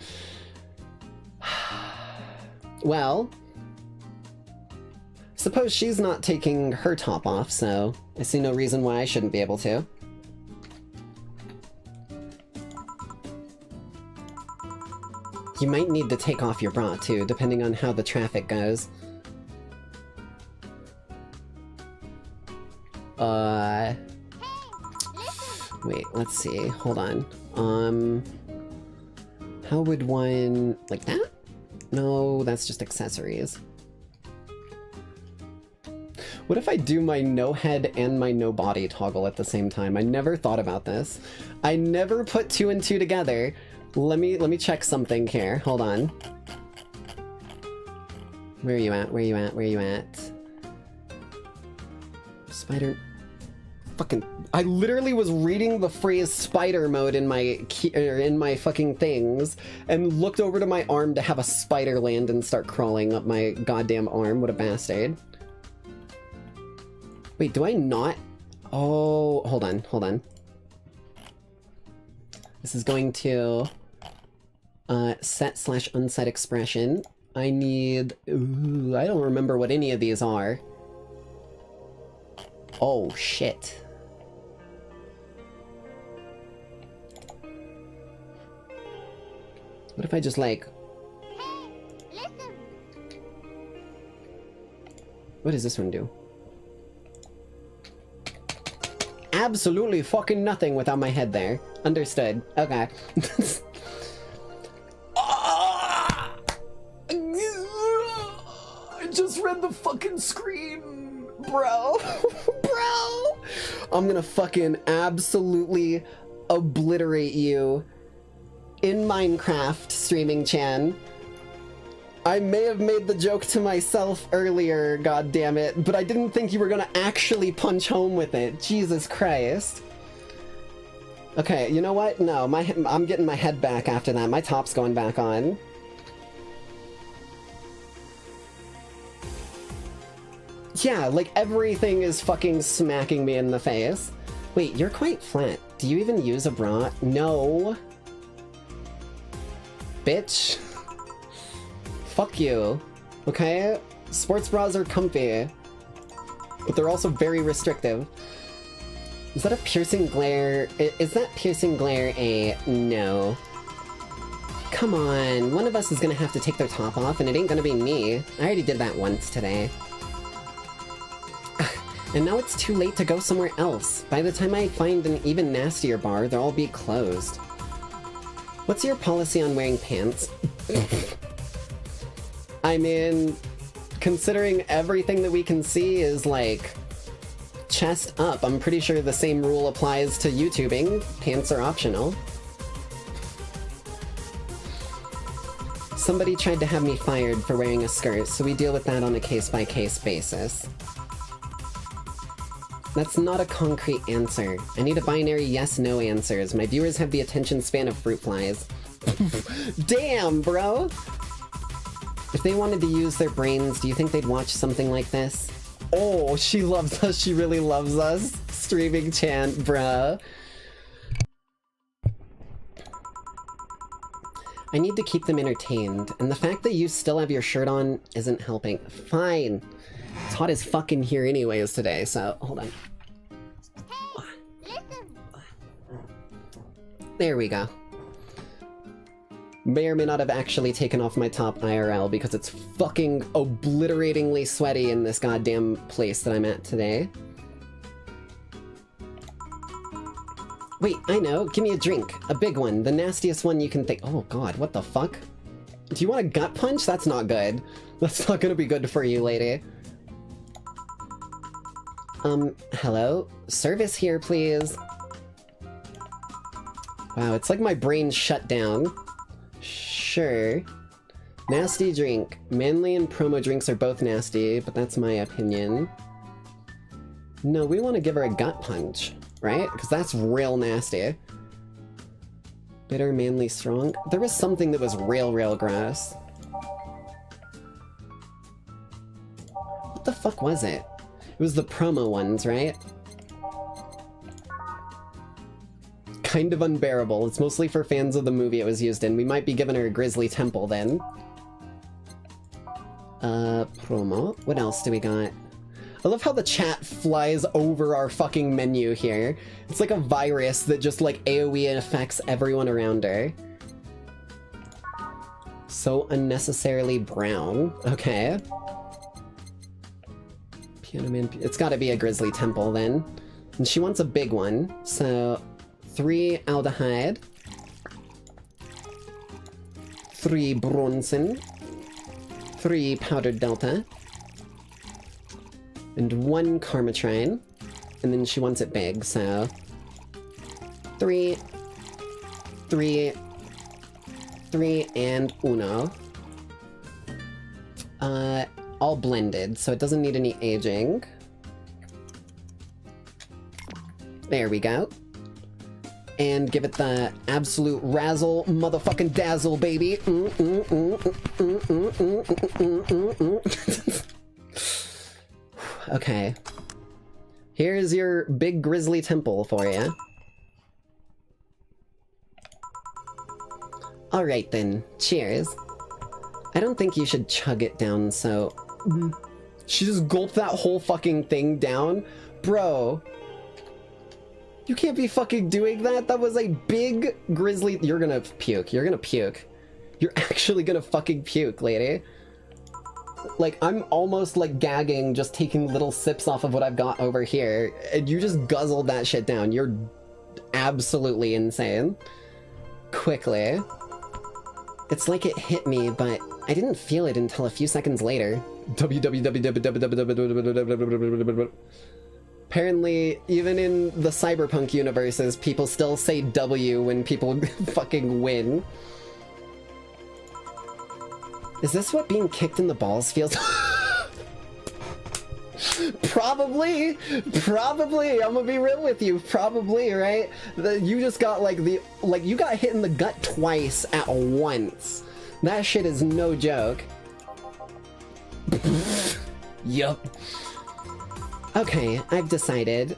Well, suppose she's not taking her top off, so I see no reason why I shouldn't be able to. You might need to take off your bra, too, depending on how the traffic goes. Wait, let's see. Hold on. How would one... like that? No, that's just accessories. What if I do my no head and my no body toggle at the same time? I never thought about this. I never put 2 and 2 together. Let me check something here. Hold on. Where are you at? Where are you at? Where are you at? Spider... Fucking... I literally was reading the phrase spider mode in my fucking things, and looked over to my arm to have a spider land and start crawling up my goddamn arm. What a bastard. Wait, do I not... Oh, hold on. This is going to... set/unset expression. I need... Ooh, I don't remember what any of these are. Oh, shit. What if I just, like... Hey, listen. What does this one do? Absolutely fucking nothing without my head there. Understood. Okay. I just read the fucking screen, bro. Bro! I'm gonna fucking absolutely obliterate you in Minecraft, streaming Chan. I may have made the joke to myself earlier, goddammit, but I didn't think you were gonna actually punch home with it. Jesus Christ. Okay, you know what? No, I'm getting my head back after that. My top's going back on. Yeah, like everything is fucking smacking me in the face. Wait, you're quite flat. Do you even use a bra? No. Bitch. Fuck you. Okay? Sports bras are comfy, but they're also very restrictive. Is that a piercing glare? Is that piercing glare a no? Come on, one of us is gonna have to take their top off, and it ain't gonna be me. I already did that once today. And now it's too late to go somewhere else. By the time I find an even nastier bar, they'll all be closed. What's your policy on wearing pants? I mean, considering everything that we can see is, like, chest up, I'm pretty sure the same rule applies to YouTubing. Pants are optional. Somebody tried to have me fired for wearing a skirt, so we deal with that on a case-by-case basis. That's not a concrete answer. I need a binary yes-no answers. My viewers have the attention span of fruit flies. Damn, bro! If they wanted to use their brains, do you think they'd watch something like this? Oh, she loves us. She really loves us. Streaming Chan, bruh. I need to keep them entertained, and the fact that you still have your shirt on isn't helping. Fine. It's hot as fuck in here anyways today, so hold on. Hey, listen. There we go. May or may not have actually taken off my top IRL because it's fucking obliteratingly sweaty in this goddamn place that I'm at today. Wait, I know. Give me a drink. A big one. The nastiest one you can think. Oh god, what the fuck? Do you want a gut punch? That's not good. That's not gonna be good for you, lady. Hello? Service here, please. Wow, it's like my brain shut down. Sure. Nasty drink. Manly and promo drinks are both nasty, but that's my opinion. No, we want to give her a gut punch, right? Because that's real nasty. Bitter, manly, strong. There was something that was real gross. What the fuck was it? It was the promo ones, right? Kind of unbearable. It's mostly for fans of the movie it was used in. We might be giving her a Grizzly Temple then. Promo. What else do we got? I love how the chat flies over our fucking menu here. It's like a virus that just like AoE affects everyone around her. So unnecessarily brown. Okay. Piano Man. It's gotta be a Grizzly Temple then. And she wants a big one. So 3 aldehyde. 3 Bronson. 3 powdered delta. And 1 Karmatrine. And then she wants it big, so 3, 3, 3, and uno. All blended, so it doesn't need any aging. There we go. And give it the absolute razzle motherfucking dazzle, baby. Okay. Here's your big Grizzly Temple for you. Alright then, cheers. I don't think you should chug it down, so... She just gulped that whole fucking thing down? Bro. You can't be fucking doing that. That was a big Grizzly... You're gonna puke. You're gonna puke. You're actually gonna fucking puke, lady. Like, I'm almost, like, gagging just taking little sips off of what I've got over here, and you just guzzled that shit down. You're absolutely insane. Quickly. It's like it hit me, but I didn't feel it until a few seconds later. Apparently, even in the Cyberpunk universes, people still say W when people fucking win. Is this what being kicked in the balls feels? Probably! Probably! I'm gonna be real with you. Probably, right? You just got you got hit in the gut twice at once. That shit is no joke. Yup. Okay, I've decided.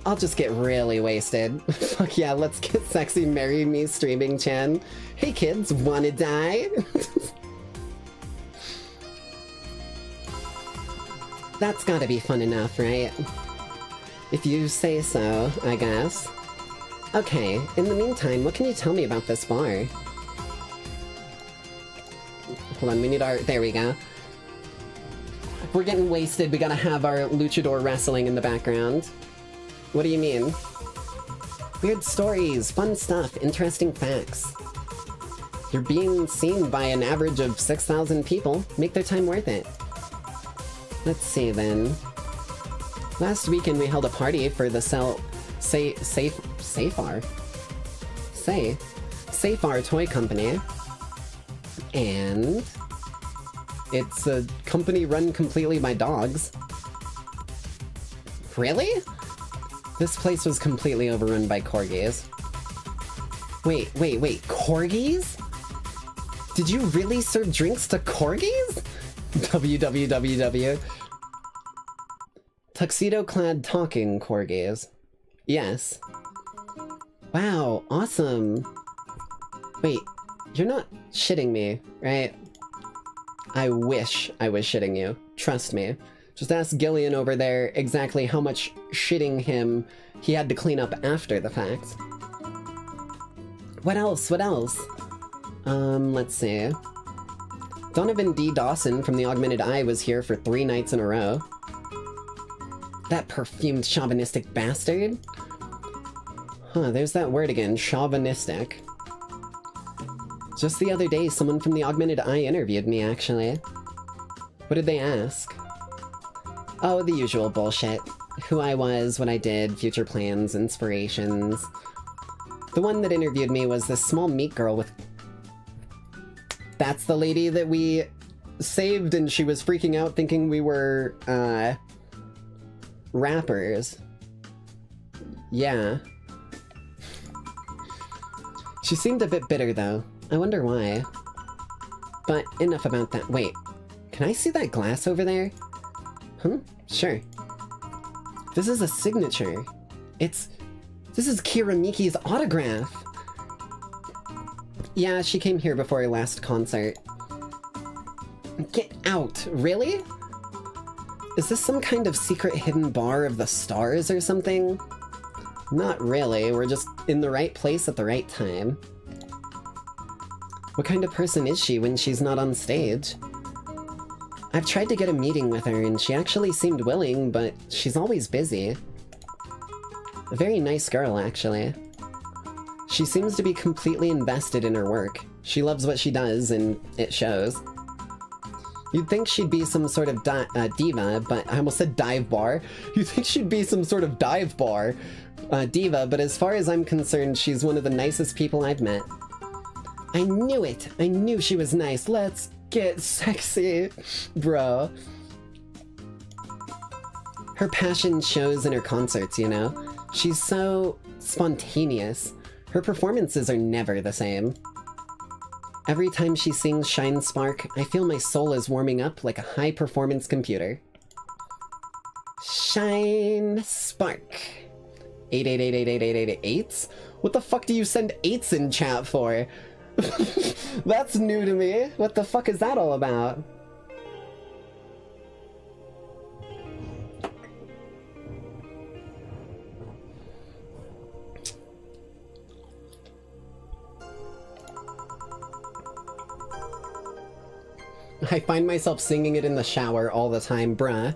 I'll just get really wasted. Fuck yeah, let's get sexy marry me streaming Chan. Hey kids, wanna die? That's gotta be fun enough, right? If you say so, I guess. Okay, in the meantime, what can you tell me about this bar? Hold on, we need our... There we go. We're getting wasted, we gotta have our luchador wrestling in the background. What do you mean? Weird stories, fun stuff, interesting facts. You're being seen by an average of 6,000 people. Make their time worth it. Let's see then. Last weekend we held a party for the Safar Toy Company. And it's a company run completely by dogs. Really? This place was completely overrun by corgis. Wait, corgis? Did you really serve drinks to corgis? www. Tuxedo-clad talking corgis. Yes. Wow, awesome. Wait, you're not shitting me, right? I wish I was shitting you. Trust me. Just ask Gillian over there exactly how much shitting him he had to clean up after the fact. What else? What else? Let's see. Donovan D. Dawson from the Augmented Eye was here for 3 nights in a row. That perfumed chauvinistic bastard? Huh, there's that word again, chauvinistic. Just the other day, someone from the Augmented Eye interviewed me, actually. What did they ask? Oh, the usual bullshit. Who I was, what I did, future plans, inspirations. The one that interviewed me was this small meat girl with... That's the lady that we saved and she was freaking out thinking we were, rappers. Yeah. She seemed a bit bitter, though. I wonder why. But enough about that. Wait, can I see that glass over there? Sure. This is a signature. This is Kira Miki's autograph. Yeah, she came here before our last concert. Get out, really? Is this some kind of secret hidden bar of the stars or something? Not really, we're just in the right place at the right time. What kind of person is she when she's not on stage? I've tried to get a meeting with her and she actually seemed willing, but she's always busy. A very nice girl, actually. She seems to be completely invested in her work. She loves what she does, and it shows. You'd think she'd be some sort of diva, but I almost said dive bar. You'd think she'd be some sort of dive bar diva, but as far as I'm concerned, she's one of the nicest people I've met. I knew it! I knew she was nice. Let's get sexy, bro. Her passion shows in her concerts, you know? She's so spontaneous. Her performances are never the same. Every time she sings Shine Spark, I feel my soul is warming up like a high-performance computer. Shine Spark. 888888888? What the fuck do you send 8s in chat for? That's new to me. What the fuck is that all about? I find myself singing it in the shower all the time, bruh.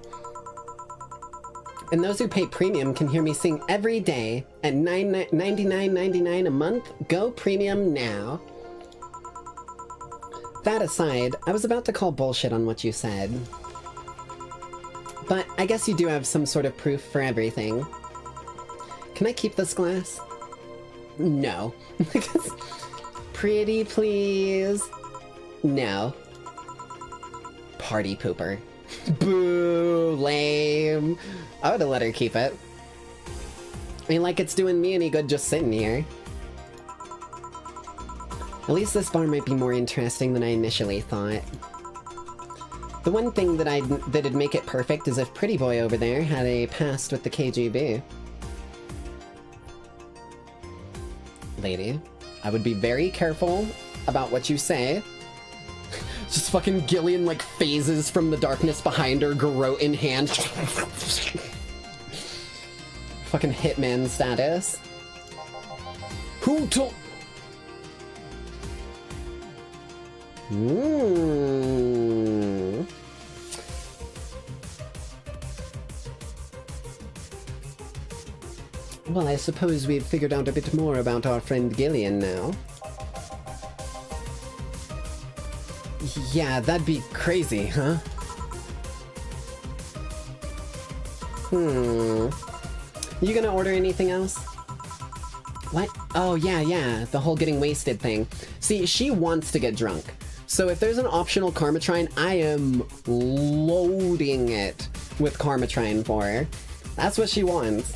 And those who pay premium can hear me sing every day at $99.99 a month. Go premium now. That aside, I was about to call bullshit on what you said. But I guess you do have some sort of proof for everything. Can I keep this glass? No. Pretty please? No. Party pooper. Boo, lame. I would've let her keep it. Ain't like it's doing me any good just sitting here. At least this bar might be more interesting than I initially thought. The one thing that'd make it perfect is if Pretty Boy over there had a past with the KGB. Lady, I would be very careful about what you say. Just fucking Gillian, like, phases from the darkness behind her, garrote in hand. Fucking hitman status. Who told... Well, I suppose we've figured out a bit more about our friend Gillian now. Yeah, that'd be crazy, huh? You gonna order anything else? What? Oh, yeah, the whole getting wasted thing. See, she wants to get drunk. So if there's an optional Karmatrine, I am loading it with Karmatrine for her. That's what she wants.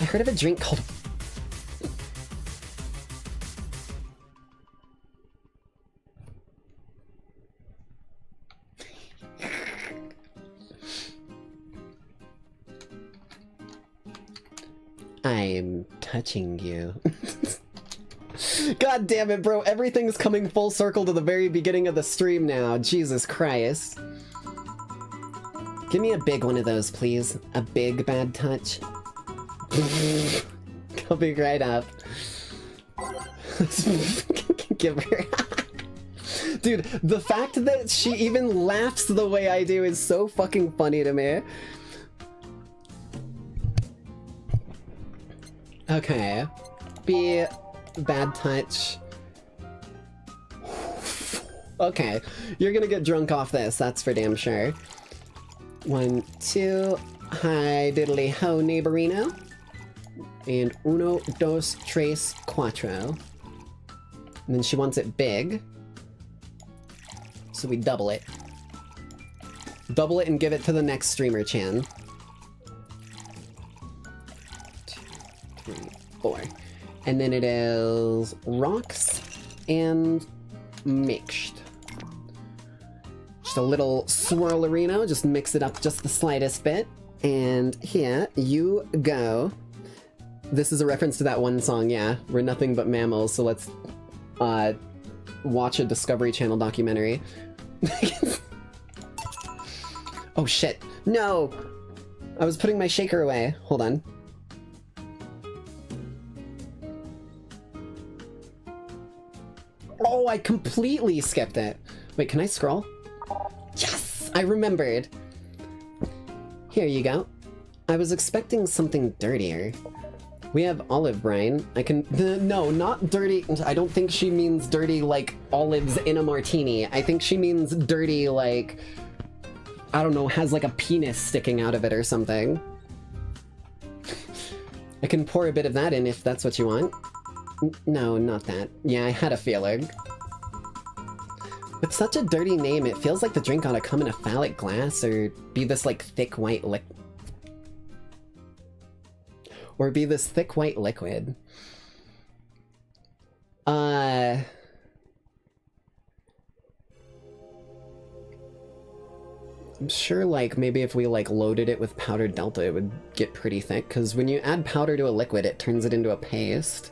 I heard of a drink called... I'm touching you. God damn it, bro. Everything's coming full circle to the very beginning of the stream now. Jesus Christ. Give me a big one of those, please. A big bad touch. Coming right up. Give her... Dude, the fact that she even laughs the way I do is so fucking funny to me. Okay. Be bad touch. Okay. You're gonna get drunk off this, that's for damn sure. 1, 2. Hi, diddly ho, neighborino. And 1, 2, 3, 4. And then she wants it big. So we double it. Double it and give it to the next streamer, Chan. 2, 3, 4. And then it is rocks and mixed. Just a little swirlerino, just mix it up just the slightest bit. And here you go. This is a reference to that one song, yeah. We're nothing but mammals, so let's watch a Discovery Channel documentary. Oh shit. No! I was putting my shaker away. Hold on. Oh, I completely skipped it. Wait, can I scroll? Yes! I remembered. Here you go. I was expecting something dirtier. We have olive brine. I can... No, not dirty. I don't think she means dirty like olives in a martini. I think she means dirty like... I don't know, has like a penis sticking out of it or something. I can pour a bit of that in if that's what you want. No, not that. Yeah, I had a feeling. With such a dirty name, it feels like the drink ought to come in a phallic glass or be this like thick white liquid. Or be this thick white liquid. I'm sure, like, maybe if we, like, loaded it with powdered Delta, it would get pretty thick, because when you add powder to a liquid, it turns it into a paste.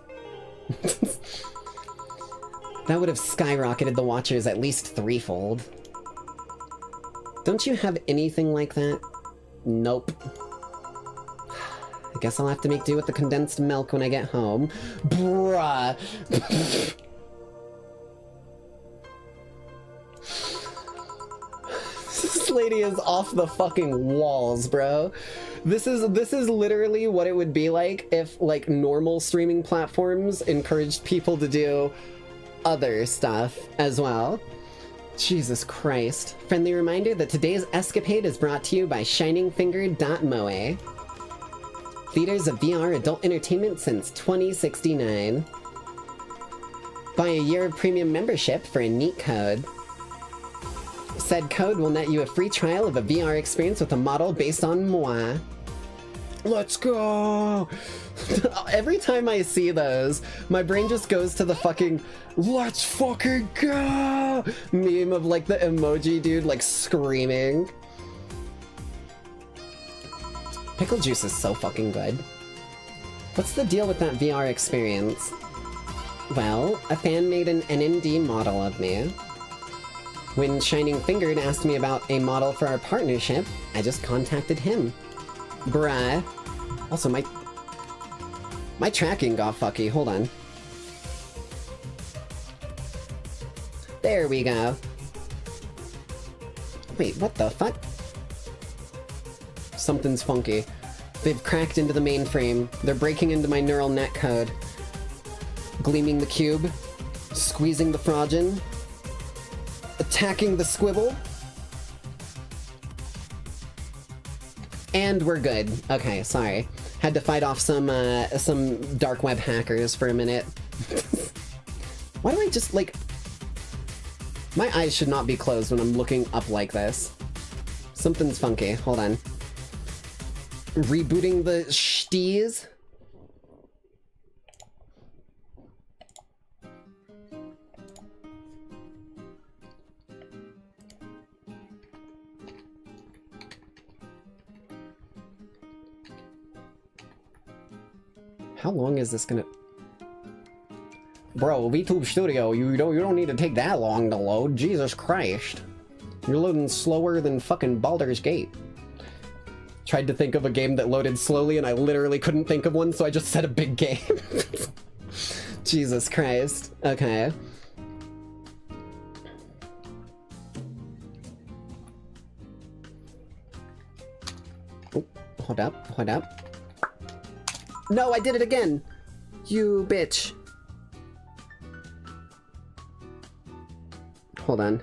That would have skyrocketed the watchers at least threefold. Don't you have anything like that? Nope. I guess I'll have to make do with the condensed milk when I get home. Bruh! This lady is off the fucking walls, bro. This is literally what it would be like if, like, normal streaming platforms encouraged people to do other stuff as well. Jesus Christ. Friendly reminder that today's escapade is brought to you by ShiningFinger.moe. Leaders of VR adult entertainment since 2069. Buy a year of premium membership for a neat code. Said code will net you a free trial of a VR experience with a model based on moi. Let's go! Every time I see those, my brain just goes to the fucking let's fucking go meme of like the emoji dude like screaming. Pickle juice is so fucking good. What's the deal with that VR experience? Well, a fan made an NND model of me. When Shining Fingered asked me about a model for our partnership, I just contacted him. Bruh. Also, my tracking got fucky. Hold on. There we go. Wait, what the fuck? Something's funky. They've cracked into the mainframe. They're breaking into my neural net code. Gleaming the cube. Squeezing the Froggen. Attacking the squibble. And we're good. Okay, sorry. Had to fight off some dark web hackers for a minute. Why do I just, like... My eyes should not be closed when I'm looking up like this. Something's funky. Hold on. Rebooting the shtees. How long is this gonna... Bro, VTube Studio, you don't need to take that long to load. Jesus Christ. You're loading slower than fucking Baldur's Gate. Tried to think of a game that loaded slowly and I literally couldn't think of one, so I just said a big game. Jesus Christ. Okay. Oh, hold up. No, I did it again! You bitch. Hold on.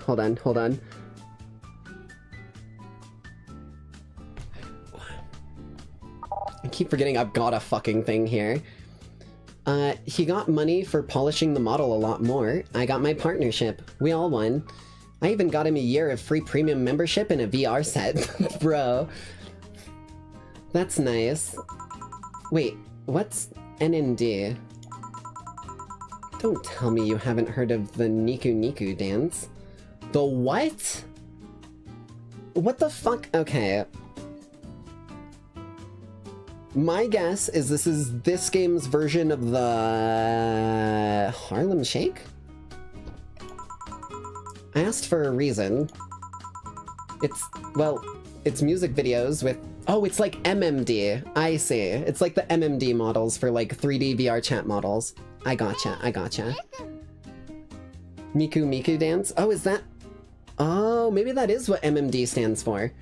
I keep forgetting I've got a fucking thing here. He got money for polishing the model a lot more. I got my partnership. We all won. I even got him a year of free premium membership and a VR set. Bro. That's nice. Wait, what's NND? Don't tell me you haven't heard of the Niku Niku dance. The what? What the fuck? Okay. My guess is this is this game's version of the Harlem Shake? I asked for a reason. It's music videos with... Oh, it's like MMD. I see. It's like the MMD models for like 3D VR chat models. I gotcha. Miku Miku dance? Oh, is that... Oh, maybe that is what MMD stands for.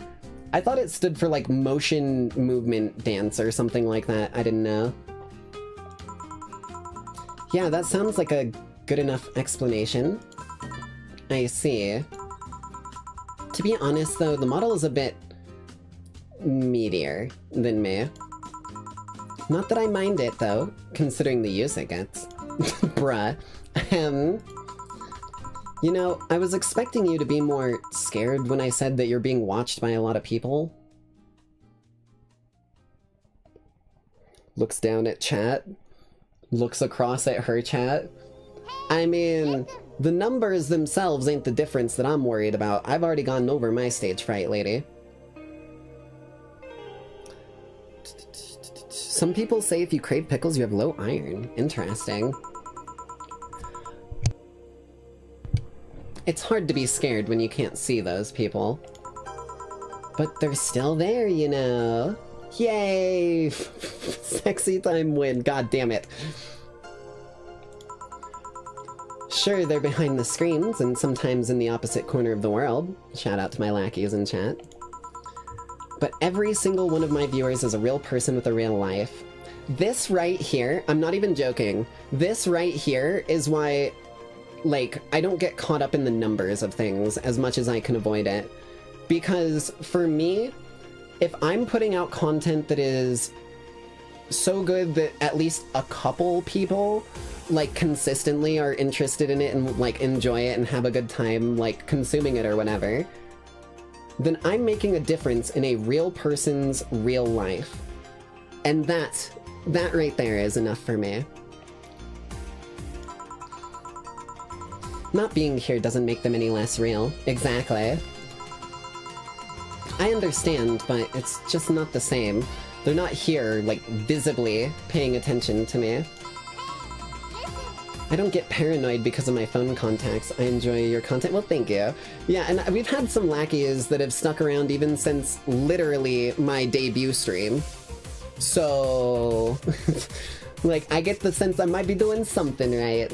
I thought it stood for like motion movement dance or something like that. I didn't know. Yeah, that sounds like a good enough explanation. I see. To be honest though, the model is a bit meatier than me. Not that I mind it though, considering the use it gets. Bruh. You know, I was expecting you to be more scared when I said that you're being watched by a lot of people. Looks down at chat. Looks across at her chat. I mean, the numbers themselves ain't the difference that I'm worried about. I've already gotten over my stage fright, lady. Some people say if you crave pickles, you have low iron. Interesting. It's hard to be scared when you can't see those people. But they're still there, you know. Yay! Sexy time win, god damn it. Sure, they're behind the screens and sometimes in the opposite corner of the world. Shout out to my lackeys in chat. But every single one of my viewers is a real person with a real life. This right here, I'm not even joking, this right here is why, like, I don't get caught up in the numbers of things as much as I can avoid it. Because, for me, if I'm putting out content that is so good that at least a couple people, like, consistently are interested in it and, like, enjoy it and have a good time, like, consuming it or whatever, then I'm making a difference in a real person's real life. And that right there is enough for me. Not being here doesn't make them any less real. Exactly. I understand, but it's just not the same. They're not here, like, visibly paying attention to me. I don't get paranoid because of my phone contacts. I enjoy your content. Well, thank you. Yeah, and we've had some lackeys that have stuck around even since literally my debut stream. So, like, I get the sense I might be doing something right.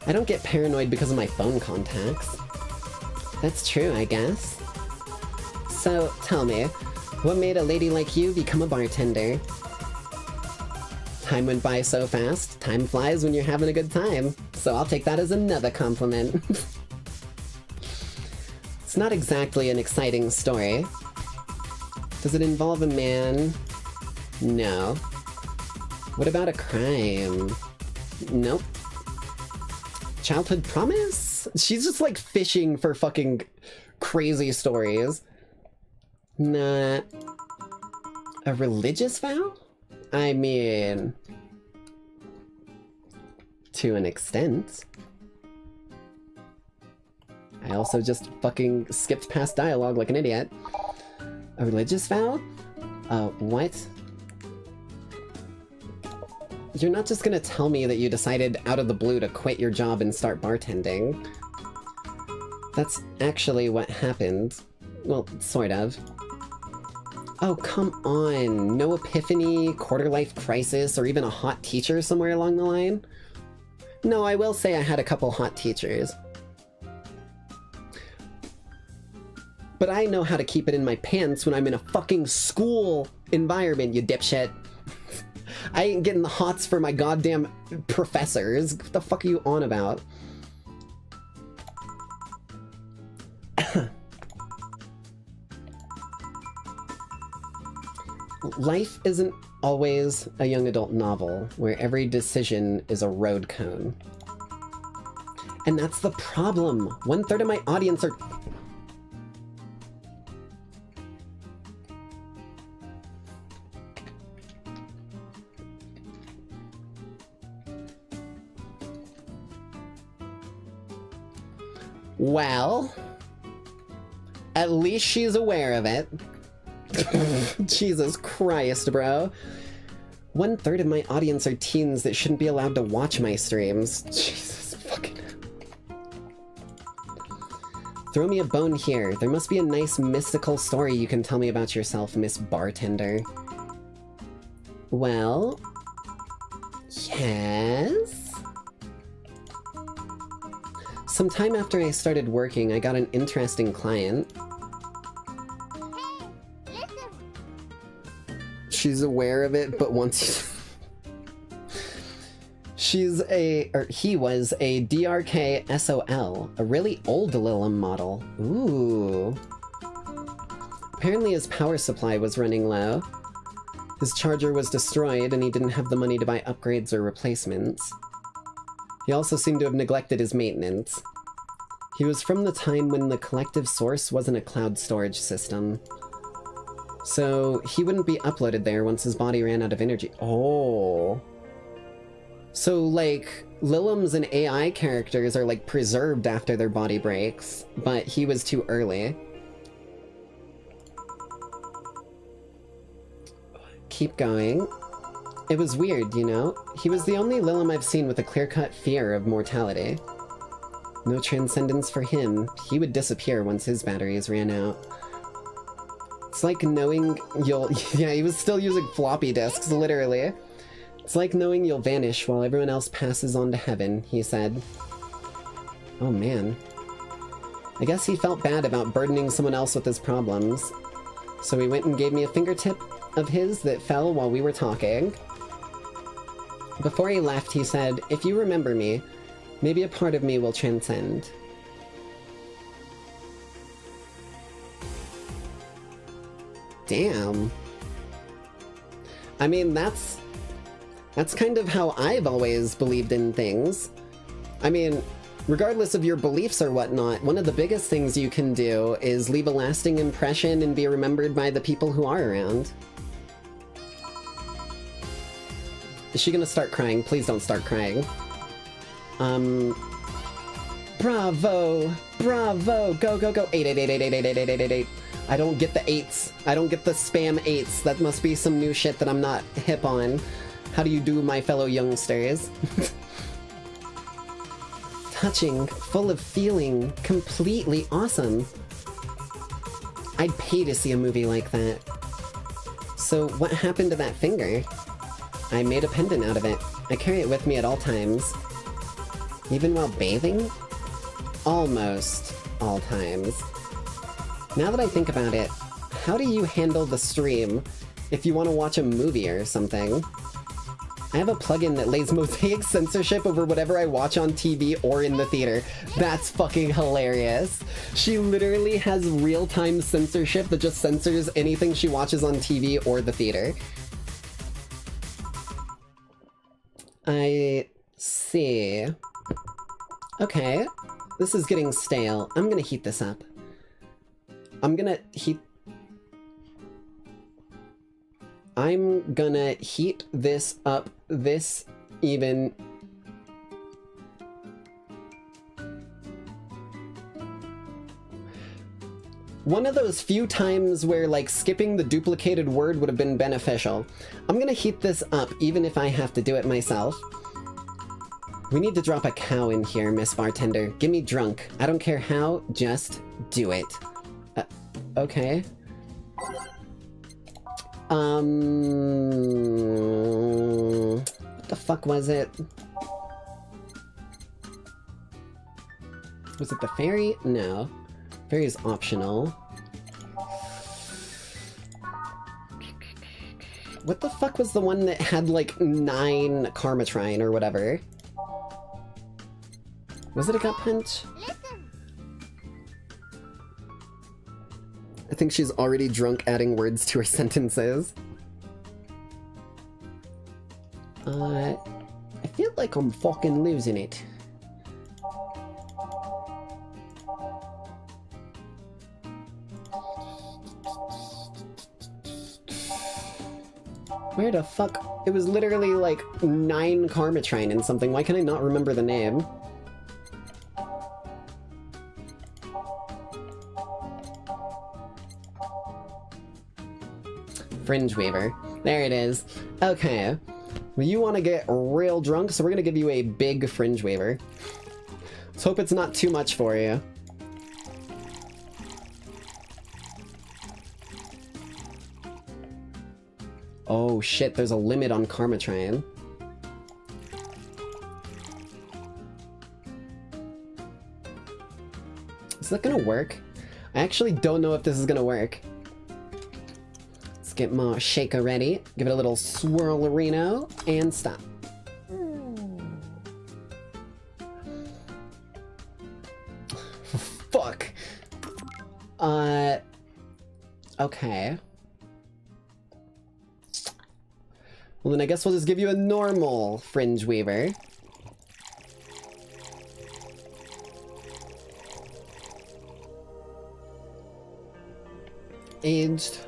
I don't get paranoid because of my phone contacts. That's true, I guess. So, tell me, what made a lady like you become a bartender? Time went by so fast. Time flies when you're having a good time. So I'll take that as another compliment. It's not exactly an exciting story. Does it involve a man? No. What about a crime? Nope. Childhood promise? She's just like fishing for fucking crazy stories. Nah. A religious vow? I mean, to an extent. I also just fucking skipped past dialogue like an idiot. A religious vow? What? You're not just gonna tell me that you decided out of the blue to quit your job and start bartending. That's actually what happened. Well, sort of. Oh, come on. No epiphany, quarter-life crisis, or even a hot teacher somewhere along the line? No, I will say I had a couple hot teachers. But I know how to keep it in my pants when I'm in a fucking school environment, you dipshit. I ain't getting the hots for my goddamn professors. What the fuck are you on about? Life isn't always a young adult novel where every decision is a road cone. And that's the problem. 1/3 of my audience are... Well, at least she's aware of it. Jesus Christ, bro. 1/3 of my audience are teens that shouldn't be allowed to watch my streams. Jesus fucking... Throw me a bone here. There must be a nice mystical story you can tell me about yourself, Miss Bartender. Well... Yes? Sometime after I started working, I got an interesting client. She's aware of it, but wants... He was a DRK SOL, a really old Lilium model. Ooh. Apparently his power supply was running low. His charger was destroyed and he didn't have the money to buy upgrades or replacements. He also seemed to have neglected his maintenance. He was from the time when the collective source wasn't a cloud storage system. So he wouldn't be uploaded there once his body ran out of energy. Oh. So, like, Liliums and AI characters are, like, preserved after their body breaks, but he was too early. Keep going. It was weird, you know? He was the only Lilium I've seen with a clear-cut fear of mortality. No transcendence for him. He would disappear once his batteries ran out. It's like knowing you'll... Yeah, he was still using floppy disks, literally. It's like knowing you'll vanish while everyone else passes on to heaven, he said. Oh man. I guess he felt bad about burdening someone else with his problems. So he went and gave me a fingertip of his that fell while we were talking. Before he left, he said, "If you remember me, maybe a part of me will transcend." Damn. I mean, that's kind of how I've always believed in things. I mean, regardless of your beliefs or whatnot, one of the biggest things you can do is leave a lasting impression and be remembered by the people who are around. Is she gonna start crying? Please don't start crying. Bravo! Bravo! Go, go, go! 88888888888. I don't get the 8s. I don't get the spam 8s. That must be some new shit that I'm not hip on. How do you do, my fellow youngsters? Touching, full of feeling, completely awesome. I'd pay to see a movie like that. So what happened to that finger? I made a pendant out of it. I carry it with me at all times. Even while bathing? Almost all times. Now that I think about it, how do you handle the stream if you want to watch a movie or something? I have a plugin that lays mosaic censorship over whatever I watch on TV or in the theater. That's fucking hilarious. She literally has real-time censorship that just censors anything she watches on TV or the theater. I see. Okay. This is getting stale. I'm gonna heat this up. I'm gonna heat this up this even. One of those few times where, like, skipping the duplicated word would have been beneficial. I'm gonna heat this up even if I have to do it myself. We need to drop a cow in here, Miss Bartender. Get me drunk. I don't care how, just do it. Okay. What the fuck was it? Was it the ferry? No. Ferry is optional. What the fuck was the one that had like 9 Karmatrine or whatever? Was it a gut punch? I think she's already drunk adding words to her sentences. I feel like I'm fucking losing it. Where the fuck? It was literally like 9 Karmatrine and something. Why can I not remember the name? Fringe Weaver. There it is. Okay. Well, you want to get real drunk, so we're gonna give you a big Fringe Weaver. Let's hope it's not too much for you. Oh shit, there's a limit on Karmatrine. Is that gonna work? I actually don't know if this is gonna work. Let's get my shaker ready. Give it a little swirl-a-reno, and stop. Fuck. Okay. Well, then I guess we'll just give you a normal Fringe Weaver. Aged.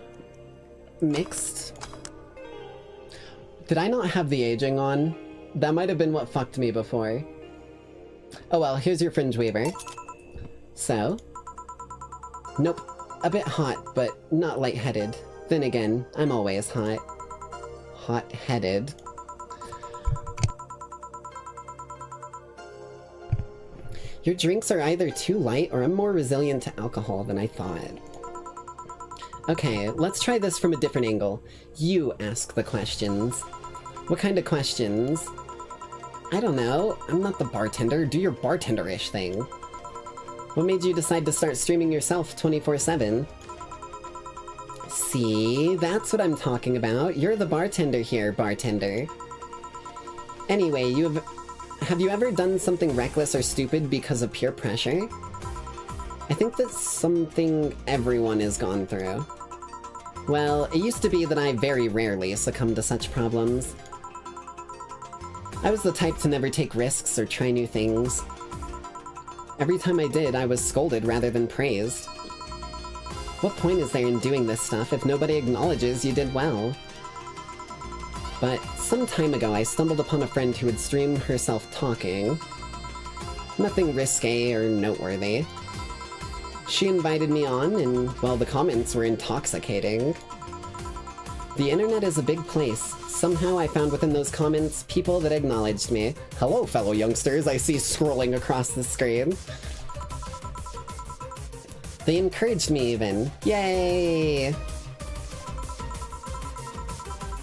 Mixed. Did I not have the aging on? That might have been what fucked me before. Oh well, here's your Fringe Weaver. So. Nope. A bit hot, but not lightheaded. Then again, I'm always hot. Hot-headed. Your drinks are either too light or I'm more resilient to alcohol than I thought. Okay, let's try this from a different angle. You ask the questions. What kind of questions? I don't know. I'm not the bartender. Do your bartender-ish thing. What made you decide to start streaming yourself 24/7? See, that's what I'm talking about. You're the bartender here, bartender. Anyway, have you ever done something reckless or stupid because of peer pressure? I think that's something everyone has gone through. Well, it used to be that I very rarely succumbed to such problems. I was the type to never take risks or try new things. Every time I did, I was scolded rather than praised. What point is there in doing this stuff if nobody acknowledges you did well? But some time ago I stumbled upon a friend who would stream herself talking. Nothing risque or noteworthy. She invited me on, and, well, the comments were intoxicating. The internet is a big place. Somehow I found within those comments people that acknowledged me. Hello, fellow youngsters, I see scrolling across the screen. They encouraged me even. Yay!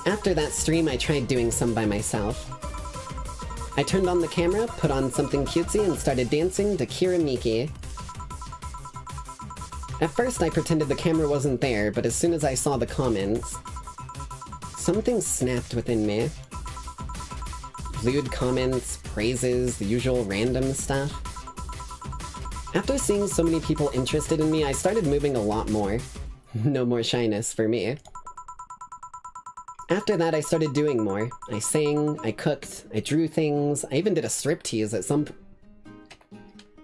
After that stream, I tried doing some by myself. I turned on the camera, put on something cutesy, and started dancing to Kira Miki. At first, I pretended the camera wasn't there, but as soon as I saw the comments, something snapped within me. Lewd comments, praises, the usual random stuff. After seeing so many people interested in me, I started moving a lot more. No more shyness for me. After that, I started doing more. I sang, I cooked, I drew things, I even did a striptease at some...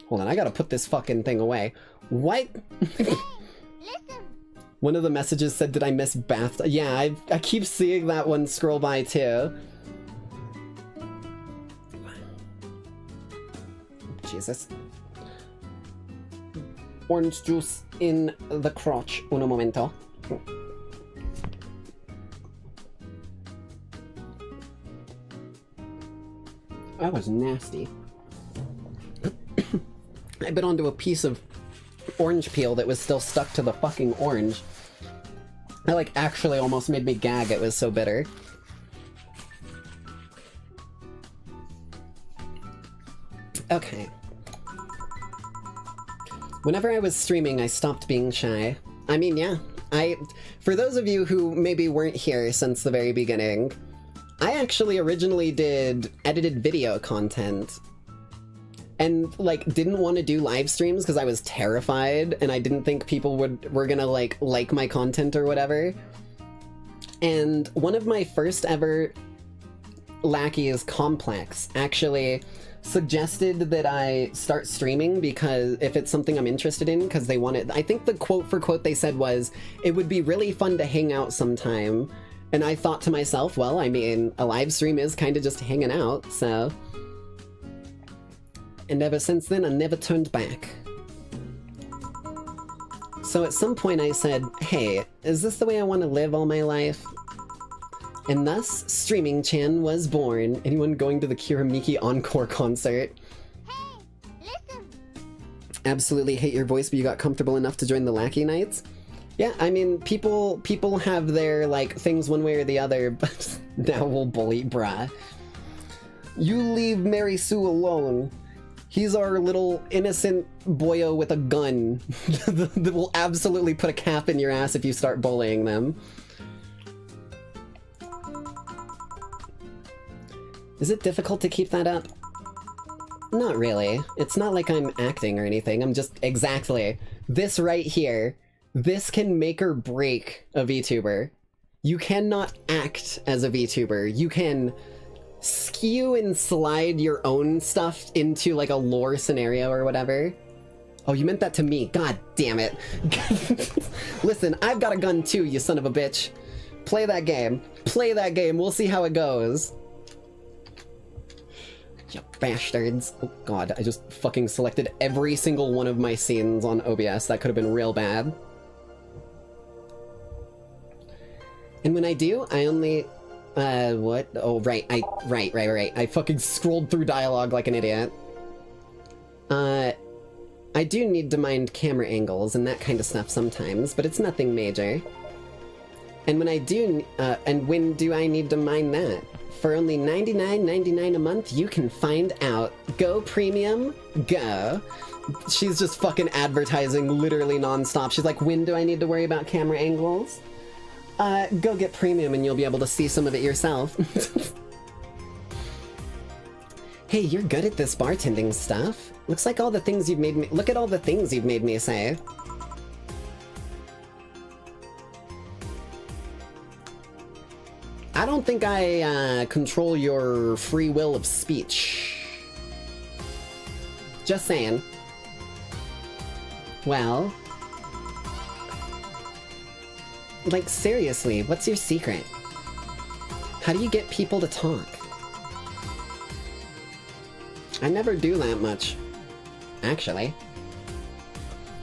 Hold on, I gotta put this fucking thing away. What? One of the messages said, did I miss bath? Yeah, I keep seeing that one scroll by too. Jesus. Orange juice in the crotch. Uno momento. That was nasty. I bit onto a piece of orange peel that was still stuck to the fucking orange. That like actually almost made me gag, it was so bitter. Okay. Whenever I was streaming, I stopped being shy. I mean, yeah, for those of you who maybe weren't here since the very beginning, I actually originally did edited video content. And, like, didn't want to do live streams because I was terrified and I didn't think people were gonna, like my content or whatever. And one of my first ever Lackeys Complex actually suggested that I start streaming because if it's something I'm interested in, because they wanted, I think the quote for quote they said was, it would be really fun to hang out sometime. And I thought to myself, well, I mean, a live stream is kind of just hanging out, so. And ever since then, I never turned back. So at some point I said, hey, is this the way I want to live all my life? And thus, Streaming Chan was born. Anyone going to the Kiramiki Encore concert? Hey, listen. Absolutely hate your voice, but you got comfortable enough to join the Lackey Nights? Yeah, I mean, people have their, like, things one way or the other, but now we'll bully, brah. You leave Mary Sue alone. He's our little innocent boyo with a gun that will absolutely put a cap in your ass if you start bullying them. Is it difficult to keep that up? Not really. It's not like I'm acting or anything. I'm just exactly. This right here. This can make or break a VTuber. You cannot act as a VTuber. You can skew and slide your own stuff into like a lore scenario or whatever. Oh, you meant that to me. God damn it. Listen, I've got a gun too, you son of a bitch. Play that game. Play that game. We'll see how it goes. You bastards. Oh god, I just fucking selected every single one of my scenes on OBS. That could have been real bad. And when I do, I only... what? Oh, right. Right. I fucking scrolled through dialogue like an idiot. I do need to mind camera angles and that kind of stuff sometimes, but it's nothing major. And when I do... and when do I need to mind that? For only $99.99 a month, you can find out. Go Premium, go. She's just fucking advertising literally non-stop. She's like, when do I need to worry about camera angles? Go get Premium and you'll be able to see some of it yourself. Hey, you're good at this bartending stuff. Looks like all the things you've made me- look at all the things you've made me say. I don't think I, control your free will of speech. Just saying. Well... like, seriously, what's your secret? How do you get people to talk? I never do that much. Actually.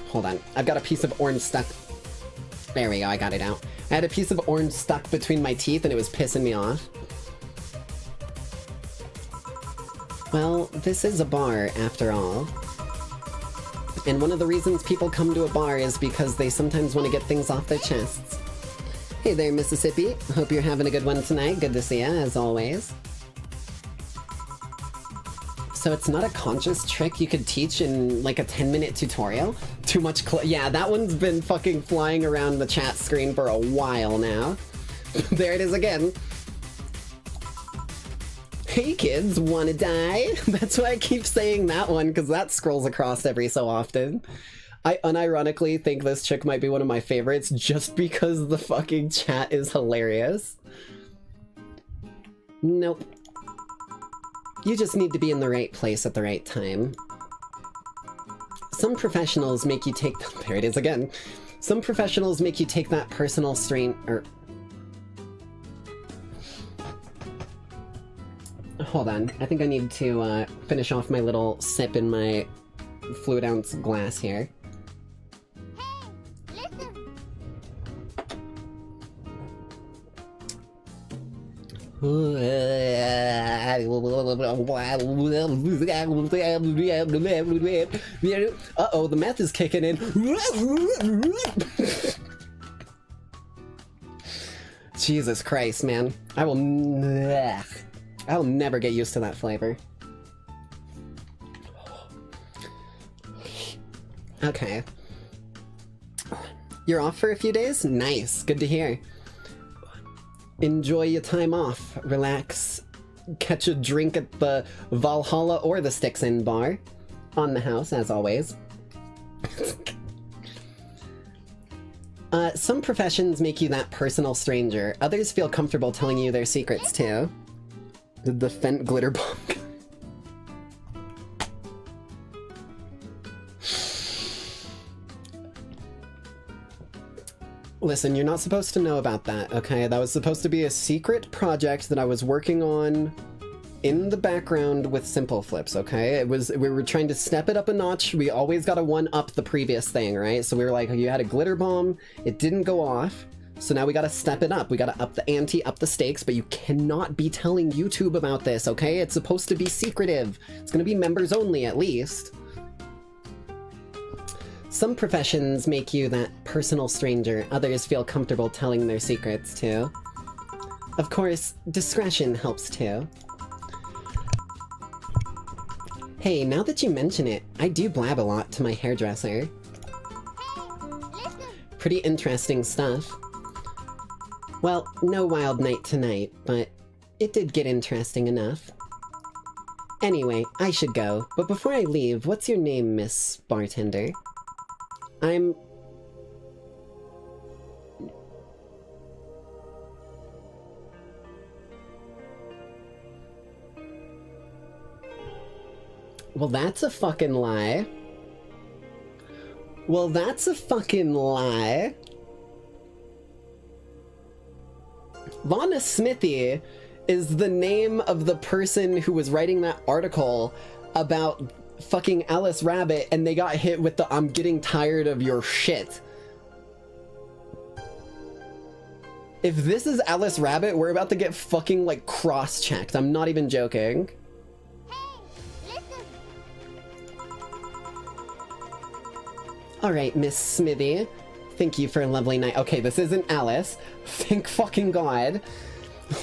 Hold on. I've got a piece of orange stuck... There we go, I got it out. I had a piece of orange stuck between my teeth and it was pissing me off. Well, this is a bar, after all. And one of the reasons people come to a bar is because they sometimes want to get things off their chests. Hey there, Mississippi. Hope you're having a good one tonight. Good to see ya, as always. So it's not a conscious trick you could teach in, like, a 10-minute tutorial? Too much yeah, that one's been fucking flying around the chat screen for a while now. There it is again. Hey kids, wanna die? That's why I keep saying that one, because that scrolls across every so often. I unironically think this chick might be one of my favorites just because the fucking chat is hilarious. Nope. You just need to be in the right place at the right time. Some professionals make you take... There it is again. Some professionals make you take that personal strain... Hold on. I think I need to finish off my little sip in my fluid ounce glass here. Hey, listen. Uh-oh, the meth is kicking in. Jesus Christ, man. I will never get used to that flavor. Okay. You're off for a few days? Nice. Good to hear. Enjoy your time off. Relax. Catch a drink at the Valhalla or the Sticks Inn bar. On the house, as always. Some professions make you that personal stranger. Others feel comfortable telling you their secrets, too. The Fent glitter bomb. Listen, you're not supposed to know about that, okay? That was supposed to be a secret project that I was working on in the background with Simple Flips, okay? We were trying to step it up a notch. We always gotta one-up the previous thing, right? So we were like, you had a glitter bomb, it didn't go off, so now we gotta step it up. We gotta up the ante, up the stakes, but you cannot be telling YouTube about this, okay? It's supposed to be secretive. It's gonna be members only, at least. Some professions make you that personal stranger, others feel comfortable telling their secrets too. Of course, discretion helps too. Hey, now that you mention it, I do blab a lot to my hairdresser. Pretty interesting stuff. Well, no wild night tonight, but it did get interesting enough. Anyway, I should go, but before I leave, what's your name, Miss Bartender? Well, that's a fucking lie. Well, that's a fucking lie. Lana Smithy is the name of the person who was writing that article about fucking Alice Rabbit, and they got hit with the "I'm getting tired of your shit." If this is Alice Rabbit, we're about to get fucking, like, cross-checked. I'm not even joking. Alright, Miss Smithy. Thank you for a lovely night. Okay, this isn't Alice. Thank fucking God.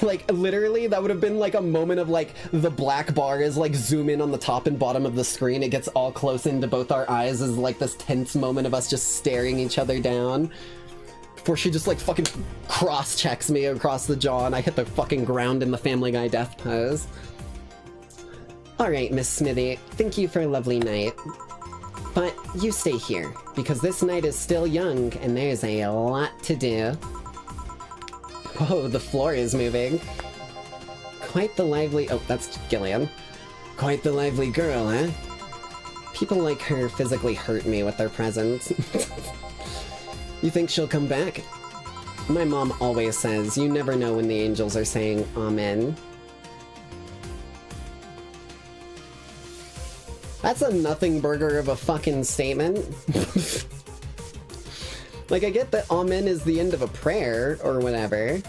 Like, literally, that would have been, like, a moment of, like, the black bars, like, zoom in on the top and bottom of the screen. It gets all close into both our eyes as, like, this tense moment of us just staring each other down. Before she just, like, fucking cross-checks me across the jaw and I hit the fucking ground in the Family Guy death pose. Alright, Miss Smithy. Thank you for a lovely night. But you stay here, because this night is still young and there's a lot to do. Whoa, the floor is moving. Quite the lively— oh, that's Gillian. Quite the lively girl, eh? People like her physically hurt me with their presence. You think she'll come back? My mom always says, you never know when the angels are saying amen. That's a nothing burger of a fucking statement. Like, I get that amen is the end of a prayer, or whatever.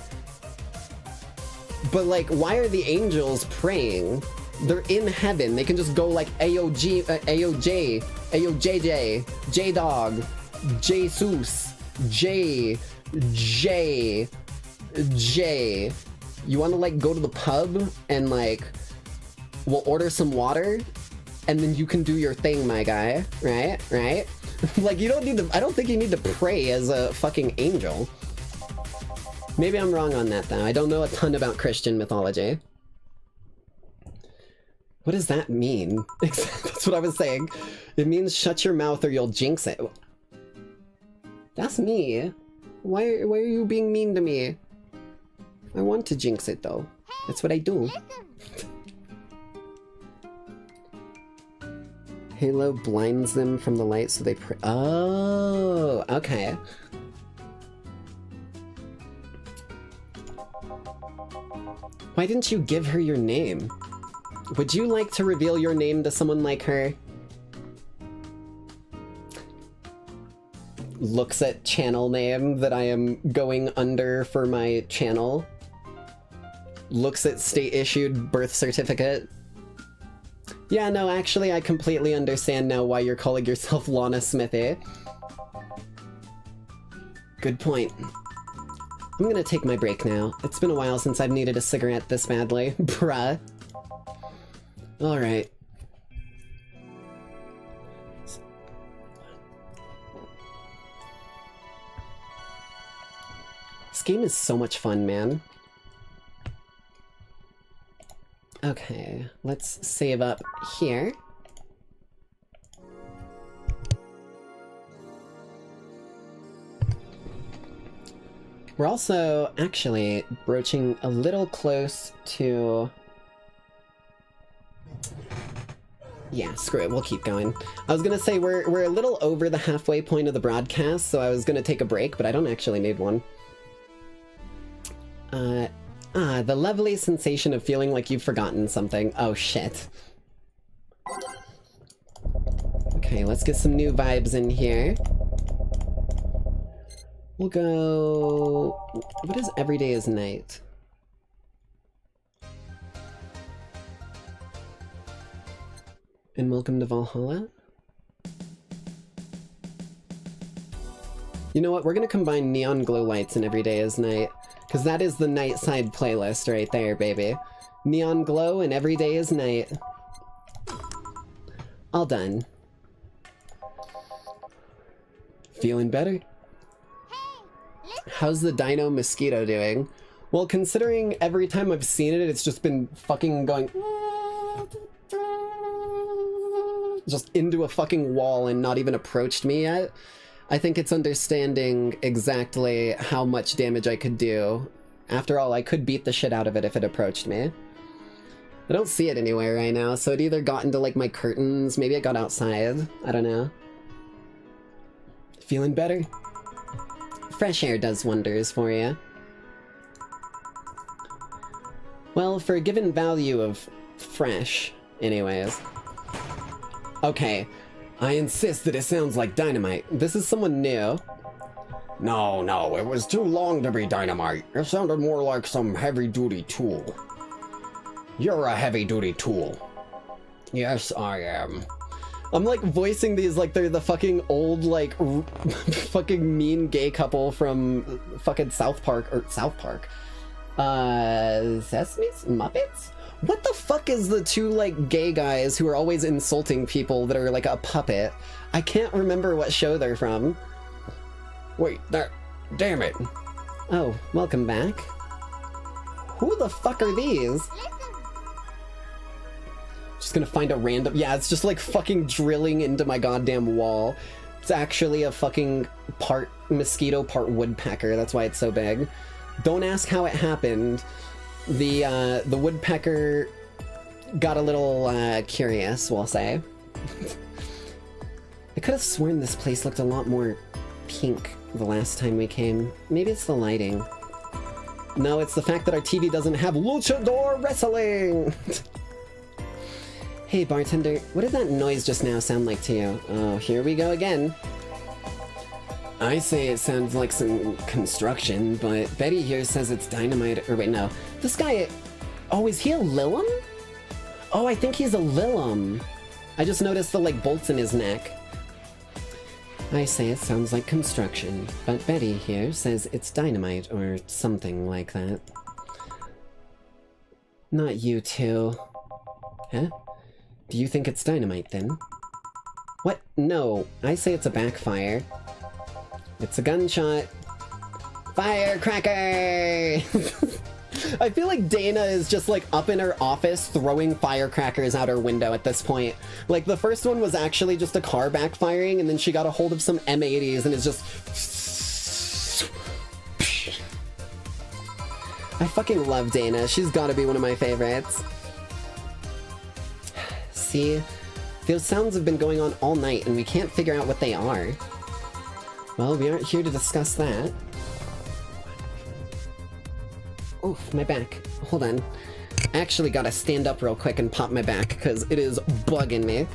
But, like, why are the angels praying? They're in heaven. They can just go, like, AOG, AOJ, AOJJ, J-Dog, Jesus, J. You wanna, like, go to the pub and, like, we'll order some water? And then you can do your thing, my guy, right? Right? Like, you don't need to— I don't think you need to pray as a fucking angel. Maybe I'm wrong on that, though. I don't know a ton about Christian mythology. What does that mean? That's what I was saying. It means shut your mouth or you'll jinx it. That's me. Why are you being mean to me? I want to jinx it, though. That's what I do. Halo blinds them from the light so they pray. Oh, okay. Why didn't you give her your name? Would you like to reveal your name to someone like her? Looks at channel name that I am going under for my channel. Looks at state-issued birth certificate. Yeah, no, actually, I completely understand now why you're calling yourself Lana Smithy. Good point. I'm gonna take my break now. It's been a while since I've needed a cigarette this badly. Bruh. Alright. This game is so much fun, man. Okay, let's save up here. We're also actually broaching a little close to Yeah, screw it, we'll keep going. I was gonna say, we're a little over the halfway point of the broadcast, so I was gonna take a break, but I don't actually need one. The lovely sensation of feeling like you've forgotten something. Oh, shit. Okay, let's get some new vibes in here. We'll go... What is every day is night? And welcome to Valhalla. You know what? We're gonna combine neon glow lights and every day is night. Because that is the night side playlist right there, baby. Neon glow and every day is night. All done. Feeling better? How's the dino mosquito doing? Well, considering every time I've seen it, it's just been fucking going... just into a fucking wall and not even approached me yet. I think it's understanding exactly how much damage I could do. After all, I could beat the shit out of it if it approached me. I don't see it anywhere right now, so it either got into, like, my curtains, maybe it got outside, I don't know. Feeling better? Fresh air does wonders for you. Well, for a given value of fresh, anyways. Okay, I insist that it sounds like dynamite. This is someone new. No, it was too long to be dynamite. It sounded more like some heavy-duty tool. You're a heavy-duty tool. Yes, I am. I'm like voicing these like they're the fucking old, like, fucking mean gay couple from fucking South Park. Sesame's Muppets? What the fuck is the two, like, gay guys who are always insulting people that are like a puppet? I can't remember what show they're from. Wait, damn it. Oh, welcome back. Who the fuck are these? Just gonna find a random... Yeah, it's just like fucking drilling into my goddamn wall. It's actually a fucking part mosquito, part woodpecker. That's why it's so big. Don't ask how it happened. The woodpecker got a little curious, we'll say. I could have sworn this place looked a lot more pink the last time we came. Maybe it's the lighting. No, it's the fact that our TV doesn't have luchador wrestling! Hey, bartender, what did that noise just now sound like to you? Oh, here we go again. I say it sounds like some construction, but Betty here says it's dynamite. Or wait, no. This guy... Oh, is he a Lilum? Oh, I think he's a Lilum. I just noticed the, like, bolts in his neck. I say it sounds like construction, but Betty here says it's dynamite or something like that. Not you two. Huh? Do you think it's dynamite, then? What? No, I say it's a backfire. It's a gunshot. Firecracker! I feel like Dana is just, like, up in her office throwing firecrackers out her window at this point. Like, the first one was actually just a car backfiring, and then she got a hold of some M80s and is just... I fucking love Dana. She's gotta be one of my favorites. See? Those sounds have been going on all night, and we can't figure out what they are. Well, we aren't here to discuss that. Oof, my back. Hold on. I actually gotta stand up real quick and pop my back, because it is bugging me.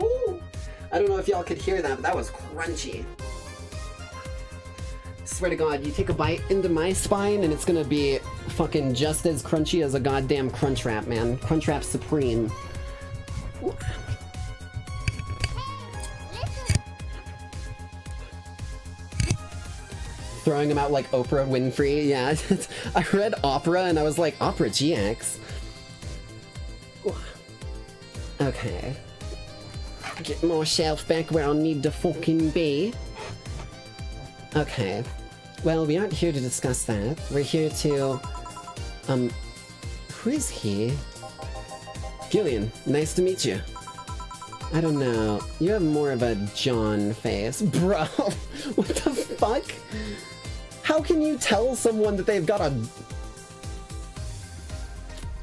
Ooh. I don't know if y'all could hear that, but that was crunchy. Swear to God, you take a bite into my spine, and it's gonna be fucking just as crunchy as a goddamn Crunchwrap, man. Crunchwrap Supreme. Ooh. Throwing him out like Oprah Winfrey, yeah. I read opera and I was like, Opera GX? Okay. Get myself back where I need to fucking be. Okay. Well, we aren't here to discuss that. We're here to... Who is he? Gillian, nice to meet you. I don't know. You have more of a John face. Bro, what the fuck? How can you tell someone that they've got a...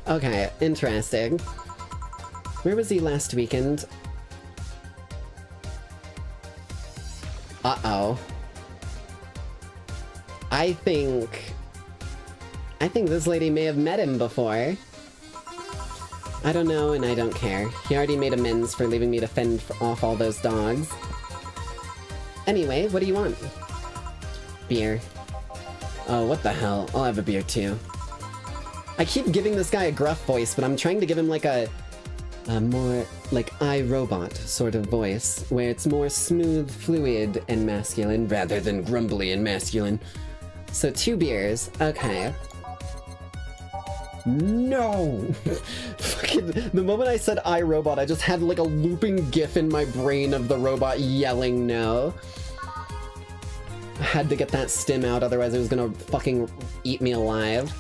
Okay, interesting. Where was he last weekend? Uh-oh. I think this lady may have met him before. I don't know, and I don't care. He already made amends for leaving me to fend off all those dogs. Anyway, what do you want? Beer. Oh, what the hell? I'll have a beer too. I keep giving this guy a gruff voice, but I'm trying to give him like a more like iRobot sort of voice, where it's more smooth, fluid, and masculine rather than grumbly and masculine. So 2 beers. Okay. No! Fucking, the moment I said iRobot, I just had like a looping gif in my brain of the robot yelling no. I had to get that stim out, otherwise it was gonna fucking eat me alive.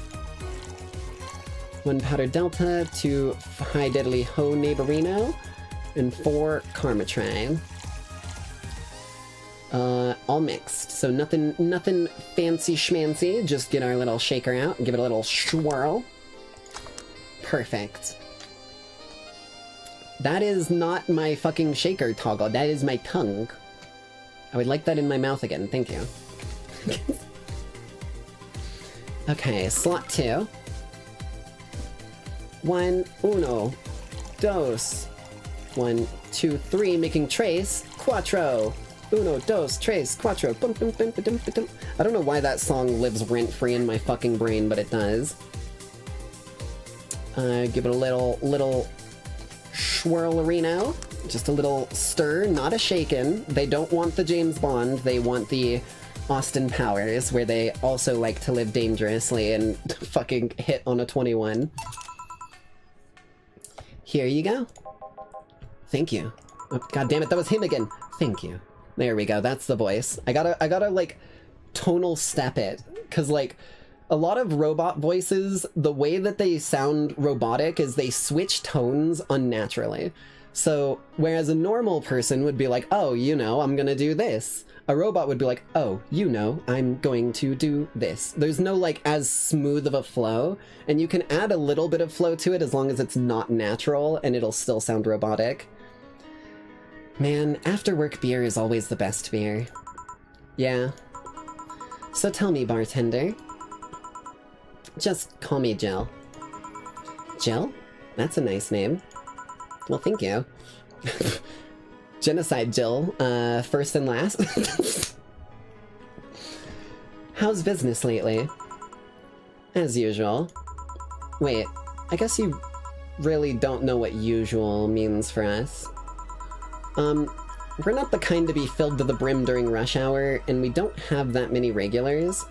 1 Powder Delta, 2 High Deadly Ho Neighborino, and 4 Karmatran. All mixed, so nothing fancy schmancy, just get our little shaker out and give it a little swirl. Perfect. That is not my fucking shaker toggle, that is my tongue. I would like that in my mouth again, thank you. Okay, slot 2. 1, uno, dos. 1, 2, 3, making trace, cuatro. Uno, dos, tres, cuatro. Bum, bum, bum, bum, bum, bum. I don't know why that song lives rent-free in my fucking brain, but it does. Give it a little swirlerino. Just a little stir, not a shaken. They don't want the James Bond, they want the Austin Powers, where they also like to live dangerously and fucking hit on a 21. Here you go. Thank you. Oh, God damn it, that was him again. Thank you. There we go, that's the voice. I gotta like, tonal step it. Cause like, a lot of robot voices, the way that they sound robotic is they switch tones unnaturally. So, whereas a normal person would be like, oh, you know, I'm gonna do this. A robot would be like, oh, you know, I'm going to do this. There's no, like, as smooth of a flow, and you can add a little bit of flow to it as long as it's not natural, and it'll still sound robotic. Man, after-work beer is always the best beer. Yeah. So tell me, bartender. Just call me Jill. Jill? That's a nice name. Well, thank you. Genocide Jill, first and last. How's business lately? As usual. Wait, I guess you really don't know what usual means for us. We're not the kind to be filled to the brim during rush hour, and we don't have that many regulars.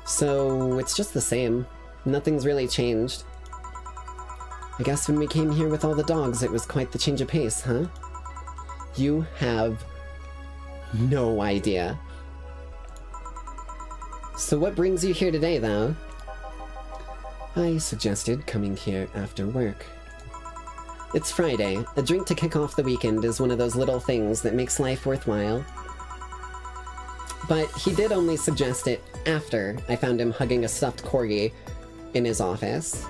So, it's just the same. Nothing's really changed. I guess when we came here with all the dogs, it was quite the change of pace, huh? You have no idea. So what brings you here today, though? I suggested coming here after work. It's Friday. A drink to kick off the weekend is one of those little things that makes life worthwhile. But he did only suggest it after I found him hugging a stuffed corgi in his office.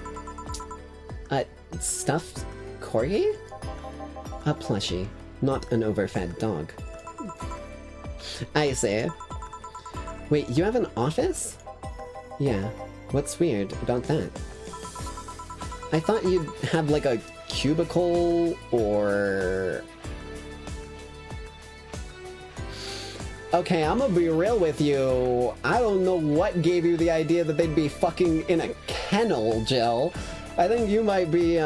A stuffed corgi? A plushie, not an overfed dog. I see. Wait, you have an office? Yeah, what's weird about that? I thought you'd have like a cubicle or... Okay, I'm gonna be real with you. I don't know what gave you the idea that they'd be fucking in a kennel, Jill. I think you might be,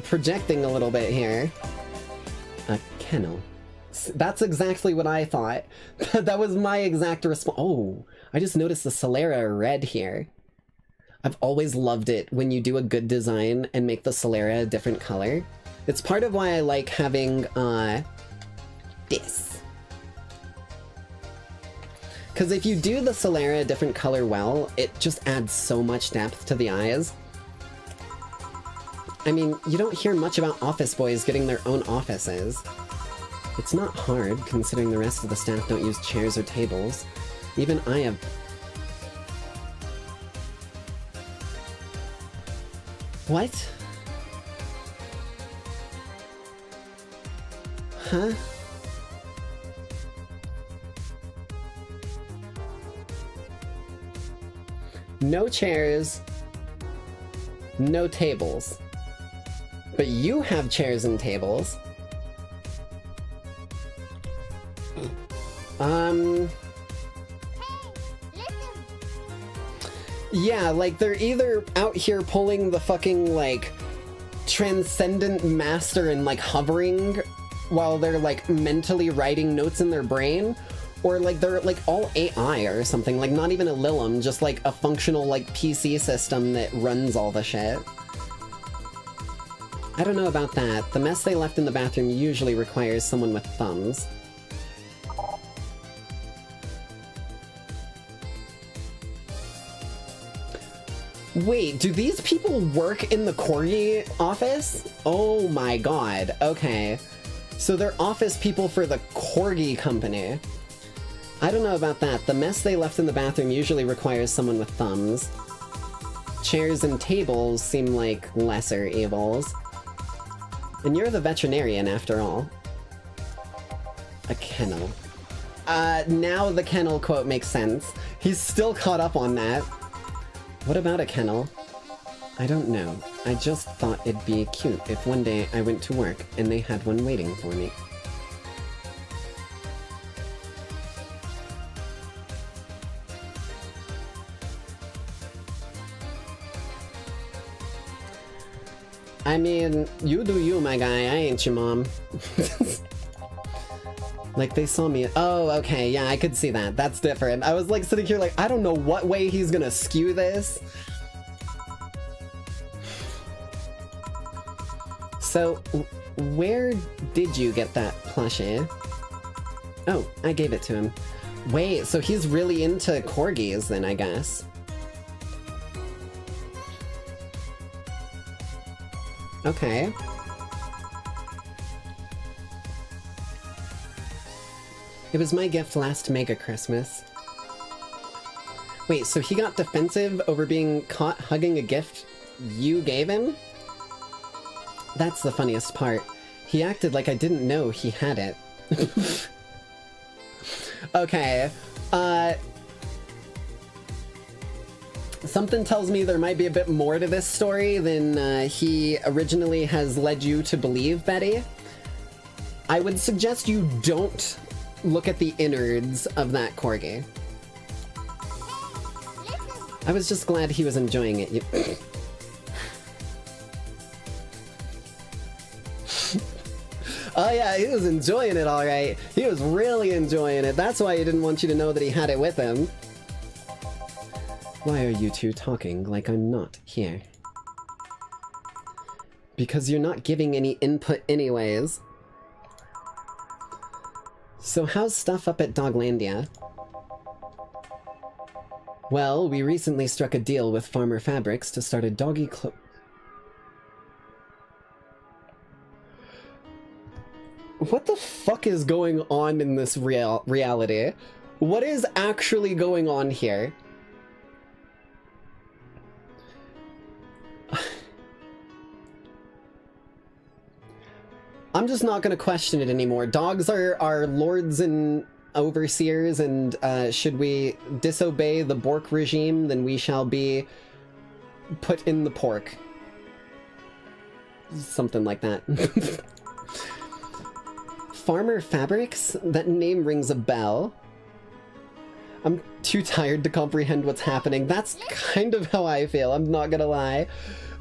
projecting a little bit here. A kennel. That's exactly what I thought. That was my exact response. Oh, I just noticed the Solera red here. I've always loved it when you do a good design and make the Solera a different color. It's part of why I like having, this. Because if you do the Solera a different color well, it just adds so much depth to the eyes. I mean, you don't hear much about office boys getting their own offices. It's not hard, considering the rest of the staff don't use chairs or tables. Even I have... What? Huh? No chairs, no tables. But you have chairs and tables. Yeah, like they're either out here pulling the fucking like transcendent master and like hovering while they're like mentally writing notes in their brain, or like they're like all AI or something, like not even a Lilum, just like a functional like PC system that runs all the shit. I don't know about that. The mess they left in the bathroom usually requires someone with thumbs. Wait, do these people work in the Corgi office? Oh my god, okay. So they're office people for the Corgi company. I don't know about that. The mess they left in the bathroom usually requires someone with thumbs. Chairs and tables seem like lesser evils. And you're the veterinarian, after all. A kennel. Now the kennel quote makes sense. He's still caught up on that. What about a kennel? I don't know. I just thought it'd be cute if one day I went to work and they had one waiting for me. I mean, you do you, my guy. I ain't your mom. Like, they saw me. Oh, okay, yeah, I could see that. That's different. I was like sitting here like, I don't know what way he's gonna skew this. So, where did you get that plushie? Oh, I gave it to him. Wait, so he's really into corgis then, I guess. Okay. It was my gift last Mega Christmas. Wait, so he got defensive over being caught hugging a gift you gave him? That's the funniest part. He acted like I didn't know he had it. Okay, something tells me there might be a bit more to this story than he originally has led you to believe, Betty. I would suggest you don't look at the innards of that corgi. I was just glad he was enjoying it. Oh yeah, he was enjoying it alright. He was really enjoying it. That's why he didn't want you to know that he had it with him. Why are you two talking like I'm not here? Because you're not giving any input anyways. So how's stuff up at Doglandia? Well, we recently struck a deal with Farmer Fabrics to start a doggy What the fuck is going on in this reality? What is actually going on here? I'm just not gonna question it anymore. Dogs are lords and overseers, and should we disobey the Bork regime, then we shall be put in the pork. Something like that. Farmer Fabrics? That name rings a bell. I'm too tired to comprehend what's happening. That's kind of how I feel, I'm not gonna lie.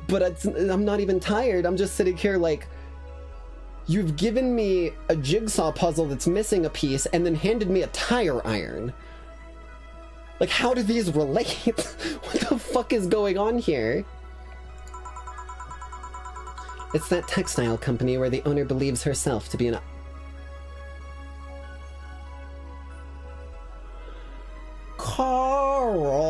But I'm not even tired, I'm just sitting here like, you've given me a jigsaw puzzle that's missing a piece and then handed me a tire iron. Like, how do these relate? What the fuck is going on here? It's that textile company where the owner believes herself to be an... Carl!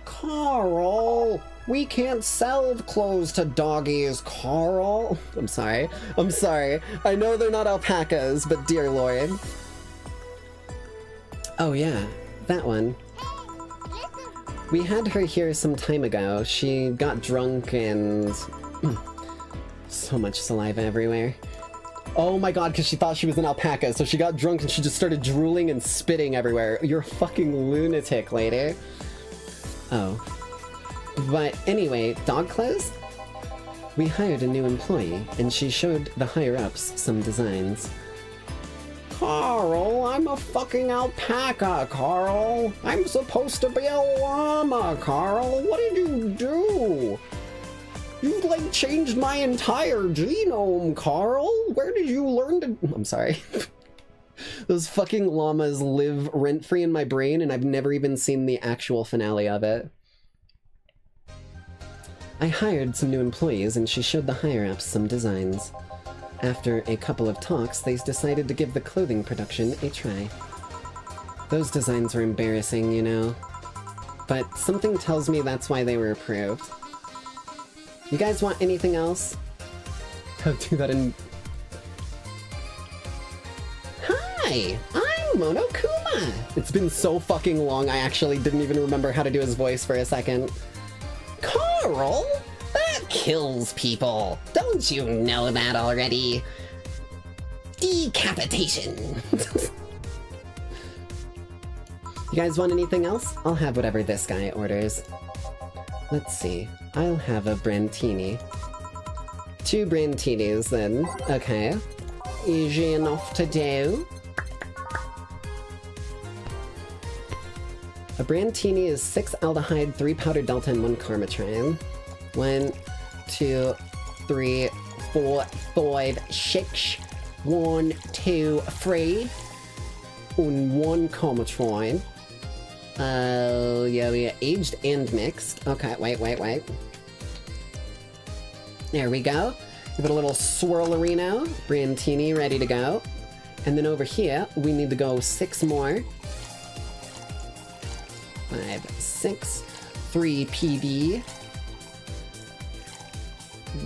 Carl! We can't sell clothes to doggies, Carl! I'm sorry. I'm sorry. I know they're not alpacas, but dear lord. Oh yeah, that one. We had her here some time ago. She got drunk and... so much saliva everywhere. Oh my god, because she thought she was an alpaca, so she got drunk and she just started drooling and spitting everywhere. You're a fucking lunatic, lady. Oh. But anyway, dog clothes? We hired a new employee, and she showed the higher-ups some designs. Carl, I'm a fucking alpaca, Carl. I'm supposed to be a llama, Carl. What did you do? You, like, changed my entire genome, Carl! Where did you learn to— I'm sorry. Those fucking llamas live rent-free in my brain, and I've never even seen the actual finale of it. I hired some new employees, and she showed the higher-ups some designs. After a couple of talks, they decided to give the clothing production a try. Those designs were embarrassing, you know. But something tells me that's why they were approved. You guys want anything else? I'll do that in... Hi! I'm Monokuma! It's been so fucking long, I actually didn't even remember how to do his voice for a second. Carl? That kills people! Don't you know that already? Decapitation! You guys want anything else? I'll have whatever this guy orders. Let's see. I'll have a Brantini. 2 Brantinis, then. Okay. Easy enough to do. A Brantini is 6 aldehyde, 3 powdered delta, and 1 carmatrine. 1, 2, 3, 4, 5, 6. 1, 2, 3. And 1 carmatrine. Yeah, aged and mixed. Okay, wait. There we go. Give it a little swirlerino. Brantini ready to go. And then over here, we need to go 6 more. 5, 6. 3 PD.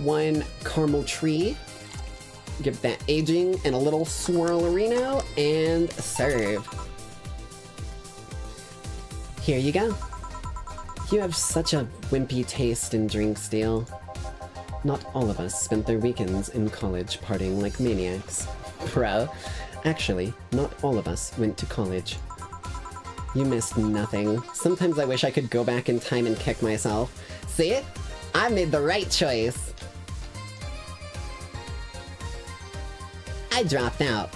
1 caramel tree. Give that aging and a little swirlerino and serve. Here you go. You have such a wimpy taste in drink steel. Not all of us spent their weekends in college partying like maniacs. Bro, actually, not all of us went to college. You missed nothing. Sometimes I wish I could go back in time and kick myself. See? I made the right choice. I dropped out.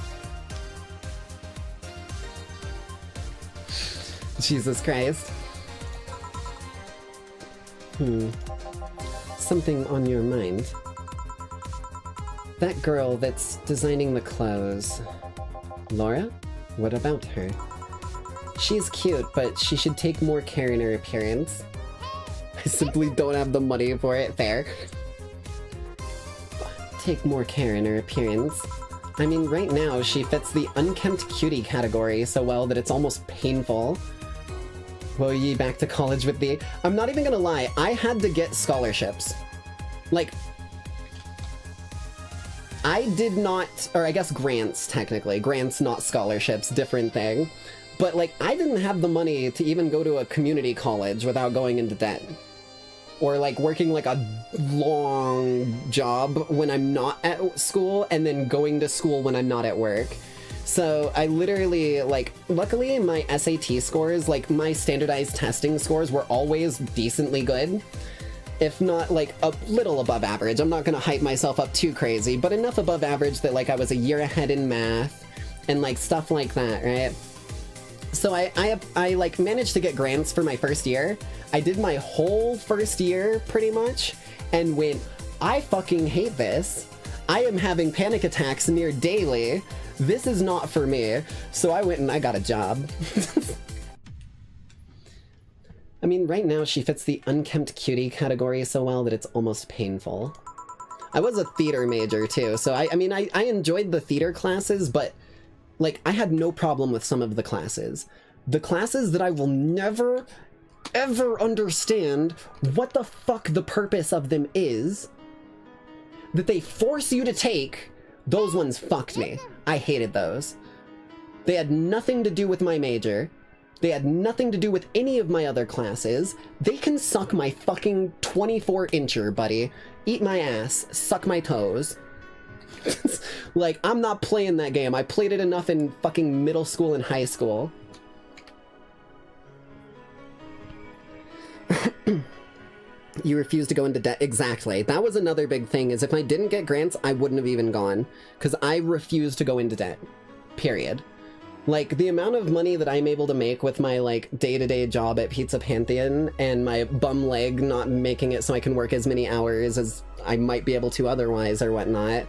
Jesus Christ. Something on your mind. That girl that's designing the clothes. Laura? What about her? She's cute, but she should take more care in her appearance. I simply don't have the money for it. Fair. Take more care in her appearance. I mean, right now, she fits the unkempt cutie category so well that it's almost painful. Will ye back to college with thee? I'm not even gonna lie, I had to get scholarships. Like, I did not, or I guess grants, technically. Grants, not scholarships, different thing. But, like, I didn't have the money to even go to a community college without going into debt. Or, like, working, like, a long job when I'm not at school, and then going to school when I'm not at work. So I literally, like, luckily my SAT scores, like, my standardized testing scores were always decently good. If not, like, a little above average. I'm not gonna hype myself up too crazy, but enough above average that, like, I was a year ahead in math, and, like, stuff like that, right? So I like, managed to get grants for my first year. I did my whole first year, pretty much, and went, I fucking hate this. I am having panic attacks near daily. This is not for me. So I went and I got a job. I mean, right now she fits the unkempt cutie category so well that it's almost painful. I was a theater major too, so I mean, I enjoyed the theater classes, but, like, I had no problem with some of the classes. The classes that I will never, ever understand what the fuck the purpose of them is, that they force you to take, those ones fucked me. I hated those. They had nothing to do with my major. They had nothing to do with any of my other classes. They can suck my fucking 24-incher, buddy. Eat my ass. Suck my toes. Like, I'm not playing that game. I played it enough in fucking middle school and high school. You refuse to go into debt. Exactly. That was another big thing, is if I didn't get grants, I wouldn't have even gone. Because I refuse to go into debt. Period. Like, the amount of money that I'm able to make with my, like, day-to-day job at Pizza Pantheon and my bum leg not making it so I can work as many hours as I might be able to otherwise or whatnot,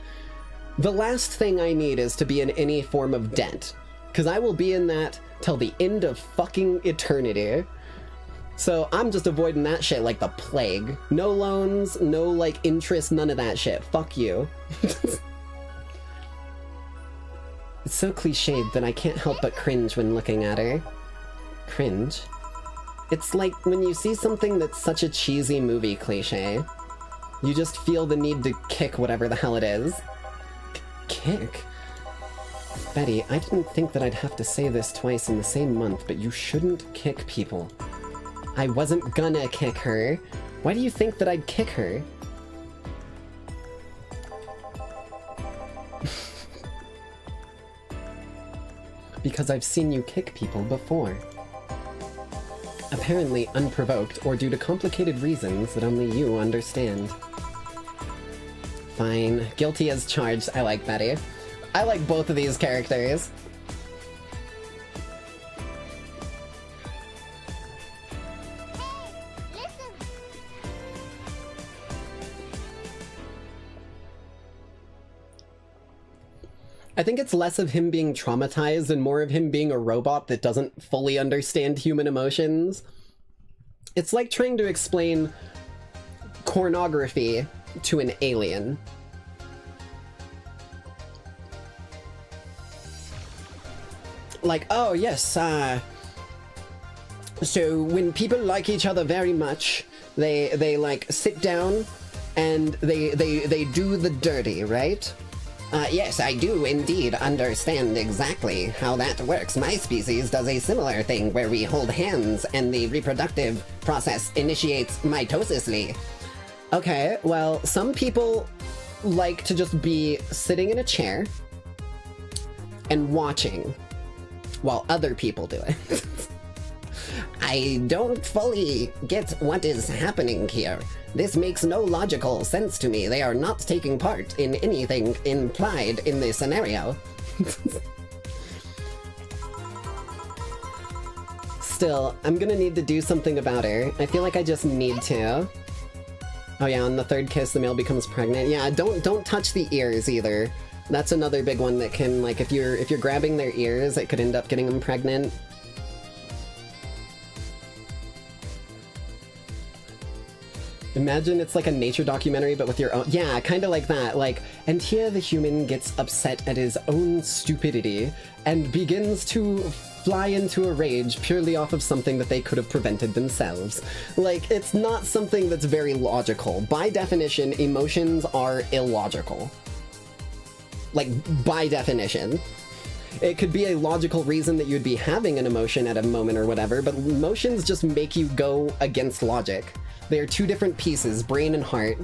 the last thing I need is to be in any form of debt. Because I will be in that till the end of fucking eternity. So I'm just avoiding that shit like the plague. No loans, no, like, interest, none of that shit. Fuck you. It's so cliched that I can't help but cringe when looking at her. Cringe? It's like when you see something that's such a cheesy movie cliche, you just feel the need to kick whatever the hell it is. Kick? Betty, I didn't think that I'd have to say this twice in the same month, but you shouldn't kick people. I wasn't gonna kick her. Why do you think that I'd kick her? Because I've seen you kick people before. Apparently unprovoked or due to complicated reasons that only you understand. Fine. Guilty as charged. I like Betty. I like both of these characters. I think it's less of him being traumatized and more of him being a robot that doesn't fully understand human emotions. It's like trying to explain pornography to an alien. Like, oh yes, so when people like each other very much, they like sit down and they do the dirty, right? Yes, I do indeed understand exactly how that works. My species does a similar thing where we hold hands and the reproductive process initiates mitosisly. Okay, well, some people like to just be sitting in a chair and watching while other people do it. I don't fully get what is happening here. This makes no logical sense to me. They are not taking part in anything implied in the scenario. Still, I'm gonna need to do something about her. I feel like I just need to. Oh yeah, on the third kiss, the male becomes pregnant. Yeah, don't touch the ears either. That's another big one that can, like, if you're grabbing their ears, it could end up getting them pregnant. Imagine it's like a nature documentary, but with your own... Yeah, kind of like that. Like, and here the human gets upset at his own stupidity and begins to fly into a rage purely off of something that they could have prevented themselves. Like, it's not something that's very logical. By definition, emotions are illogical. Like, by definition. It could be a logical reason that you'd be having an emotion at a moment or whatever, but emotions just make you go against logic. They are two different pieces, brain and heart.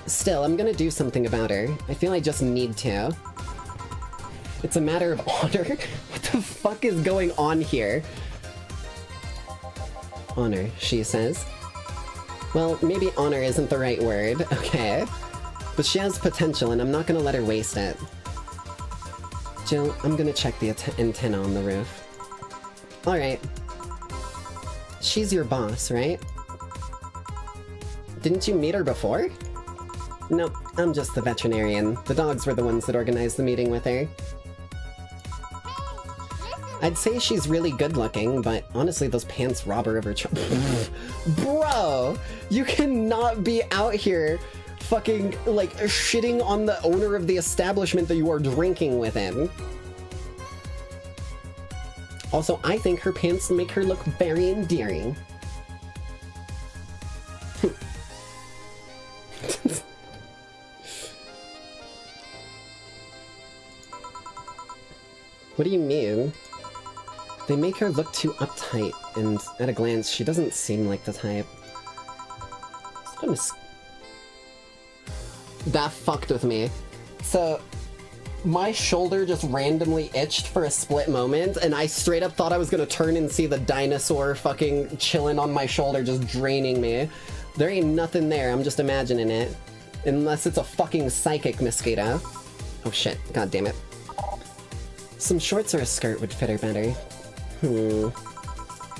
Still, I'm gonna do something about her. I feel I just need to. It's a matter of honor? What the fuck is going on here? Honor, she says. Well, maybe honor isn't the right word, okay. But she has potential and I'm not gonna let her waste it. Jill, I'm gonna check the antenna on the roof. Alright. She's your boss, right? Didn't you meet her before? Nope, I'm just the veterinarian. The dogs were the ones that organized the meeting with her. I'd say she's really good looking, but honestly those pants rob her of her Bro! You cannot be out here fucking, like, shitting on the owner of the establishment that you are drinking within. Also, I think her pants make her look very endearing. What do you mean? They make her look too uptight, and at a glance, she doesn't seem like the type. That fucked with me. So, my shoulder just randomly itched for a split moment, and I straight up thought I was gonna turn and see the dinosaur fucking chilling on my shoulder, just draining me. There ain't nothing there, I'm just imagining it. Unless it's a fucking psychic mosquito. Oh shit, god damn it. Some shorts or a skirt would fit her better.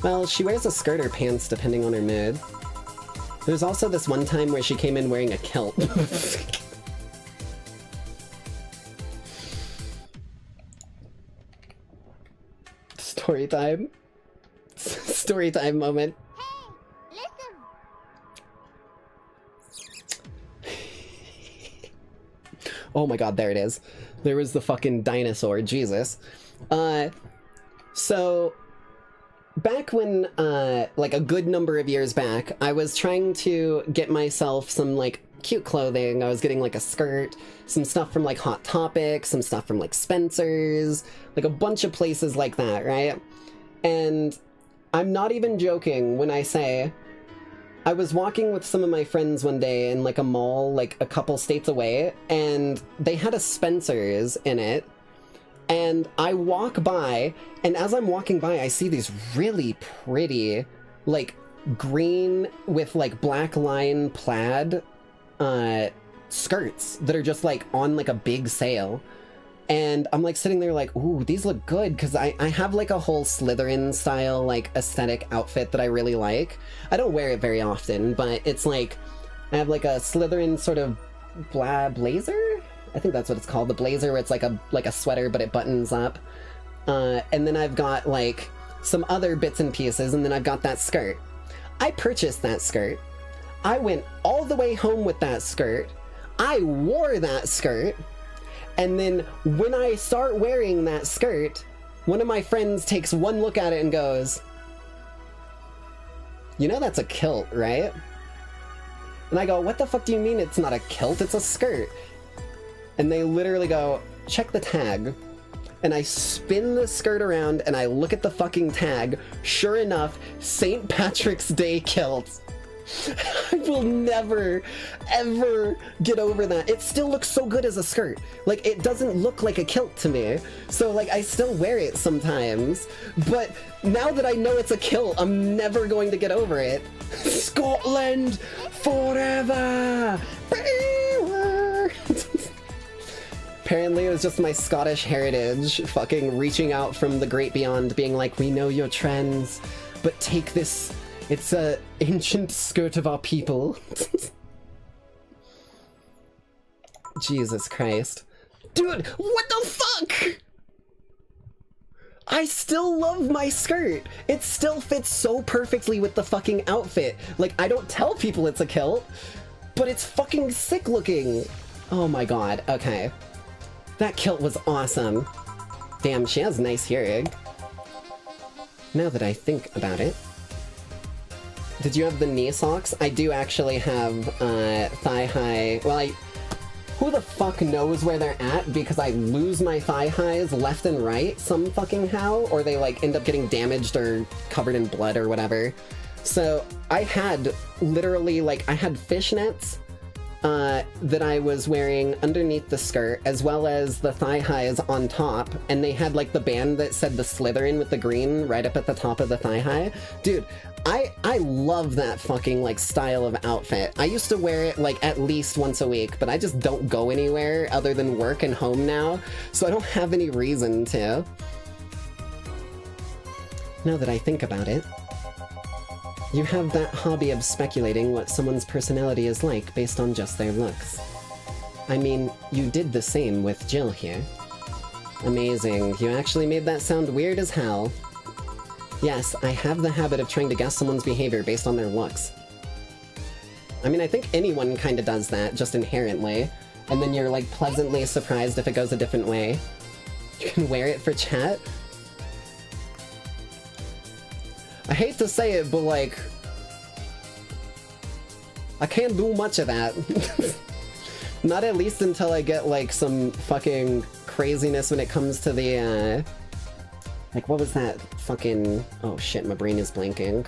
Well, she wears a skirt or pants depending on her mood. There's also this one time where she came in wearing a kilt. Story time. Story time moment. Hey, listen. Oh my god, there it is. There was the fucking dinosaur, Jesus. So, back when, like a good number of years back, I was trying to get myself some, like, cute clothing. I was getting, like, a skirt, some stuff from, like, Hot Topic, some stuff from, like, Spencer's, like, a bunch of places like that, right? And I'm not even joking when I say I was walking with some of my friends one day in, like, a mall, like, a couple states away, and they had a Spencer's in it. And I walk by, and as I'm walking by, I see these really pretty, like, green with, like, black line plaid, skirts that are just, like, on, like, a big sale. And I'm, like, sitting there like, ooh, these look good, because I have, like, a whole Slytherin-style, like, aesthetic outfit that I really like. I don't wear it very often, but it's, like, I have, like, a Slytherin sort of blazer? I think that's what it's called, the blazer, where it's like a sweater, but it buttons up. And then I've got, like, some other bits and pieces, and then I've got that skirt. I purchased that skirt. I went all the way home with that skirt. I wore that skirt. And then when I start wearing that skirt, one of my friends takes one look at it and goes, "You know that's a kilt, right?" And I go, "What the fuck do you mean it's not a kilt? It's a skirt." And they literally go, "Check the tag." And I spin the skirt around and I look at the fucking tag. Sure enough, St. Patrick's Day kilt. I will never, ever get over that. It still looks so good as a skirt. Like, it doesn't look like a kilt to me. So, like, I still wear it sometimes. But now that I know it's a kilt, I'm never going to get over it. Scotland forever! Apparently it was just my Scottish heritage fucking reaching out from the great beyond, being like, "We know your trends, but take this, it's a ancient skirt of our people." Jesus Christ. Dude, what the fuck? I still love my skirt. It still fits so perfectly with the fucking outfit. Like, I don't tell people it's a kilt, but it's fucking sick looking. Oh my god, okay. That kilt was awesome. Damn, she has nice hearing. Now that I think about it. Did you have the knee socks? I do actually have thigh-high... Well, who the fuck knows where they're at, because I lose my thigh-highs left and right some fucking how, or they, like, end up getting damaged or covered in blood or whatever. So, I had literally, like, I had fishnets that I was wearing underneath the skirt, as well as the thigh-highs on top, and they had, like, the band that said the Slytherin with the green right up at the top of the thigh-high. Dude, I love that fucking, like, style of outfit. I used to wear it, like, at least once a week, but I just don't go anywhere other than work and home now, so I don't have any reason to. Now that I think about it, you have that hobby of speculating what someone's personality is like based on just their looks. I mean, you did the same with Jill here. Amazing, you actually made that sound weird as hell. Yes, I have the habit of trying to guess someone's behavior based on their looks. I mean, I think anyone kinda does that, just inherently, and then you're, like, pleasantly surprised if it goes a different way. You can wear it for chat? I hate to say it, but, like, I can't do much of that. Not at least until I get, like, some fucking craziness when it comes to the Like, what was that fucking... Oh shit, my brain is blanking.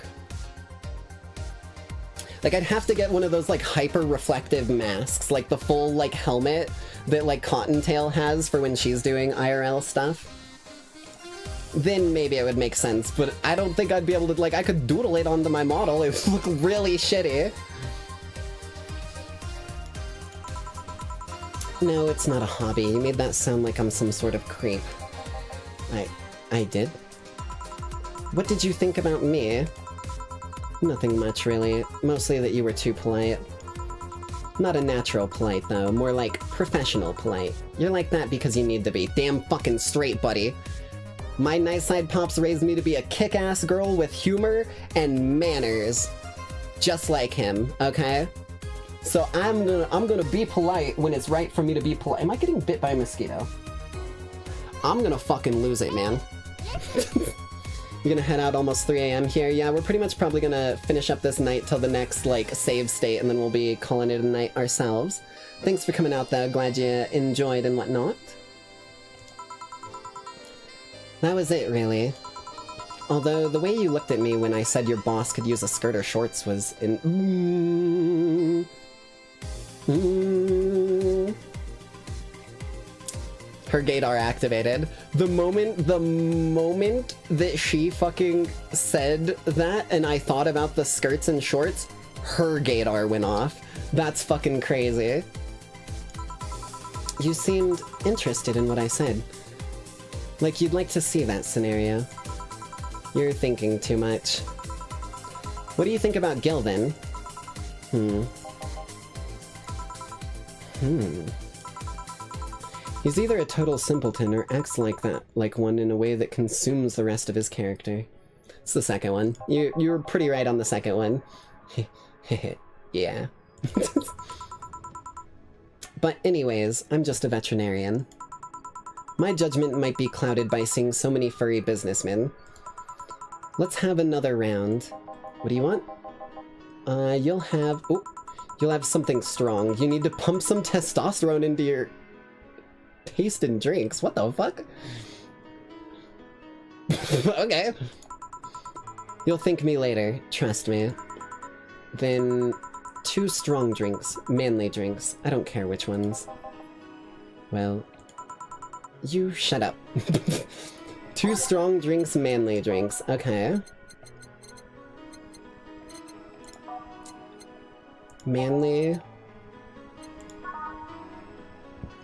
Like, I'd have to get one of those, like, hyper-reflective masks, like the full, like, helmet that, like, Cottontail has for when she's doing IRL stuff. Then maybe it would make sense, but I don't think I'd be able to, like, I could doodle it onto my model, it would look really shitty. No, it's not a hobby. You made that sound like I'm some sort of creep. I did? What did you think about me? Nothing much, really. Mostly that you were too polite. Not a natural polite, though. More like professional polite. You're like that because you need to be. Damn fucking straight, buddy. My nice side pops raised me to be a kick-ass girl with humor and manners. Just like him, okay? So I'm gonna be polite when it's right for me to be polite. Am I getting bit by a mosquito? I'm gonna fucking lose it, man. You're gonna head out almost 3 AM here. Yeah, we're pretty much probably gonna finish up this night till the next, like, save state, and then we'll be calling it a night ourselves. Thanks for coming out, though. Glad you enjoyed and whatnot. That was it, really. Although, the way you looked at me when I said your boss could use a skirt or shorts was in... Her gaydar activated. The moment that she fucking said that and I thought about the skirts and shorts, her gaydar went off. That's fucking crazy. You seemed interested in what I said. Like you'd like to see that scenario. You're thinking too much. What do you think about Gil, then? He's either a total simpleton or acts like that, like one in a way that consumes the rest of his character. It's the second one. You were pretty right on the second one. Yeah. But anyways, I'm just a veterinarian. My judgment might be clouded by seeing so many furry businessmen. Let's have another round. What do you want? You'll have something strong. You need to pump some testosterone into your taste and drinks. What the fuck? Okay. You'll thank me later, trust me. Then 2 strong drinks, manly drinks. I don't care which ones. Well, you shut up. 2 strong drinks, manly drinks. Okay. Manly.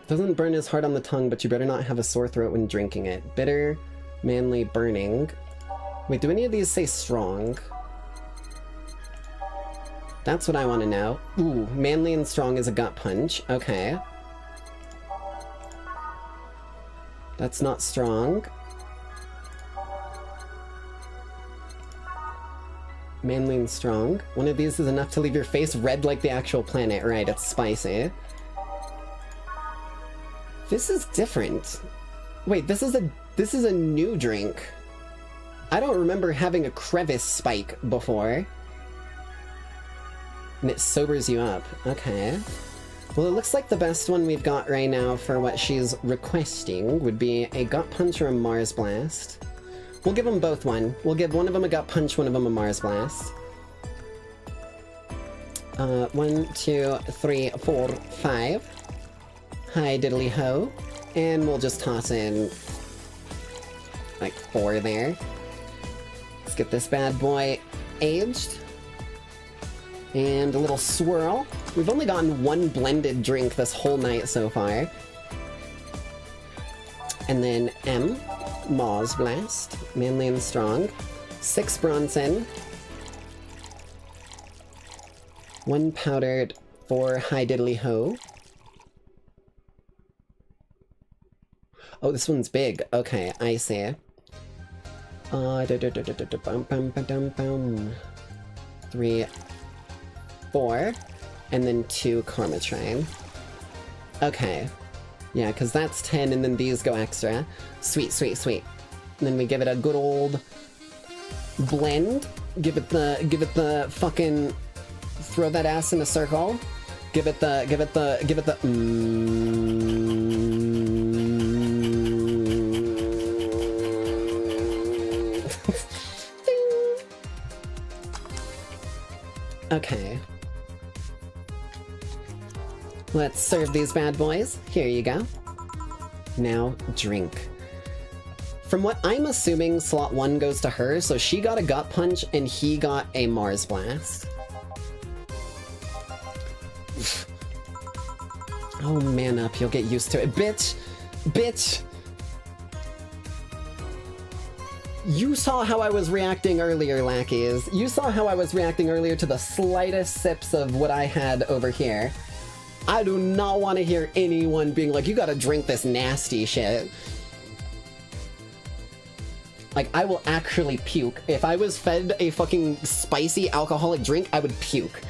Doesn't burn as hard on the tongue, but you better not have a sore throat when drinking it. Bitter, manly, burning. Wait, do any of these say strong? That's what I want to know. Ooh, manly and strong is a gut punch. Okay. That's not strong. Manly and strong. One of these is enough to leave your face red like the actual planet. Right, it's spicy. This is different. Wait, this is a new drink. I don't remember having a crevice spike before. And it sobers you up. Okay. Well, it looks like the best one we've got right now for what she's requesting would be a gut punch or a Mars blast. We'll give them both one. We'll give one of them a gut punch, one of them a Mars blast. 1, 2, 3, 4, 5. Hi, diddly ho. And we'll just toss in like 4 there. Let's get this bad boy aged. And a little swirl. We've only gotten 1 blended drink this whole night so far. And then M, Mars Blast, manly and strong. 6 Bronson. 1 powdered for Hi Diddly Ho. Oh, this one's big. Okay, I see. 3, 4, and then 2 Cormatrine. Okay. Yeah, because that's 10, and then these go extra. Sweet, sweet, sweet. And then we give it a good old blend. Give it the fucking... Throw that ass in a circle. Give it the... Okay. Let's serve these bad boys. Here you go. Now, drink. From what I'm assuming, slot 1 goes to her, so she got a gut punch and he got a Mars blast. Oh, man up, you'll get used to it. Bitch! Bitch! You saw how I was reacting earlier, Lackeys. You saw how I was reacting earlier to the slightest sips of what I had over here. I do not want to hear anyone being like, you gotta drink this nasty shit. Like, I will actually puke. If I was fed a fucking spicy alcoholic drink, I would puke.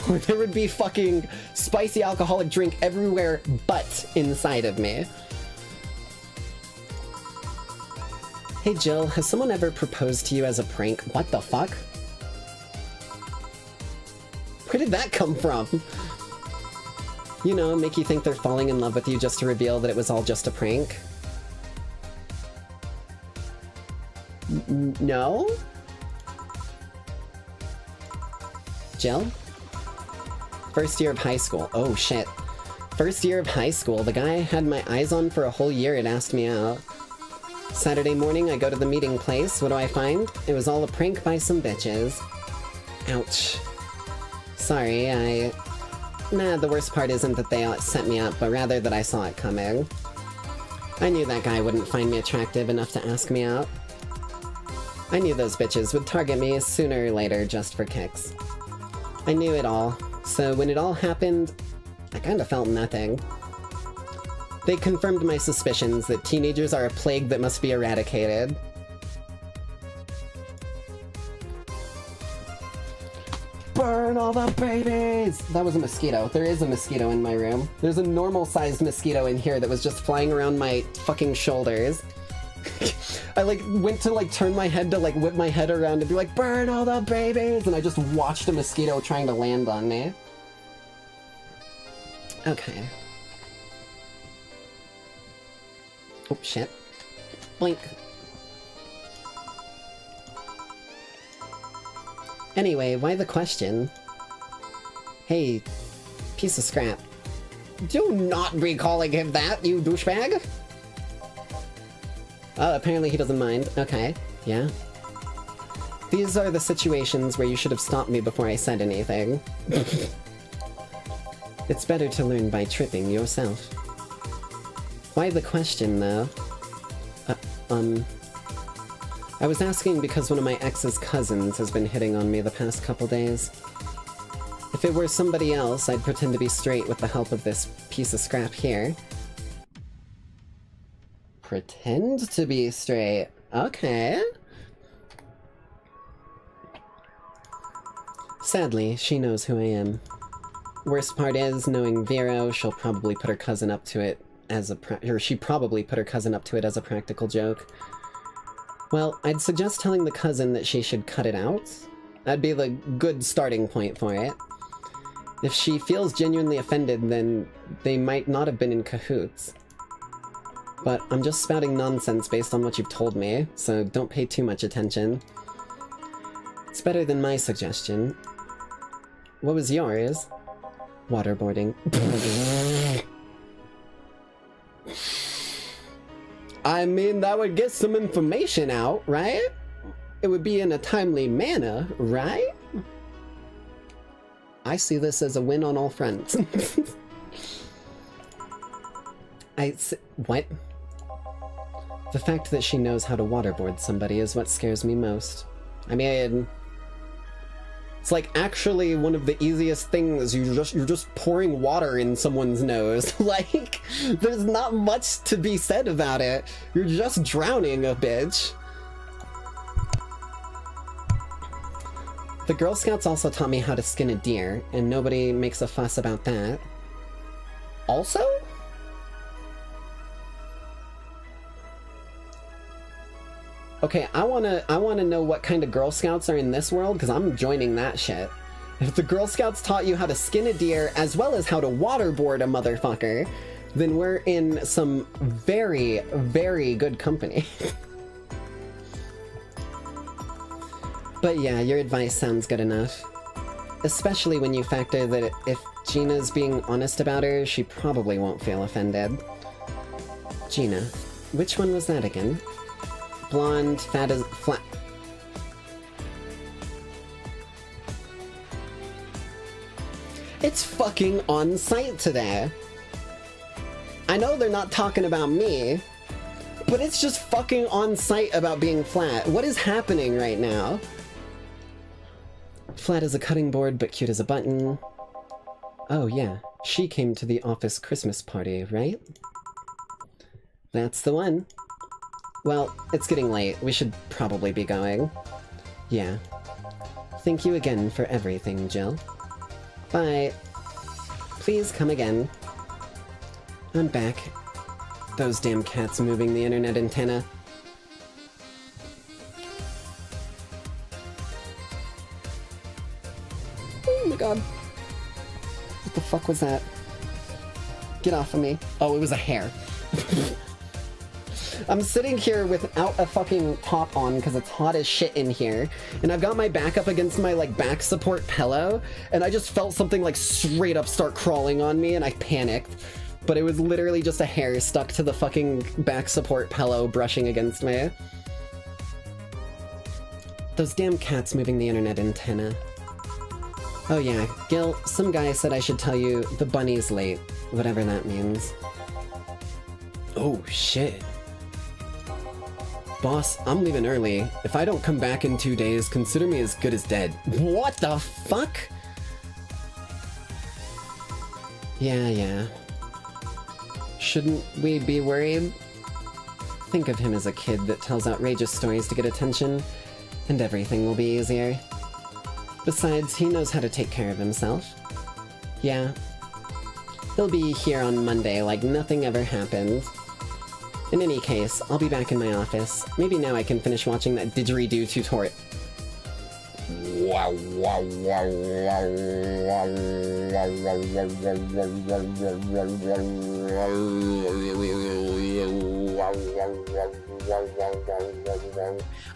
There would be fucking spicy alcoholic drink everywhere but inside of me. Hey Jill, has someone ever proposed to you as a prank? What the fuck? Where did that come from? You know, make you think they're falling in love with you just to reveal that it was all just a prank? No? Jill? First year of high school. Oh shit. First year of high school. The guy I had my eyes on for a whole year had asked me out. Saturday morning, I go to the meeting place. What do I find? It was all a prank by some bitches. Ouch. Sorry, Nah, the worst part isn't that they set me up, but rather that I saw it coming. I knew that guy wouldn't find me attractive enough to ask me out. I knew those bitches would target me sooner or later just for kicks. I knew it all, so when it all happened, I kinda felt nothing. They confirmed my suspicions that teenagers are a plague that must be eradicated. Burn all the babies! That was a mosquito. There is a mosquito in my room. There's a normal-sized mosquito in here that was just flying around my fucking shoulders. I went to turn my head to whip my head around and be like, burn all the babies! And I just watched a mosquito trying to land on me. Okay. Oh, shit. Blink. Anyway, why the question? Hey, piece of scrap. Do not be calling him that, you douchebag! Oh, apparently he doesn't mind. Okay, yeah. These are the situations where you should have stopped me before I said anything. It's better to learn by tripping yourself. Why the question, though? I was asking because one of my ex's cousins has been hitting on me the past couple days. If it were somebody else, I'd pretend to be straight with the help of this piece of scrap here. Pretend to be straight. Okay. Sadly, she knows who I am. Worst part is, knowing Vero, she'll probably put her cousin up to it as she probably put her cousin up to it as a practical joke. Well, I'd suggest telling the cousin that she should cut it out. That'd be the good starting point for it. If she feels genuinely offended, then they might not have been in cahoots. But I'm just spouting nonsense based on what you've told me, so don't pay too much attention. It's better than my suggestion. What was yours? Waterboarding. I mean, that would get some information out, right? It would be in a timely manner, right? I see this as a win on all fronts. What? The fact that she knows how to waterboard somebody is what scares me most. I mean, it's actually one of the easiest things. You're just pouring water in someone's nose. There's not much to be said about it. You're just drowning a bitch. The Girl Scouts also taught me how to skin a deer, and nobody makes a fuss about that. Also? Okay, I wanna know what kind of Girl Scouts are in this world, because I'm joining that shit. If the Girl Scouts taught you how to skin a deer, as well as how to waterboard a motherfucker, then we're in some very, very good company. But yeah, your advice sounds good enough. Especially when you factor that if Gina's being honest about her, she probably won't feel offended. Gina. Which one was that again? Blonde, fat as... flat... It's fucking on site today! I know they're not talking about me, but it's just fucking on site about being flat. What is happening right now? Flat as a cutting board, but cute as a button. Oh yeah, she came to the office Christmas party, right? That's the one. Well, it's getting late. We should probably be going. Yeah. Thank you again for everything, Jill. Bye. Please come again. I'm back. Those damn cats moving the internet antenna. Oh my god. What the fuck was that? Get off of me. Oh, it was a hair. I'm sitting here without a fucking top on because it's hot as shit in here, and I've got my back up against my, like, back support pillow, and I just felt something, like, straight up start crawling on me, and I panicked. But it was literally just a hair stuck to the fucking back support pillow brushing against me. Those damn cats moving the internet antenna. Oh yeah, Gil, some guy said I should tell you the bunny's late, whatever that means. Oh shit. Boss, I'm leaving early. If I don't come back in 2 days, consider me as good as dead. What the fuck? Yeah. Shouldn't we be worried? Think of him as a kid that tells outrageous stories to get attention, and everything will be easier. Besides, he knows how to take care of himself. Yeah. He'll be here on Monday like nothing ever happened. In any case, I'll be back in my office. Maybe now I can finish watching that didgeridoo tutorial.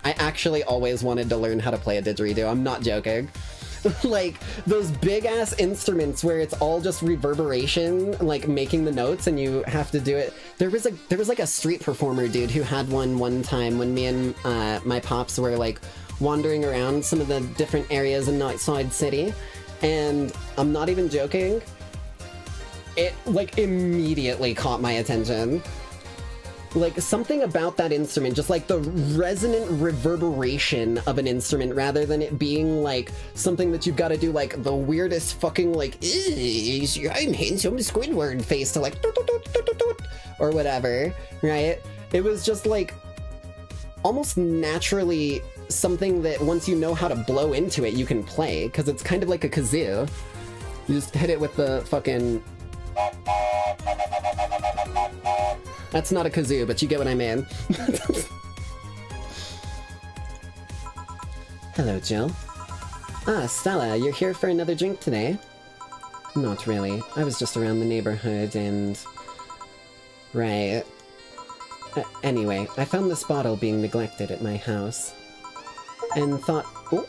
I actually always wanted to learn how to play a didgeridoo, I'm not joking. Like, those big-ass instruments where it's all just reverberation, like, making the notes, and you have to do it. There was like a street performer dude who had one time when me and my pops were, like, wandering around some of the different areas in Nightside City, and I'm not even joking, it, like, immediately caught my attention. Like, something about that instrument, just like the resonant reverberation of an instrument rather than it being like something that you've got to do like the weirdest fucking like, I'm handsome Squidward face to like, or whatever, right? It was just like almost naturally something that once you know how to blow into it, you can play, because it's kind of like a kazoo. You just hit it with the fucking... That's not a kazoo, but you get what I mean. Hello, Jill. Ah, Stella, you're here for another drink today? Not really. I was just around the neighborhood and... Right. Anyway, I found this bottle being neglected at my house. And thought, oh,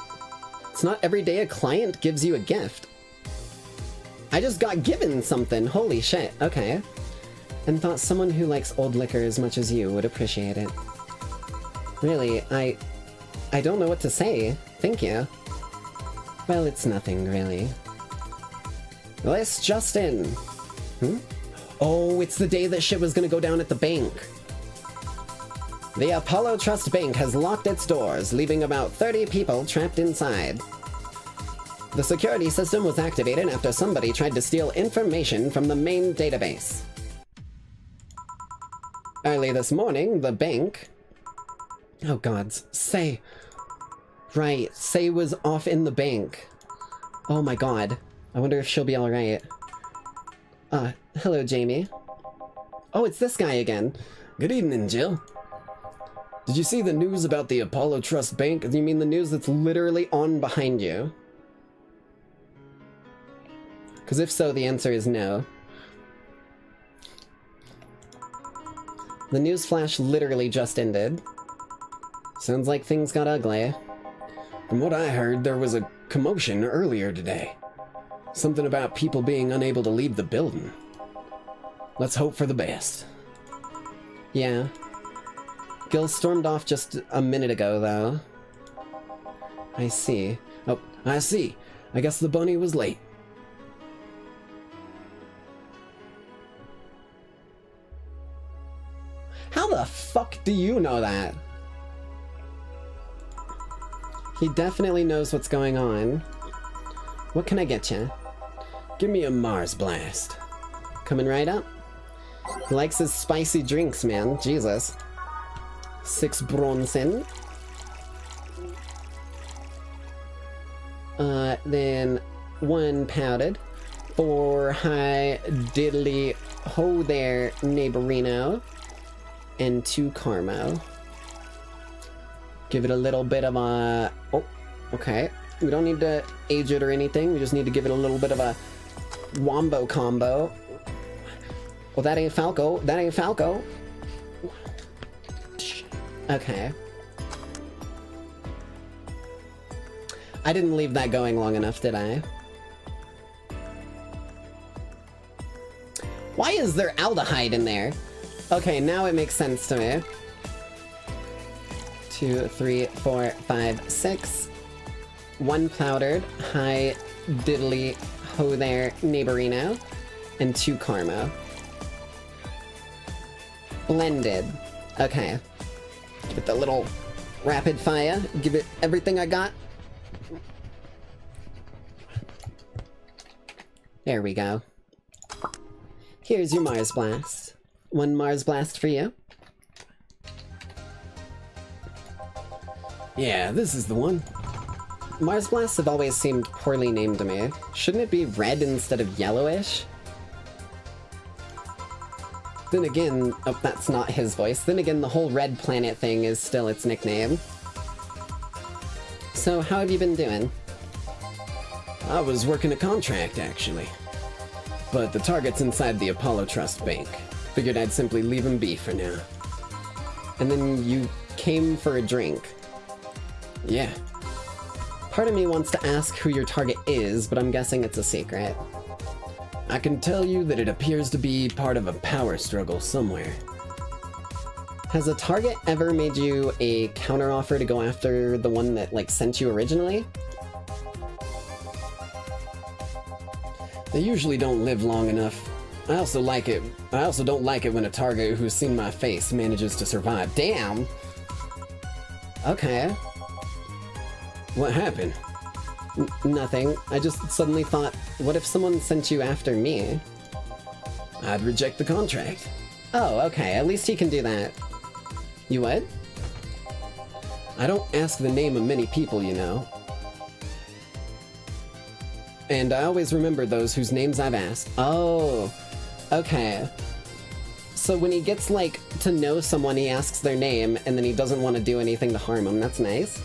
it's not every day a client gives you a gift. I just got given something, holy shit, okay. And thought someone who likes old liquor as much as you would appreciate it. Really, I don't know what to say. Thank you. Well, it's nothing, really. This just in. Oh, it's the day that shit was gonna go down at the bank. The Apollo Trust Bank has locked its doors, leaving about 30 people trapped inside. The security system was activated after somebody tried to steal information from the main database. Early this morning, the bank... Oh gods, Say. Right, Say was off in the bank. Oh my god. I wonder if she'll be alright. Hello, Jamie. Oh, it's this guy again. Good evening, Jill. Did you see the news about the Apollo Trust Bank? You mean the news that's literally on behind you? Because if so, the answer is no. The news flash literally just ended. Sounds like things got ugly. From what I heard, there was a commotion earlier today. Something about people being unable to leave the building. Let's hope for the best. Yeah. Gil stormed off just a minute ago, though. I see. Oh, I see. I guess the bunny was late. How the fuck do you know that? He definitely knows what's going on. What can I get you? Give me a Mars Blast. Coming right up. He likes his spicy drinks, man. Jesus. 6 Bronson. Then 1 powdered. 4 high diddly ho there neighborino. And 2 Carmo. Give it a little bit of a... Oh, okay. We don't need to age it or anything. We just need to give it a little bit of a wombo combo. Well, that ain't Falco. That ain't Falco. Okay. I didn't leave that going long enough, did I? Why is there aldehyde in there? Okay, now it makes sense to me. 2, 3, 4, 5, 6. 1 powdered, high diddly ho there neighborino, and 2 Carmo. Blended. Okay. Give it the little rapid fire. Give it everything I got. There we go. Here's your Mars Blast. 1 Mars Blast for you. Yeah, this is the one. Mars Blasts have always seemed poorly named to me. Shouldn't it be red instead of yellowish? Then again, oh, that's not his voice. Then again, the whole red planet thing is still its nickname. So, how have you been doing? I was working a contract, actually. But the target's inside the Apollo Trust Bank. Figured I'd simply leave him be for now. And then you came for a drink. Yeah. Part of me wants to ask who your target is, but I'm guessing it's a secret. I can tell you that it appears to be part of a power struggle somewhere. Has a target ever made you a counteroffer to go after the one that, like, sent you originally? They usually don't live long enough. I also don't like it when a target who's seen my face manages to survive. Damn! Okay. What happened? Nothing. I just suddenly thought, what if someone sent you after me? I'd reject the contract. Oh, okay. At least he can do that. You would? I don't ask the name of many people, you know. And I always remember those whose names I've asked. Oh, okay. So when he gets, like, to know someone, he asks their name, and then he doesn't want to do anything to harm them. That's nice.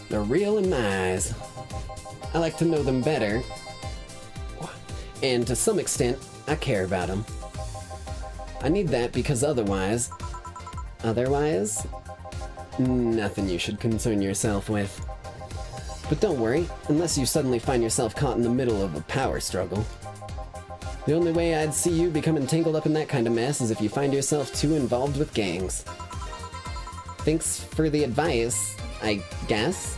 They're real in my eyes. I like to know them better. And to some extent, I care about them. I need that because otherwise... Nothing you should concern yourself with. But don't worry, unless you suddenly find yourself caught in the middle of a power struggle. The only way I'd see you becoming tangled up in that kind of mess is if you find yourself too involved with gangs. Thanks for the advice, I guess.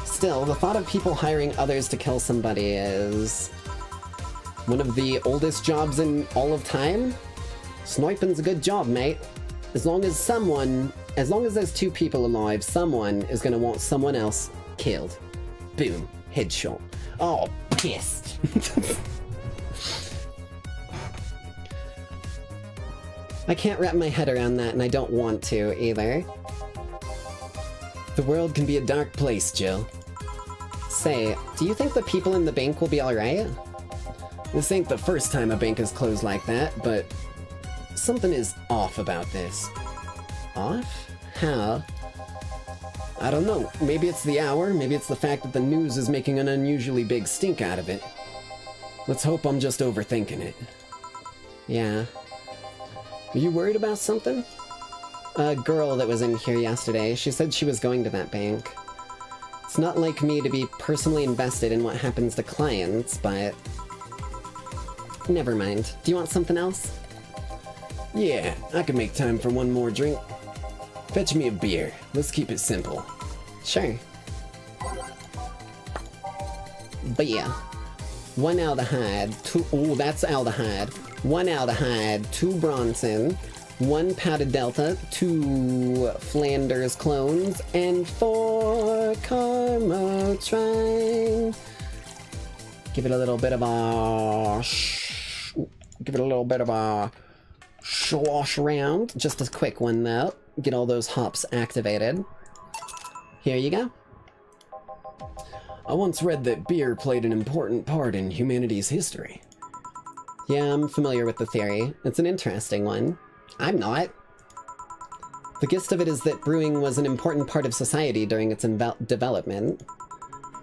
Still, the thought of people hiring others to kill somebody is... one of the oldest jobs in all of time? Sniping's a good job, mate. As long as there's 2 people alive, someone is gonna want someone else killed. Boom. Headshot. Oh, pissed. I can't wrap my head around that, and I don't want to, either. The world can be a dark place, Jill. Say, do you think the people in the bank will be alright? This ain't the first time a bank is closed like that, but... something is off about this. Off? How? I don't know. Maybe it's the hour, maybe it's the fact that the news is making an unusually big stink out of it. Let's hope I'm just overthinking it. Yeah. Are you worried about something? a girl that was in here yesterday. She said she was going to that bank. It's not like me to be personally invested in what happens to clients, but... never mind. Do you want something else? Yeah, I can make time for one more drink. Fetch me a beer. Let's keep it simple. Sure. But yeah. 1 aldehyde, 2... oh, that's aldehyde. 1 aldehyde, 2 Bronson, 1 powdered delta, 2 Flanders clones, and 4 Carmotrine. Give it a little bit of a... give it a little bit of a... slosh around. Just a quick one, though. Get all those hops activated. Here you go. I once read that beer played an important part in humanity's history. Yeah, I'm familiar with the theory. It's an interesting one. I'm not. The gist of it is that brewing was an important part of society during its development.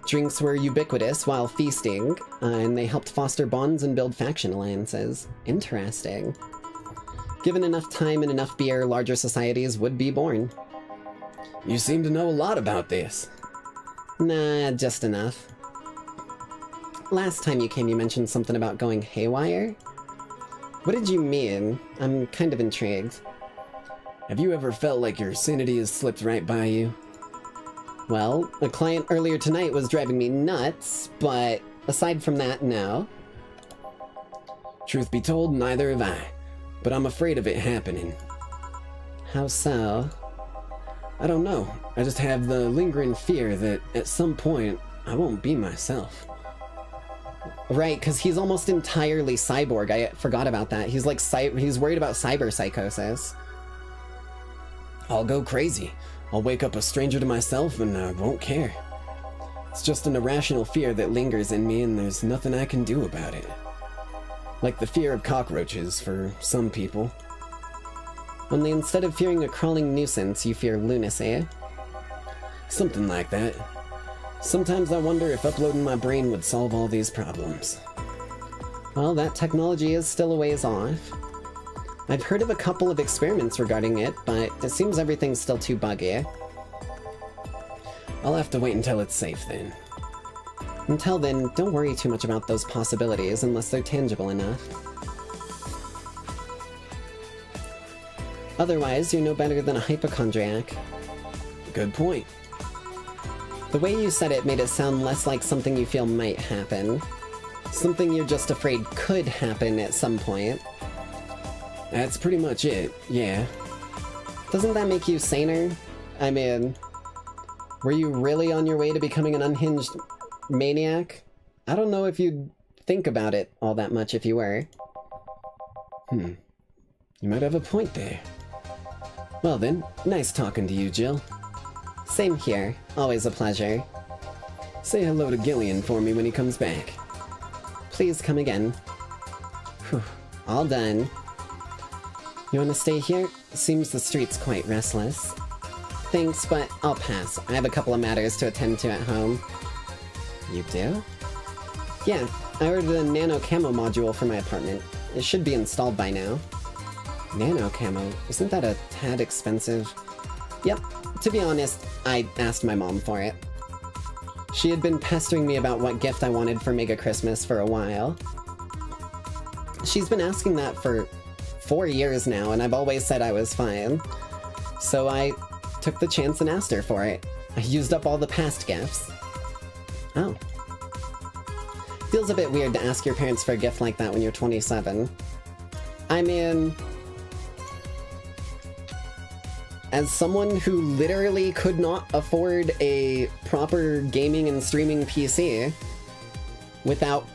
Drinks were ubiquitous while feasting, and they helped foster bonds and build faction alliances. Interesting. Given enough time and enough beer, larger societies would be born. You seem to know a lot about this. Nah, just enough. Last time you came, you mentioned something about going haywire? What did you mean? I'm kind of intrigued. Have you ever felt like your sanity has slipped right by you? Well, a client earlier tonight was driving me nuts, but aside from that, no. Truth be told, neither have I. But I'm afraid of it happening. How so? I don't know. I just have the lingering fear that at some point, I won't be myself. Right, because he's almost entirely cyborg. I forgot about that. He's like, he's worried about cyber psychosis. I'll go crazy. I'll wake up a stranger to myself and I won't care. It's just an irrational fear that lingers in me and there's nothing I can do about it. Like the fear of cockroaches for some people. Only instead of fearing a crawling nuisance, you fear lunacy. Something like that. Sometimes I wonder if uploading my brain would solve all these problems. Well, that technology is still a ways off. I've heard of a couple of experiments regarding it, but it seems everything's still too buggy. I'll have to wait until it's safe then. Until then, don't worry too much about those possibilities unless they're tangible enough. Otherwise, you're no better than a hypochondriac. Good point. The way you said it made it sound less like something you feel might happen. Something you're just afraid could happen at some point. That's pretty much it, yeah. Doesn't that make you saner? I mean, were you really on your way to becoming an unhinged maniac? I don't know if you'd think about it all that much if you were. You might have a point there. Well then, nice talking to you, Jill. Same here. Always a pleasure. Say hello to Gillian for me when he comes back. Please come again. Whew. All done. You want to stay here? Seems the street's quite restless. Thanks, but I'll pass. I have a couple of matters to attend to at home. You do? Yeah, I ordered a nano camo module for my apartment. It should be installed by now. Nano camo? Isn't that a tad expensive? Yep. To be honest, I asked my mom for it. She had been pestering me about what gift I wanted for Mega Christmas for a while. She's been asking that for 4 years now, and I've always said I was fine. So I took the chance and asked her for it. I used up all the past gifts. Oh. Feels a bit weird to ask your parents for a gift like that when you're 27. I mean, as someone who literally could not afford a proper gaming and streaming PC without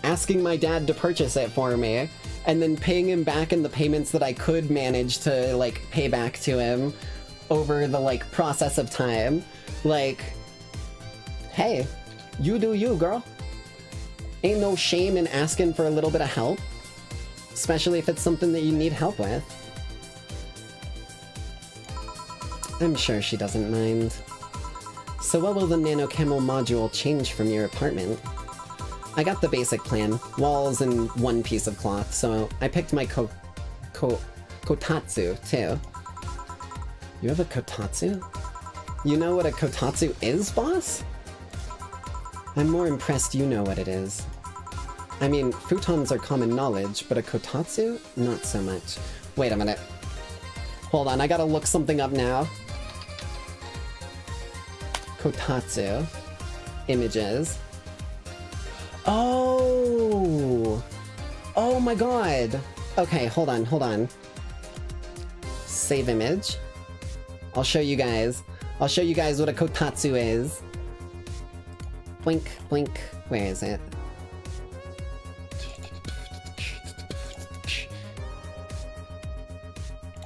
asking my dad to purchase it for me, and then paying him back in the payments that I could manage to, like, pay back to him over the, like, process of time. Like, hey, you do you, girl. Ain't no shame in asking for a little bit of help. Especially if it's something that you need help with. I'm sure she doesn't mind. So what will the nano camo module change from your apartment? I got the basic plan, walls and one piece of cloth, so I picked my kotatsu, too. You have a kotatsu? You know what a kotatsu is, boss? I'm more impressed you know what it is. I mean, futons are common knowledge, but a kotatsu? Not so much. Wait a minute. Hold on, I gotta look something up now. Kotatsu. Images. Oh! Oh my god! Okay, hold on. Save image. I'll show you guys. I'll show you guys what a kotatsu is. Blink, blink. Where is it?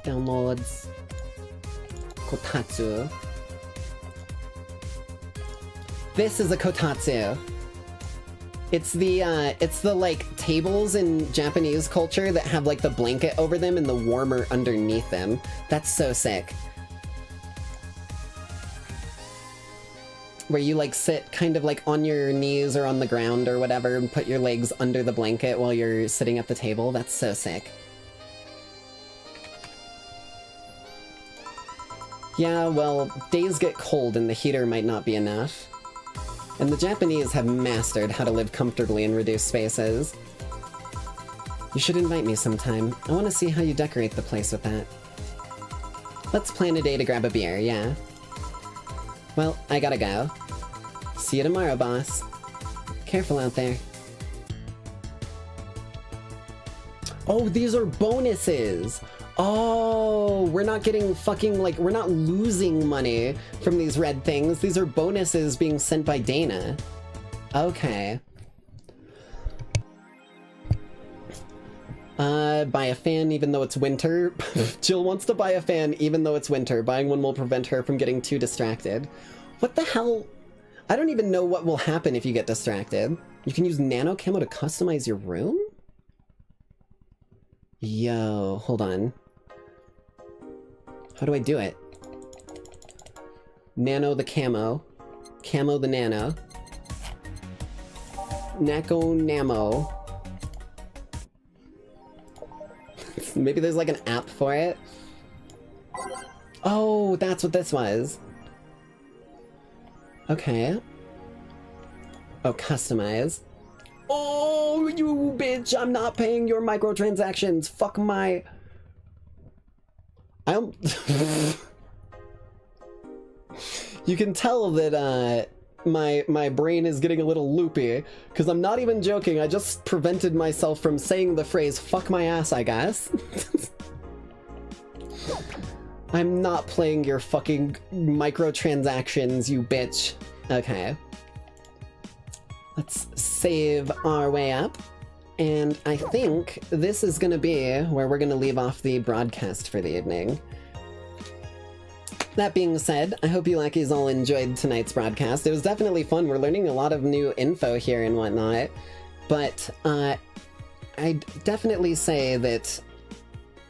Downloads. Kotatsu. This is a kotatsu. It's the like tables in Japanese culture that have like the blanket over them and the warmer underneath them. That's so sick. Where you like sit kind of like on your knees or on the ground or whatever and put your legs under the blanket while you're sitting at the table. That's so sick. Yeah, well, days get cold and the heater might not be enough. And the Japanese have mastered how to live comfortably in reduced spaces. You should invite me sometime. I want to see how you decorate the place with that. Let's plan a day to grab a beer, yeah? Well, I gotta go. See you tomorrow, boss. Careful out there. Oh, these are bonuses! Oh, we're not getting fucking, like, we're not losing money from these red things. These are bonuses being sent by Dana. Okay. Buy a fan even though it's winter. Jill wants to buy a fan even though it's winter. Buying one will prevent her from getting too distracted. What the hell? I don't even know what will happen if you get distracted. You can use nano camo to customize your room? Yo, hold on. How do I do it? Nano the camo. Camo the nano. Nako Namo. Maybe there's like an app for it? Oh, that's what this was. Okay. Oh, customize. Oh, you bitch! I'm not paying your microtransactions! Fuck my... You can tell that, my brain is getting a little loopy, because I'm not even joking, I just prevented myself from saying the phrase, fuck my ass, I guess. I'm not playing your fucking microtransactions, you bitch. Okay. Let's save our way up. And I think this is gonna be where we're gonna leave off the broadcast for the evening. That being said, I hope you Lackeys all enjoyed tonight's broadcast. It was definitely fun. We're learning a lot of new info here and whatnot. But I'd definitely say that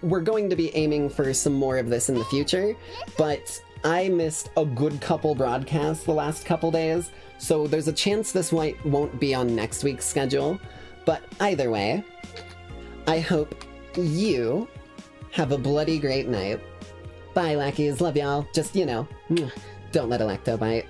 we're going to be aiming for some more of this in the future. But I missed a good couple broadcasts the last couple days. So there's a chance this won't be on next week's schedule. But either way, I hope you have a bloody great night. Bye, Lackeys. Love y'all. Just, you know, don't let Electo bite.